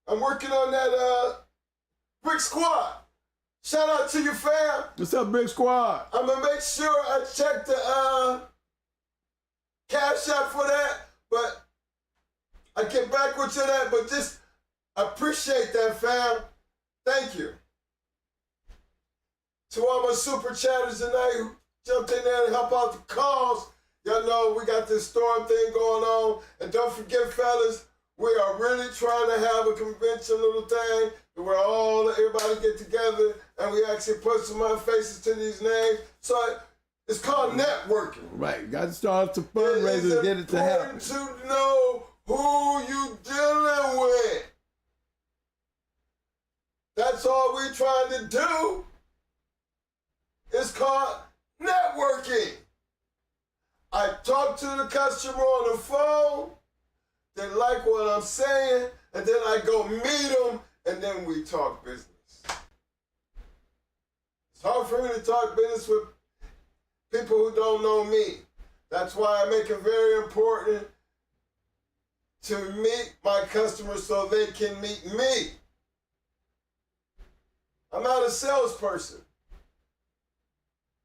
A: I'm working on that Brick Squad. Shout out to you, fam.
B: What's up, Big Squad?
A: I'm gonna make sure I check the cash out for that, but I get back with you on that, but just appreciate that, fam. Thank you. To all my super chatters tonight who jumped in there and help out the cause. Y'all know we got this storm thing going on. And don't forget, fellas, we are really trying to have a convention little thing where everybody get together and we actually put some other faces to these names. So it's called networking.
B: Right, got to start some fundraisers, get it to happen.
A: It's important to know who you dealing with. That's all we're trying to do. It's called networking. I talk to the customer on the phone, they like what I'm saying, and then I go meet them, and then we talk business. It's hard for me to talk business with people who don't know me. That's why I make it very important to meet my customers so they can meet me. I'm not a salesperson.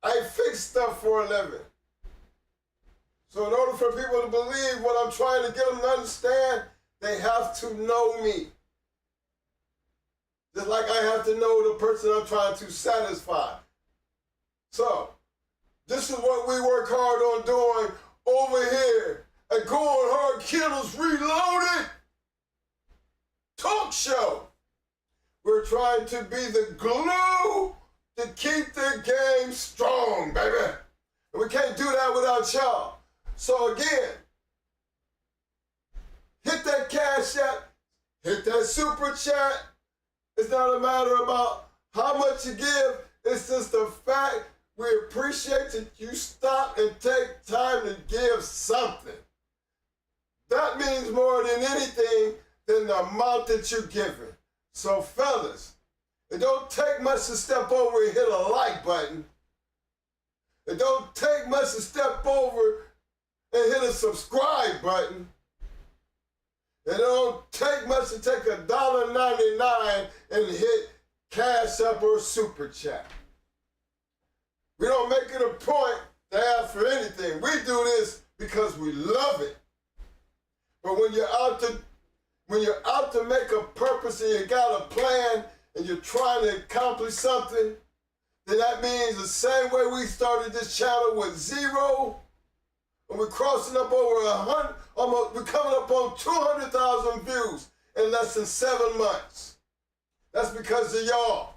A: I fix stuff for a living. So in order for people to believe what I'm trying to get them to understand, they have to know me. Just like I have to know the person I'm trying to satisfy. So, this is what we work hard on doing over here at Going Hard Kennels Reloaded talk show. We're trying to be the glue to keep the game strong, baby. And we can't do that without y'all. So again, hit that cash app, hit that super chat. It's not a matter about how much you give. It's just the fact we appreciate that you stop and take time to give something. That means more than anything than the amount that you're giving. So fellas, it don't take much to step over and hit a like button. It don't take much to step over and hit a subscribe button. It don't take much to take $1.99 and hit Cash App or Super Chat. We don't make it a point to ask for anything. We do this because we love it. But when you're out to make a purpose and you got a plan and you're trying to accomplish something, then that means the same way we started this channel with 0, and we're crossing up over 100, we're coming up on 200,000 views in less than 7 months. That's because of y'all.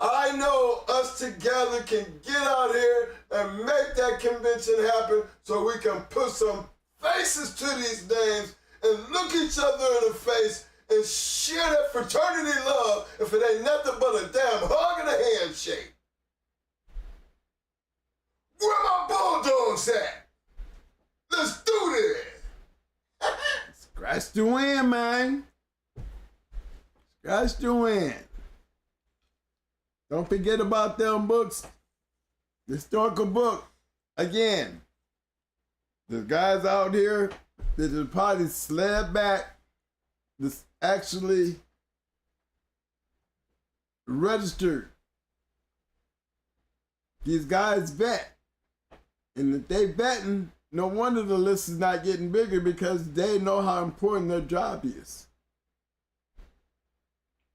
A: I know us together can get out here and make that convention happen so we can put some faces to these names and look each other in the face and share that fraternity love if it ain't nothing but a damn hug and a handshake. Where my bulldogs at? Let's do this.
B: Scratch the win, man. Scratch the win. Don't forget about them books. The historical book. Again, the guys out here that have probably slid back, this actually registered. These guys vet. And if they betting, no wonder the list is not getting bigger because they know how important their job is.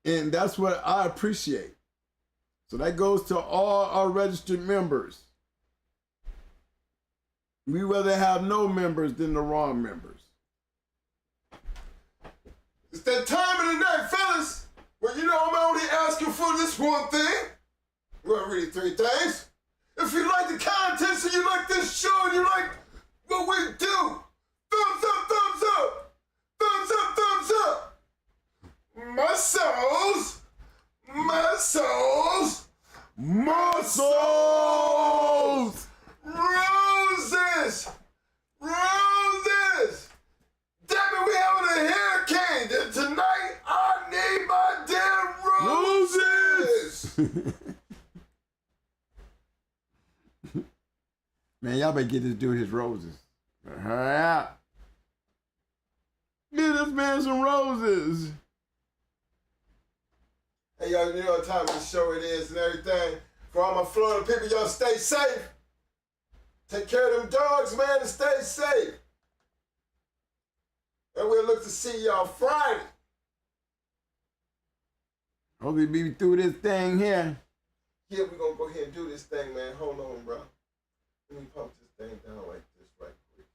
B: And that's what I appreciate. So that goes to all our registered members. We rather have no members than the wrong members.
A: It's that time of the night, fellas, where you know I'm only asking for this one thing. Well, really 3 things. If you like the content and you like this show and you like what we do, thumbs up, thumbs up, thumbs up, thumbs up. My souls, my souls,
B: Muscles!
A: roses, roses. Damn it, we having a hurricane.
B: Man, y'all better get this dude his roses. Hurry up. Get this man some roses.
A: Hey, y'all, you know what time of the show it is and everything. For all my Florida people, y'all stay safe. Take care of them dogs, man, and stay safe. And we'll look to see y'all Friday.
B: Hope we be through this thing here.
A: Yeah, we're going to go ahead and do this thing, man. Hold on, bro. Let me pump this thing down like this right quick.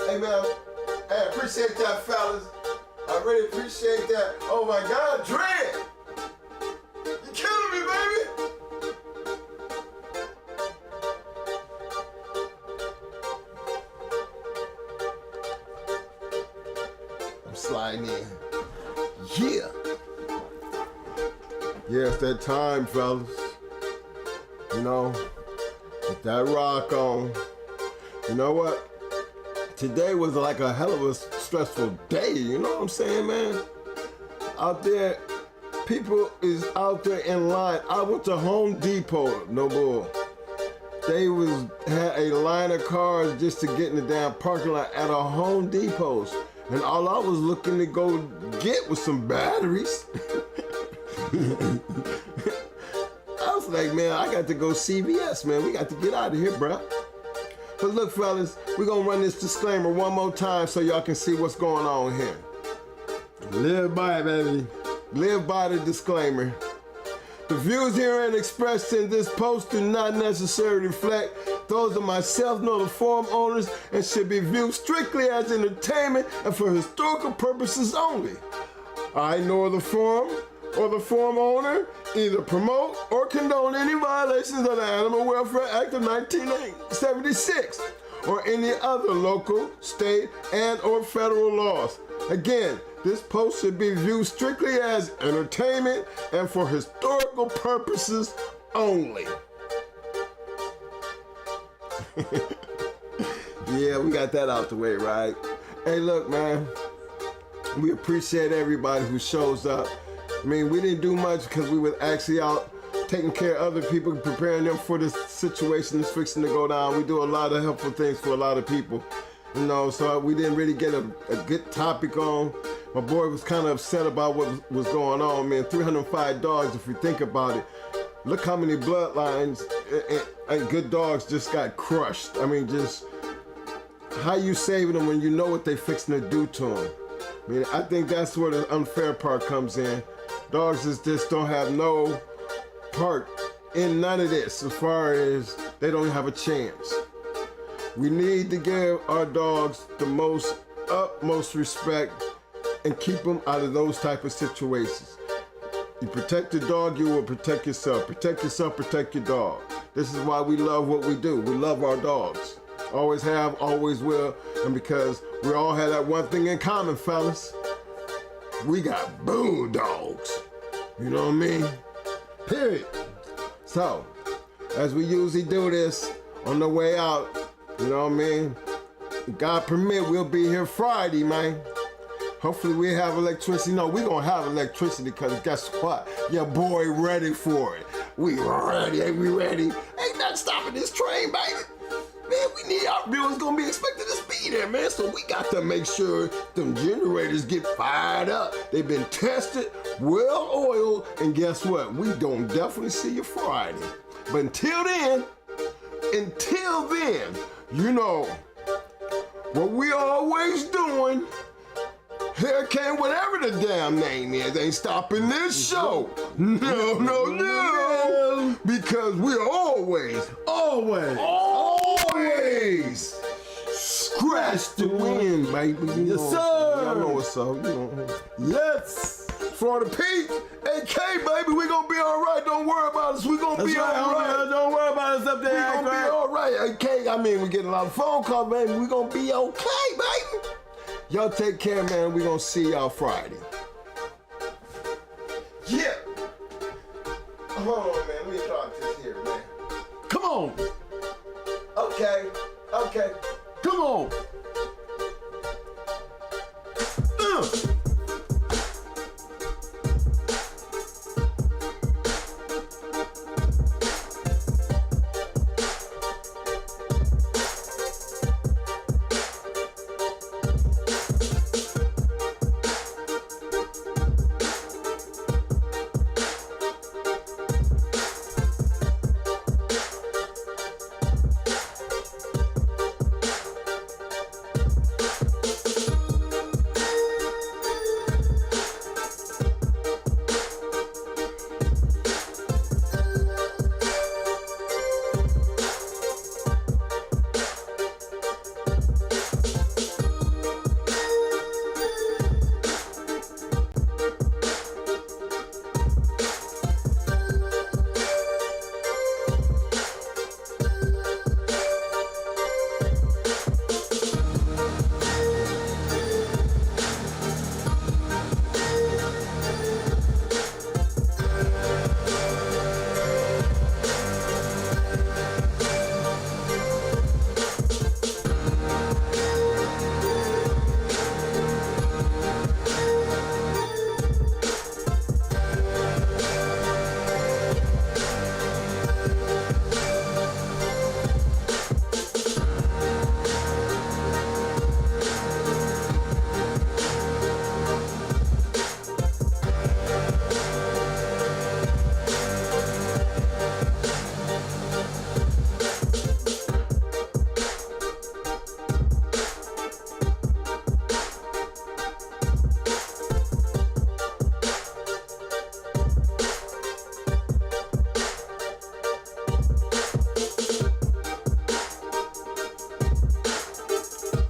A: Hey, man, I appreciate that, fellas. I really appreciate that. Oh, my God, Dread. You killing me, baby. I'm sliding in. Yeah. Yeah, it's that time, fellas. You know, get that rock on. You know what? Today was like a hell of a stressful day, you know what I'm saying, man? Out there, people is out there in line. I went to Home Depot, no bull. They had a line of cars just to get in the damn parking lot at a Home Depot's. And all I was looking to go get was some batteries. I was like, man, I got to go CVS, man. We got to get out of here, bruh. But look, fellas, we're going to run this disclaimer one more time so y'all can see what's going on here.
B: Live by it, baby.
A: Live by the disclaimer. The views herein expressed in this post do not necessarily reflect those of myself nor the forum owners and should be viewed strictly as entertainment and for historical purposes only. I nor the forum or the forum owner either promote or condone any violations of the Animal Welfare Act of 1976 or any other local, state, and or federal laws. Again, this post should be viewed strictly as entertainment and for historical purposes only. Yeah, we got that out the way, right? Hey, look, man, we appreciate everybody who shows up. I mean, we didn't do much because we were actually out taking care of other people, preparing them for this situation that's fixing to go down. We do a lot of helpful things for a lot of people, you know, so we didn't really get a good topic on. My boy was kind of upset about what was going on, man. 305 dogs, if you think about it. Look how many bloodlines and good dogs just got crushed. I mean, just how you saving them when you know what they fixing to do to them. I mean, I think that's where the unfair part comes in. Dogs just don't have no part in none of this as far as they don't have a chance. We need to give our dogs the utmost respect and keep them out of those type of situations. You protect the dog, you will protect yourself. Protect yourself, protect your dog. This is why we love what we do. We love our dogs. Always have, always will, and because we all have that one thing in common, fellas. We got bulldogs. You know what I mean? Period. So, as we usually do this on the way out, you know what I mean? God permit, we'll be here Friday, man. Hopefully we have electricity. No, we're gonna have electricity because guess what? Your boy ready for it. We ready, ain't we ready? Ain't nothing stopping this train, baby. Man, we need our viewers gonna be expected to be there, man. So we got to make sure them generators get fired up. They've been tested, well oiled, and guess what? We don't definitely see you Friday. But until then, you know what we always doing. Hurricane, whatever the damn name is, ain't stopping this show. No. Because we're always scratch the wind, baby.
B: Yes, sir.
A: Y'all know what's up. You know.
B: Yes.
A: Florida Pete. AK, baby, we gonna be all right. Don't worry about us. We gonna be all right.
B: Don't worry about us up there.
A: We gonna be all right. AK, I mean, we getting a lot of phone calls, baby. We gonna be okay, baby. Y'all take care, man. We gonna see y'all Friday. Yeah. Hold on, man. Let me try this here, man.
B: Come on.
A: Okay.
B: Come on.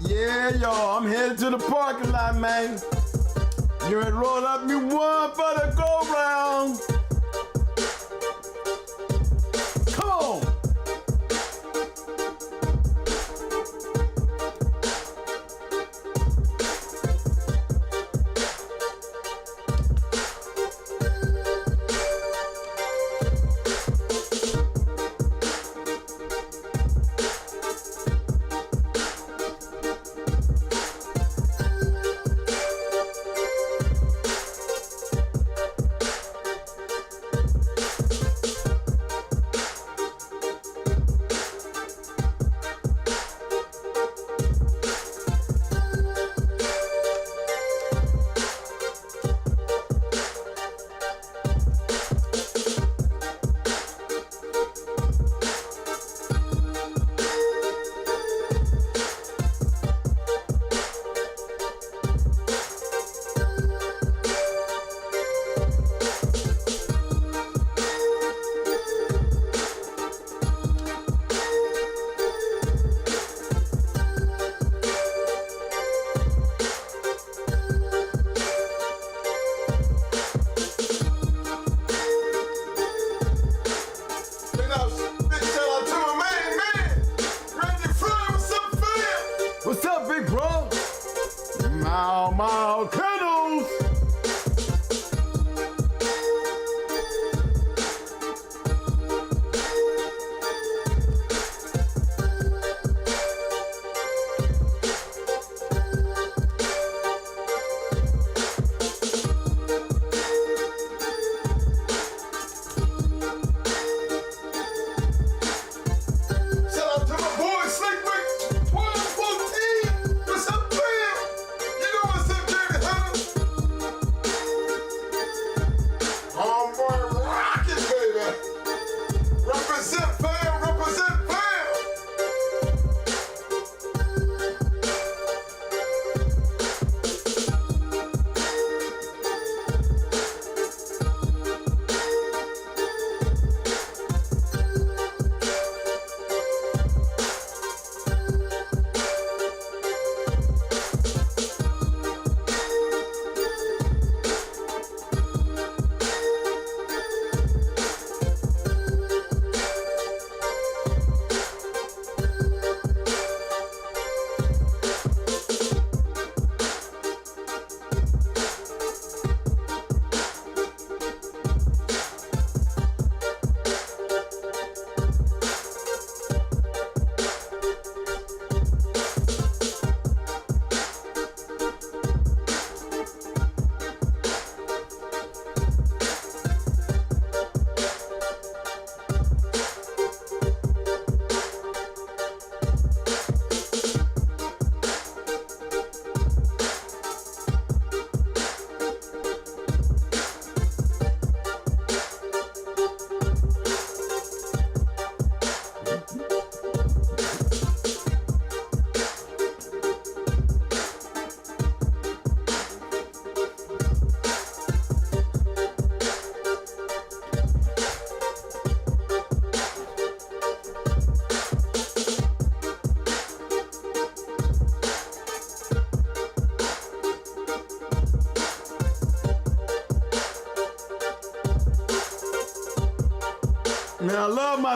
B: Yeah, y'all, I'm headed to the parking lot, man. You ready to roll up me one for the go-round? Come on.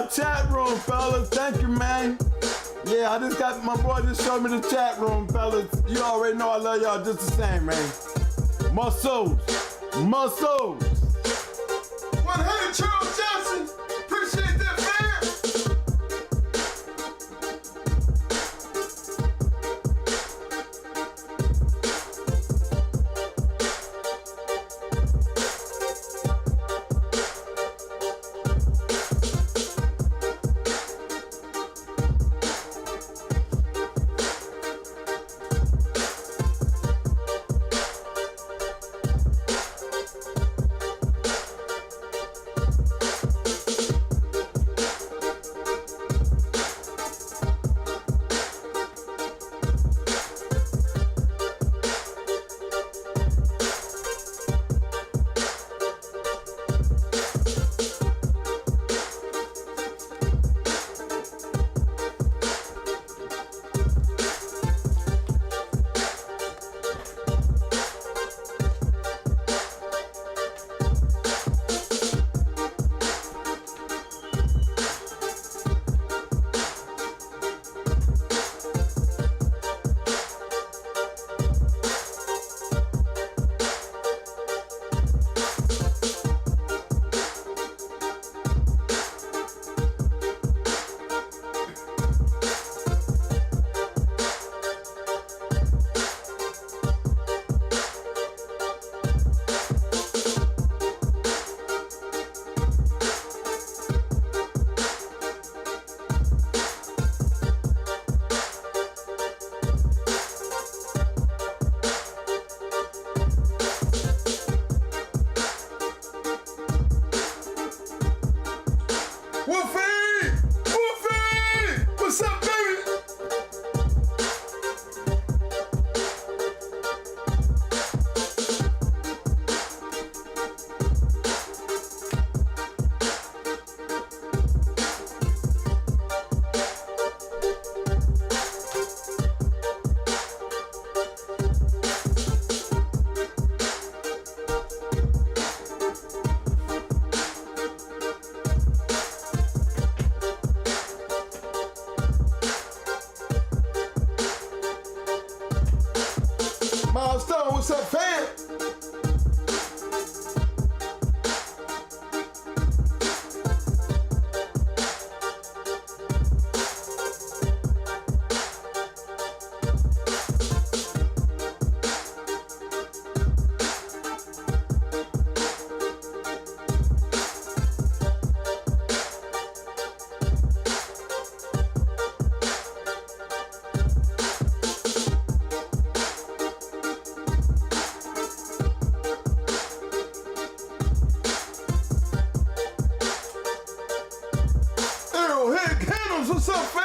B: chat room, fellas. Thank you, man. Yeah, I just got my boy just showed me the chat room, fellas. You already know I love y'all just the same, man. Muscles. Muscles.
A: 100 Charles Johnson. Appreciate that, fam. Milestone, what's up, fam? Kennels, what's up, fam?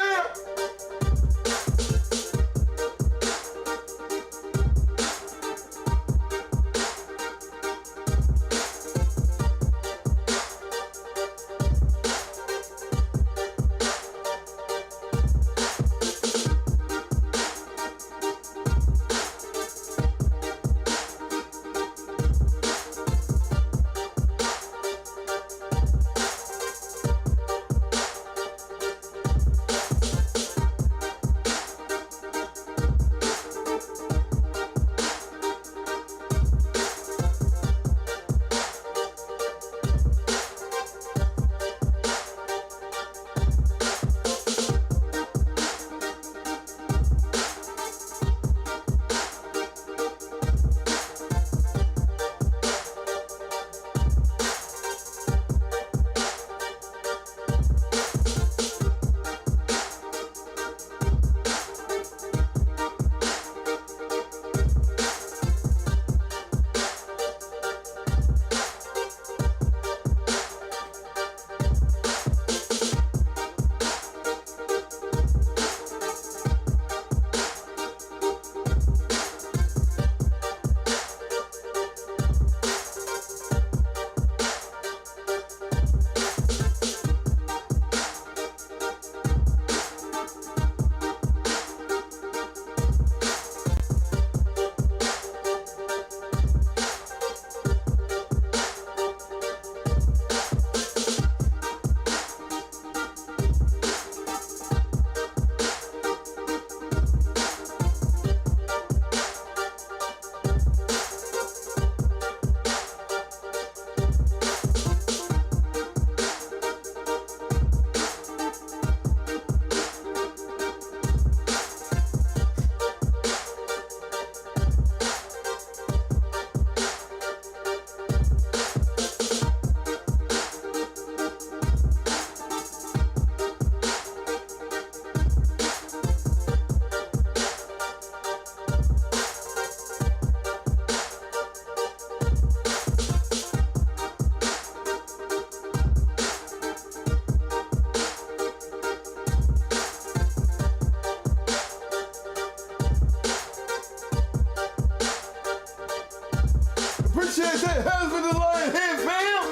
A: Appreciate husband and line here, fam.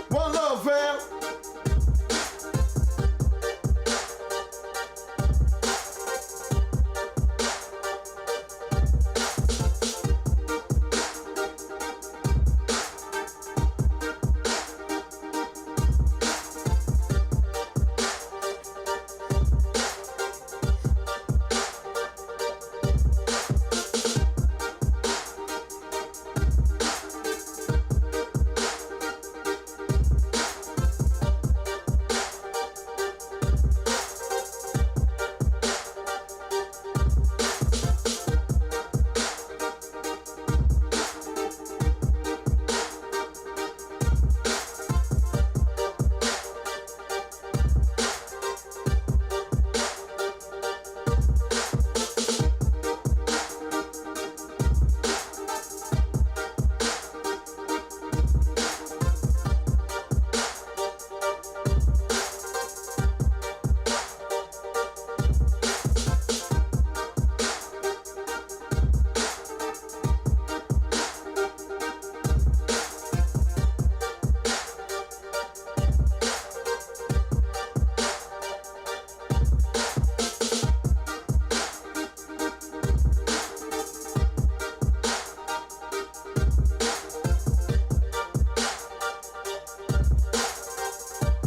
A: One love, fam.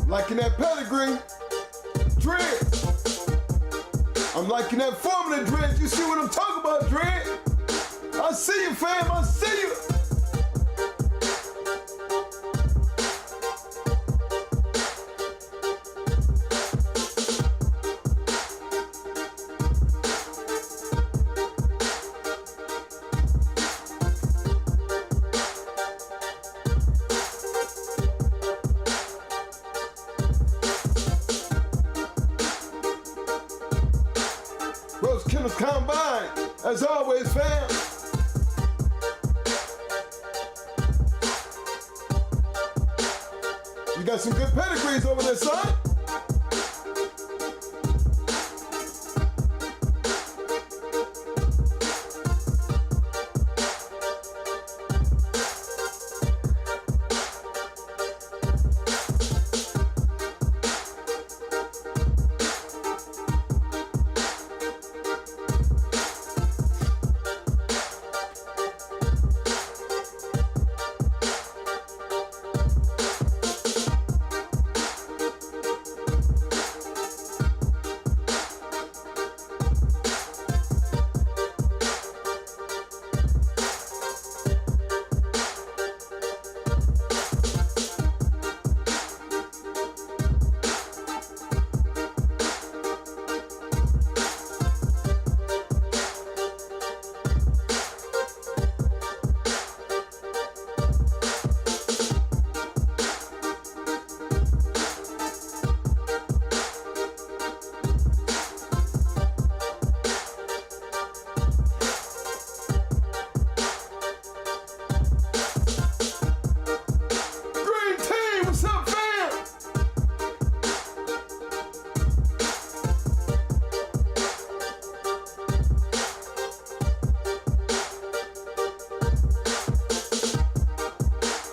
A: Liking that pedigree, dread. I'm liking that formula, dread. You see what I'm talking about, dread? I see you, fam, I see you. Rose Kennels combined, as always, fam. You got some good pedigrees over there, son.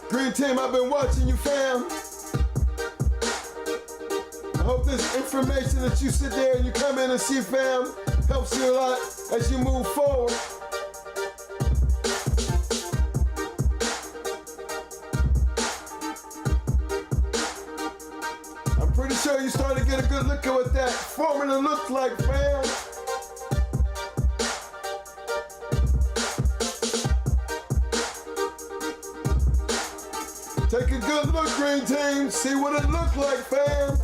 A: Green team, I've been watching you, fam. I hope this information that you sit there and you come in and see, fam, helps you a lot as you move forward. I'm pretty sure you started to get a good look at what that formula looks like, fam. Take a good look, green team. See what it looks like, fam.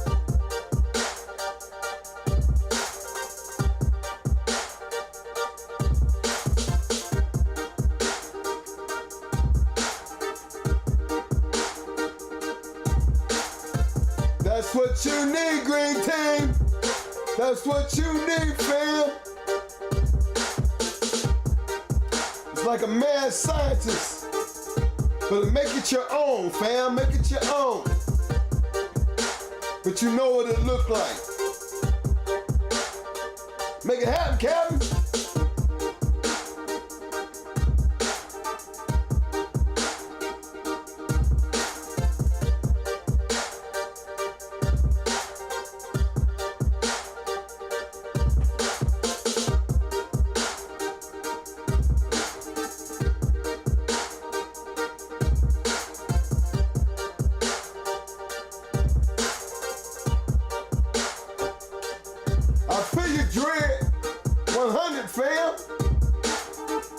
A: That's what you need, green team. That's what you need, fam. It's like a mad scientist. But make it your own, fam, make it your own. But you know what it look like. Make it happen, Captain.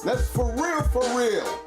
A: That's for real, for real.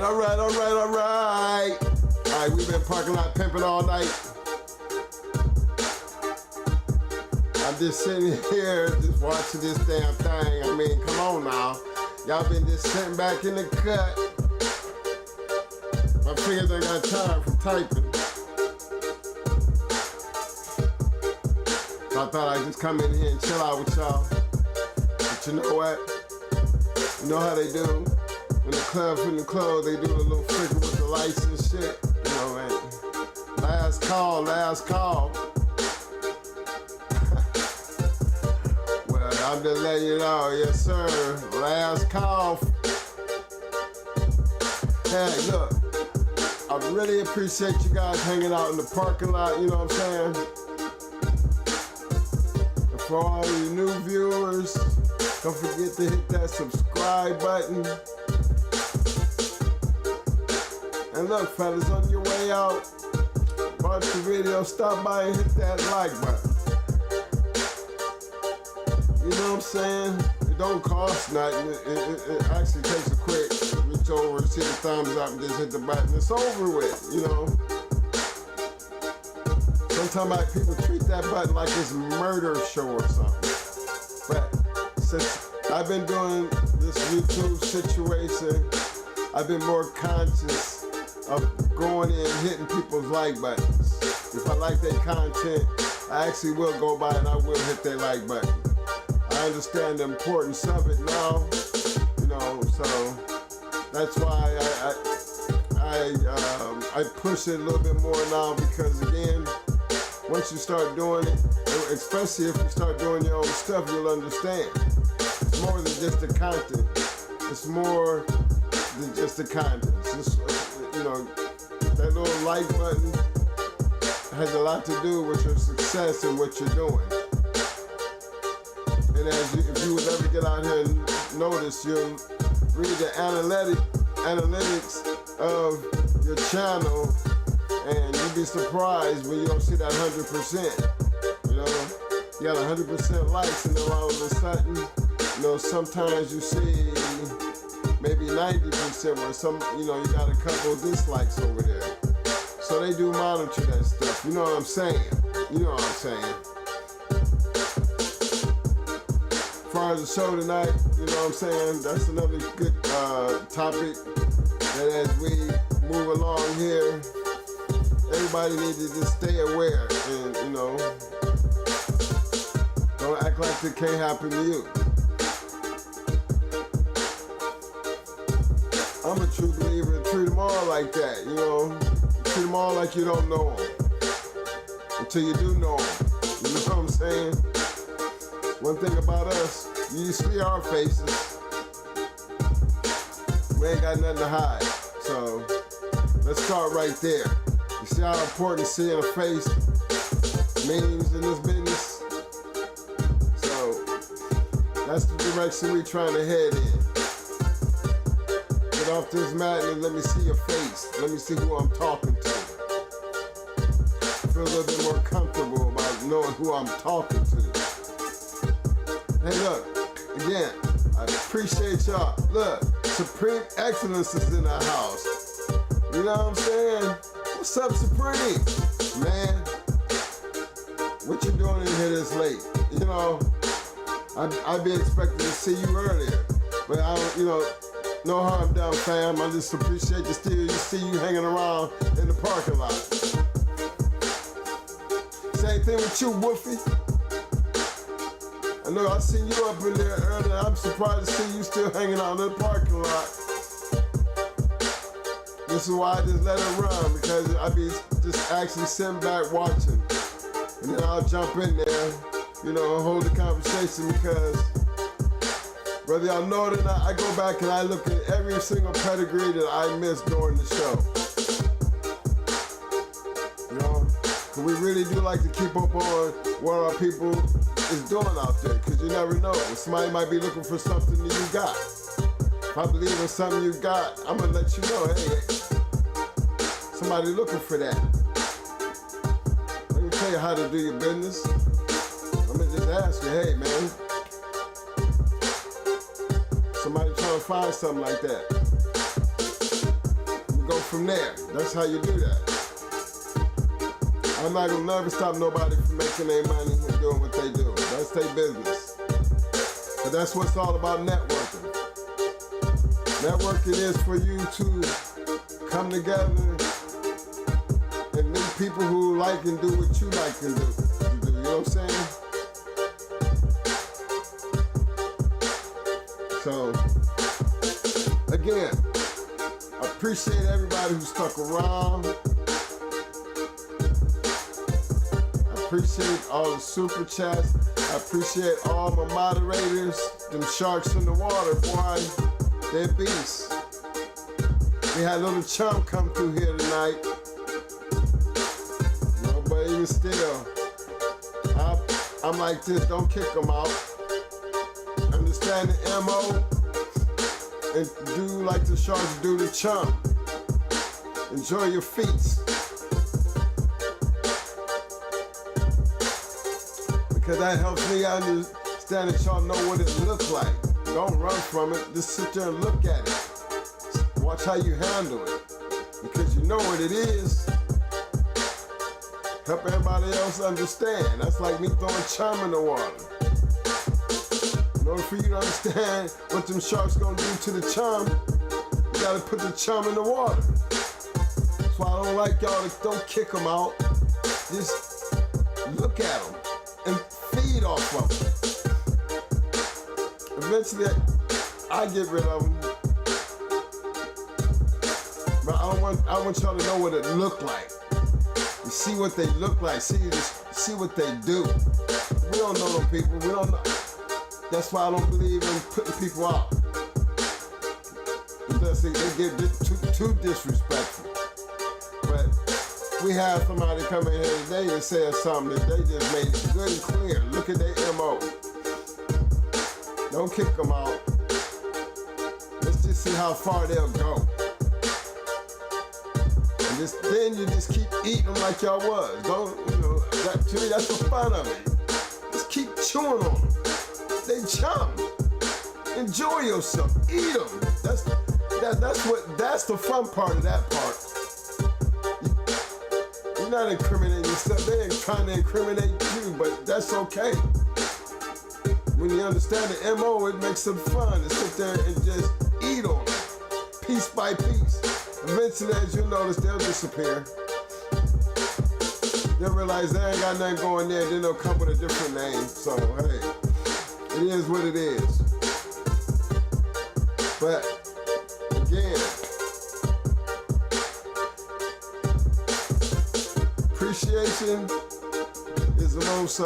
A: All right. All right, we've been parking lot pimping all night. I'm just sitting here, just watching this damn thing. I mean, come on now. Y'all been just sitting back in the cut. My fingers ain't got time for typing. So I thought I'd just come in here and chill out with y'all. But you know what? You know how they do? When the club's in the clothes, they do a little flicker with the lights and shit. You know, man. Last call. Well, I'm just letting you know, yes sir, last call. Hey, look, I really appreciate you guys hanging out in the parking lot, you know what I'm saying? And for all you new viewers, don't forget to hit that subscribe button. And look, fellas, on your way out, watch the video, stop by and hit that like button. You know what I'm saying? It don't cost nothing. It actually takes a quick reach over, see the thumbs up, and just hit the button. It's over with, you know? Sometimes like, people treat that button like it's a murder show or something. But since I've been doing this YouTube situation, I've been more conscious of going in and hitting people's like buttons. If I like their content, I actually will go by and I will hit their like button. I understand the importance of it now, you know, so that's why I push it a little bit more now, because again, once you start doing it, especially if you start doing your own stuff, you'll understand. It's more than just the content. It's more than just the content. It's just, you know, that little like button has a lot to do with your success and what you're doing. And if you would ever get out here and notice, you'll read the analytics of your channel, and you'll be surprised when you don't see that 100%. You know, you got 100% likes, and then all of a sudden, you know, sometimes you see maybe 90% where some, you know, you got a couple of dislikes over there. So they do monitor that stuff. You know what I'm saying? As far as the show tonight, you know what I'm saying? That's another good topic that as we move along here, everybody needs to just stay aware and, you know, don't act like it can't happen to you. I'm a true believer and treat them all like that, you know? Treat them all like you don't know them until you do know them. You know what I'm saying? One thing about us, you see our faces. We ain't got nothing to hide. So let's start right there. You see how important seeing a face means in this business? So that's the direction we're trying to head in. Get off this mat and let me see your face. Let me see who I'm talking to. I feel a little bit more comfortable about knowing who I'm talking to. Hey, look, again, I appreciate y'all. Look, Supreme Excellence is in the house. You know what I'm saying? What's up, Supreme? Man, what you doing in here this late? You know, I'd be expecting to see you earlier. But I don't, you know, no harm done, fam. I just appreciate you see you hanging around in the parking lot. Same thing with you, Woofy. I know I seen you up in there earlier. I'm surprised to see you still hanging out in the parking lot. This is why I just let it run, because I be just actually sitting back watching. And then I'll jump in there, you know, and hold the conversation, because whether y'all know it or not, I go back and I look at every single pedigree that I missed during the show. You know, because we really do like to keep up on what our people is doing out there, because you never know. Somebody might be looking for something that you got. If I believe in something you got, I'm going to let you know, hey, somebody looking for that. Let me tell you how to do your business. Let me just ask you, hey, man, somebody trying to find something like that. go from there. That's how you do that. I'm not gonna never stop nobody from making their money and doing what they do. That's their business. But that's what it's all about, networking. Networking is for you to come together and meet people who like and do what you like and do. You know what I'm saying? So, again, I appreciate everybody who stuck around. I appreciate all the super chats. I appreciate all my moderators. Them sharks in the water, boy, they're beasts. We had a little chump come through here tonight. No, but even still, I'm like this, don't kick them out. Understand the MO and do like the sharks do the chump. Enjoy your feats. Because that helps me understand that y'all know what it looks like. Don't run from it, just sit there and look at it. Watch how you handle it. Because you know what it is. Help everybody else understand. That's like me throwing chum in the water. In order for you to understand what them sharks gonna do to the chum, you gotta put the chum in the water. That's why I don't like y'all to don't kick them out. Just look at them and feed off of them. Eventually, I get rid of them. But I want y'all to know what it look like. You see what they look like. See what they do. We don't know them people. We don't know. That's why I don't believe in putting people out. Because they get too disrespectful. But we have somebody come in here today and say something that they just made it good and clear. Look at their MO. Don't kick them out. Let's just see how far they'll go. And then you just keep eating them like y'all was. Don't, to me, that's the fun of it. Just keep chewing on them. They chum. Enjoy yourself. Eat them. That's the fun part of that part. You're not incriminating yourself. They ain't trying to incriminate you, but that's okay. When you understand the MO, it makes it fun to sit there and just eat on them, piece by piece. Eventually, as you notice, they'll disappear. They'll realize they ain't got nothing going there, then they'll come with a different name. So, hey, it is what it is. But, again, appreciation is the most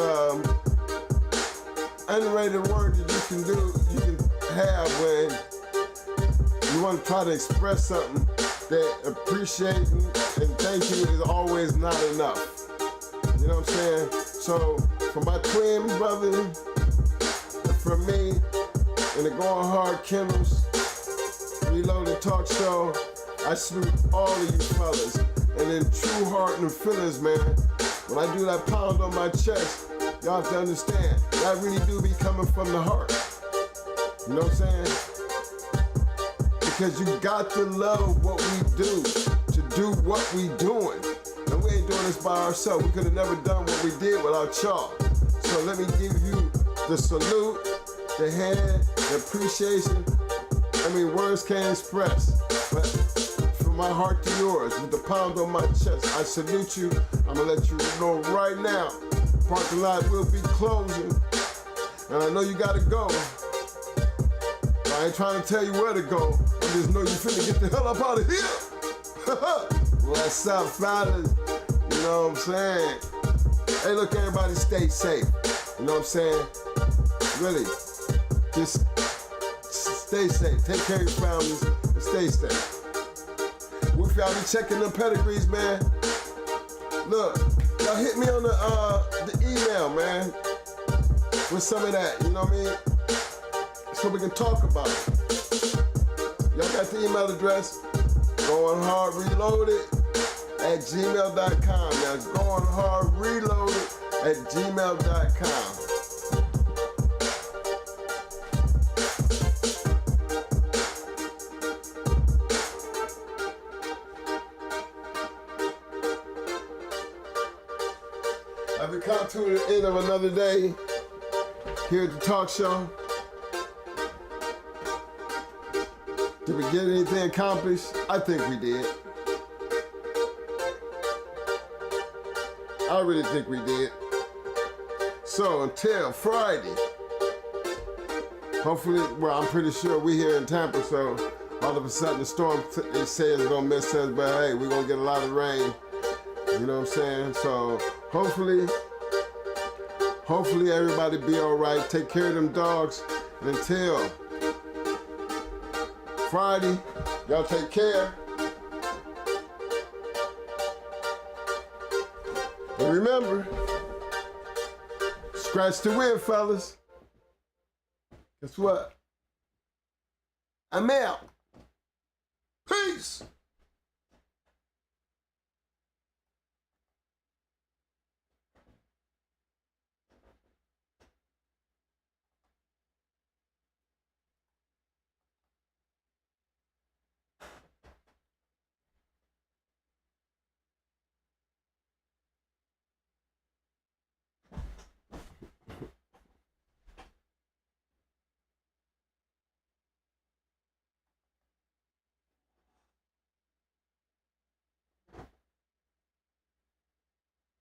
A: underrated word that you can have when you want to try to express something that appreciating and thank you is always not enough. You know what I'm saying? So for my twin brother, from me, and the Going Hard Kennels Reloaded Talk Show, I salute all of you fellas. And in true heart and feelings, man, when I do that pound on my chest, y'all have to understand, that really do be coming from the heart. You know what I'm saying? Because you got to love what we do, to do what we doing. And we ain't doing this by ourselves. We could have never done what we did without y'all. So let me give you the salute, the hand, the appreciation. I mean, words can't express, but from my heart to yours, with the pound on my chest, I salute you. I'm gonna let you know right now, parking lot will be closing, and I know you gotta go. I ain't trying to tell you where to go. I just know you finna get the hell up out of here. What's up, fellas? You know what I'm saying? Hey, look, everybody stay safe. You know what I'm saying? Really, just stay safe. Take care of your families and stay safe. If y'all be checking them pedigrees, man, look, y'all hit me on the email, man, with some of that, you know what I mean? So we can talk about it. Y'all got the email address, goinghardreloaded@gmail.com. That's goinghardreloaded@gmail.com. As we come to the end of another day here at the talk show, did we get anything accomplished? I think we did. I really think we did. So until Friday, hopefully, well, I'm pretty sure we here in Tampa, so all of a sudden the storm, they say it's gonna miss us, but hey, we're gonna get a lot of rain. You know what I'm saying? So hopefully everybody be all right. Take care of them dogs. And until Friday, y'all take care. And remember, scratch the whip, fellas. Guess what? I'm out. Peace.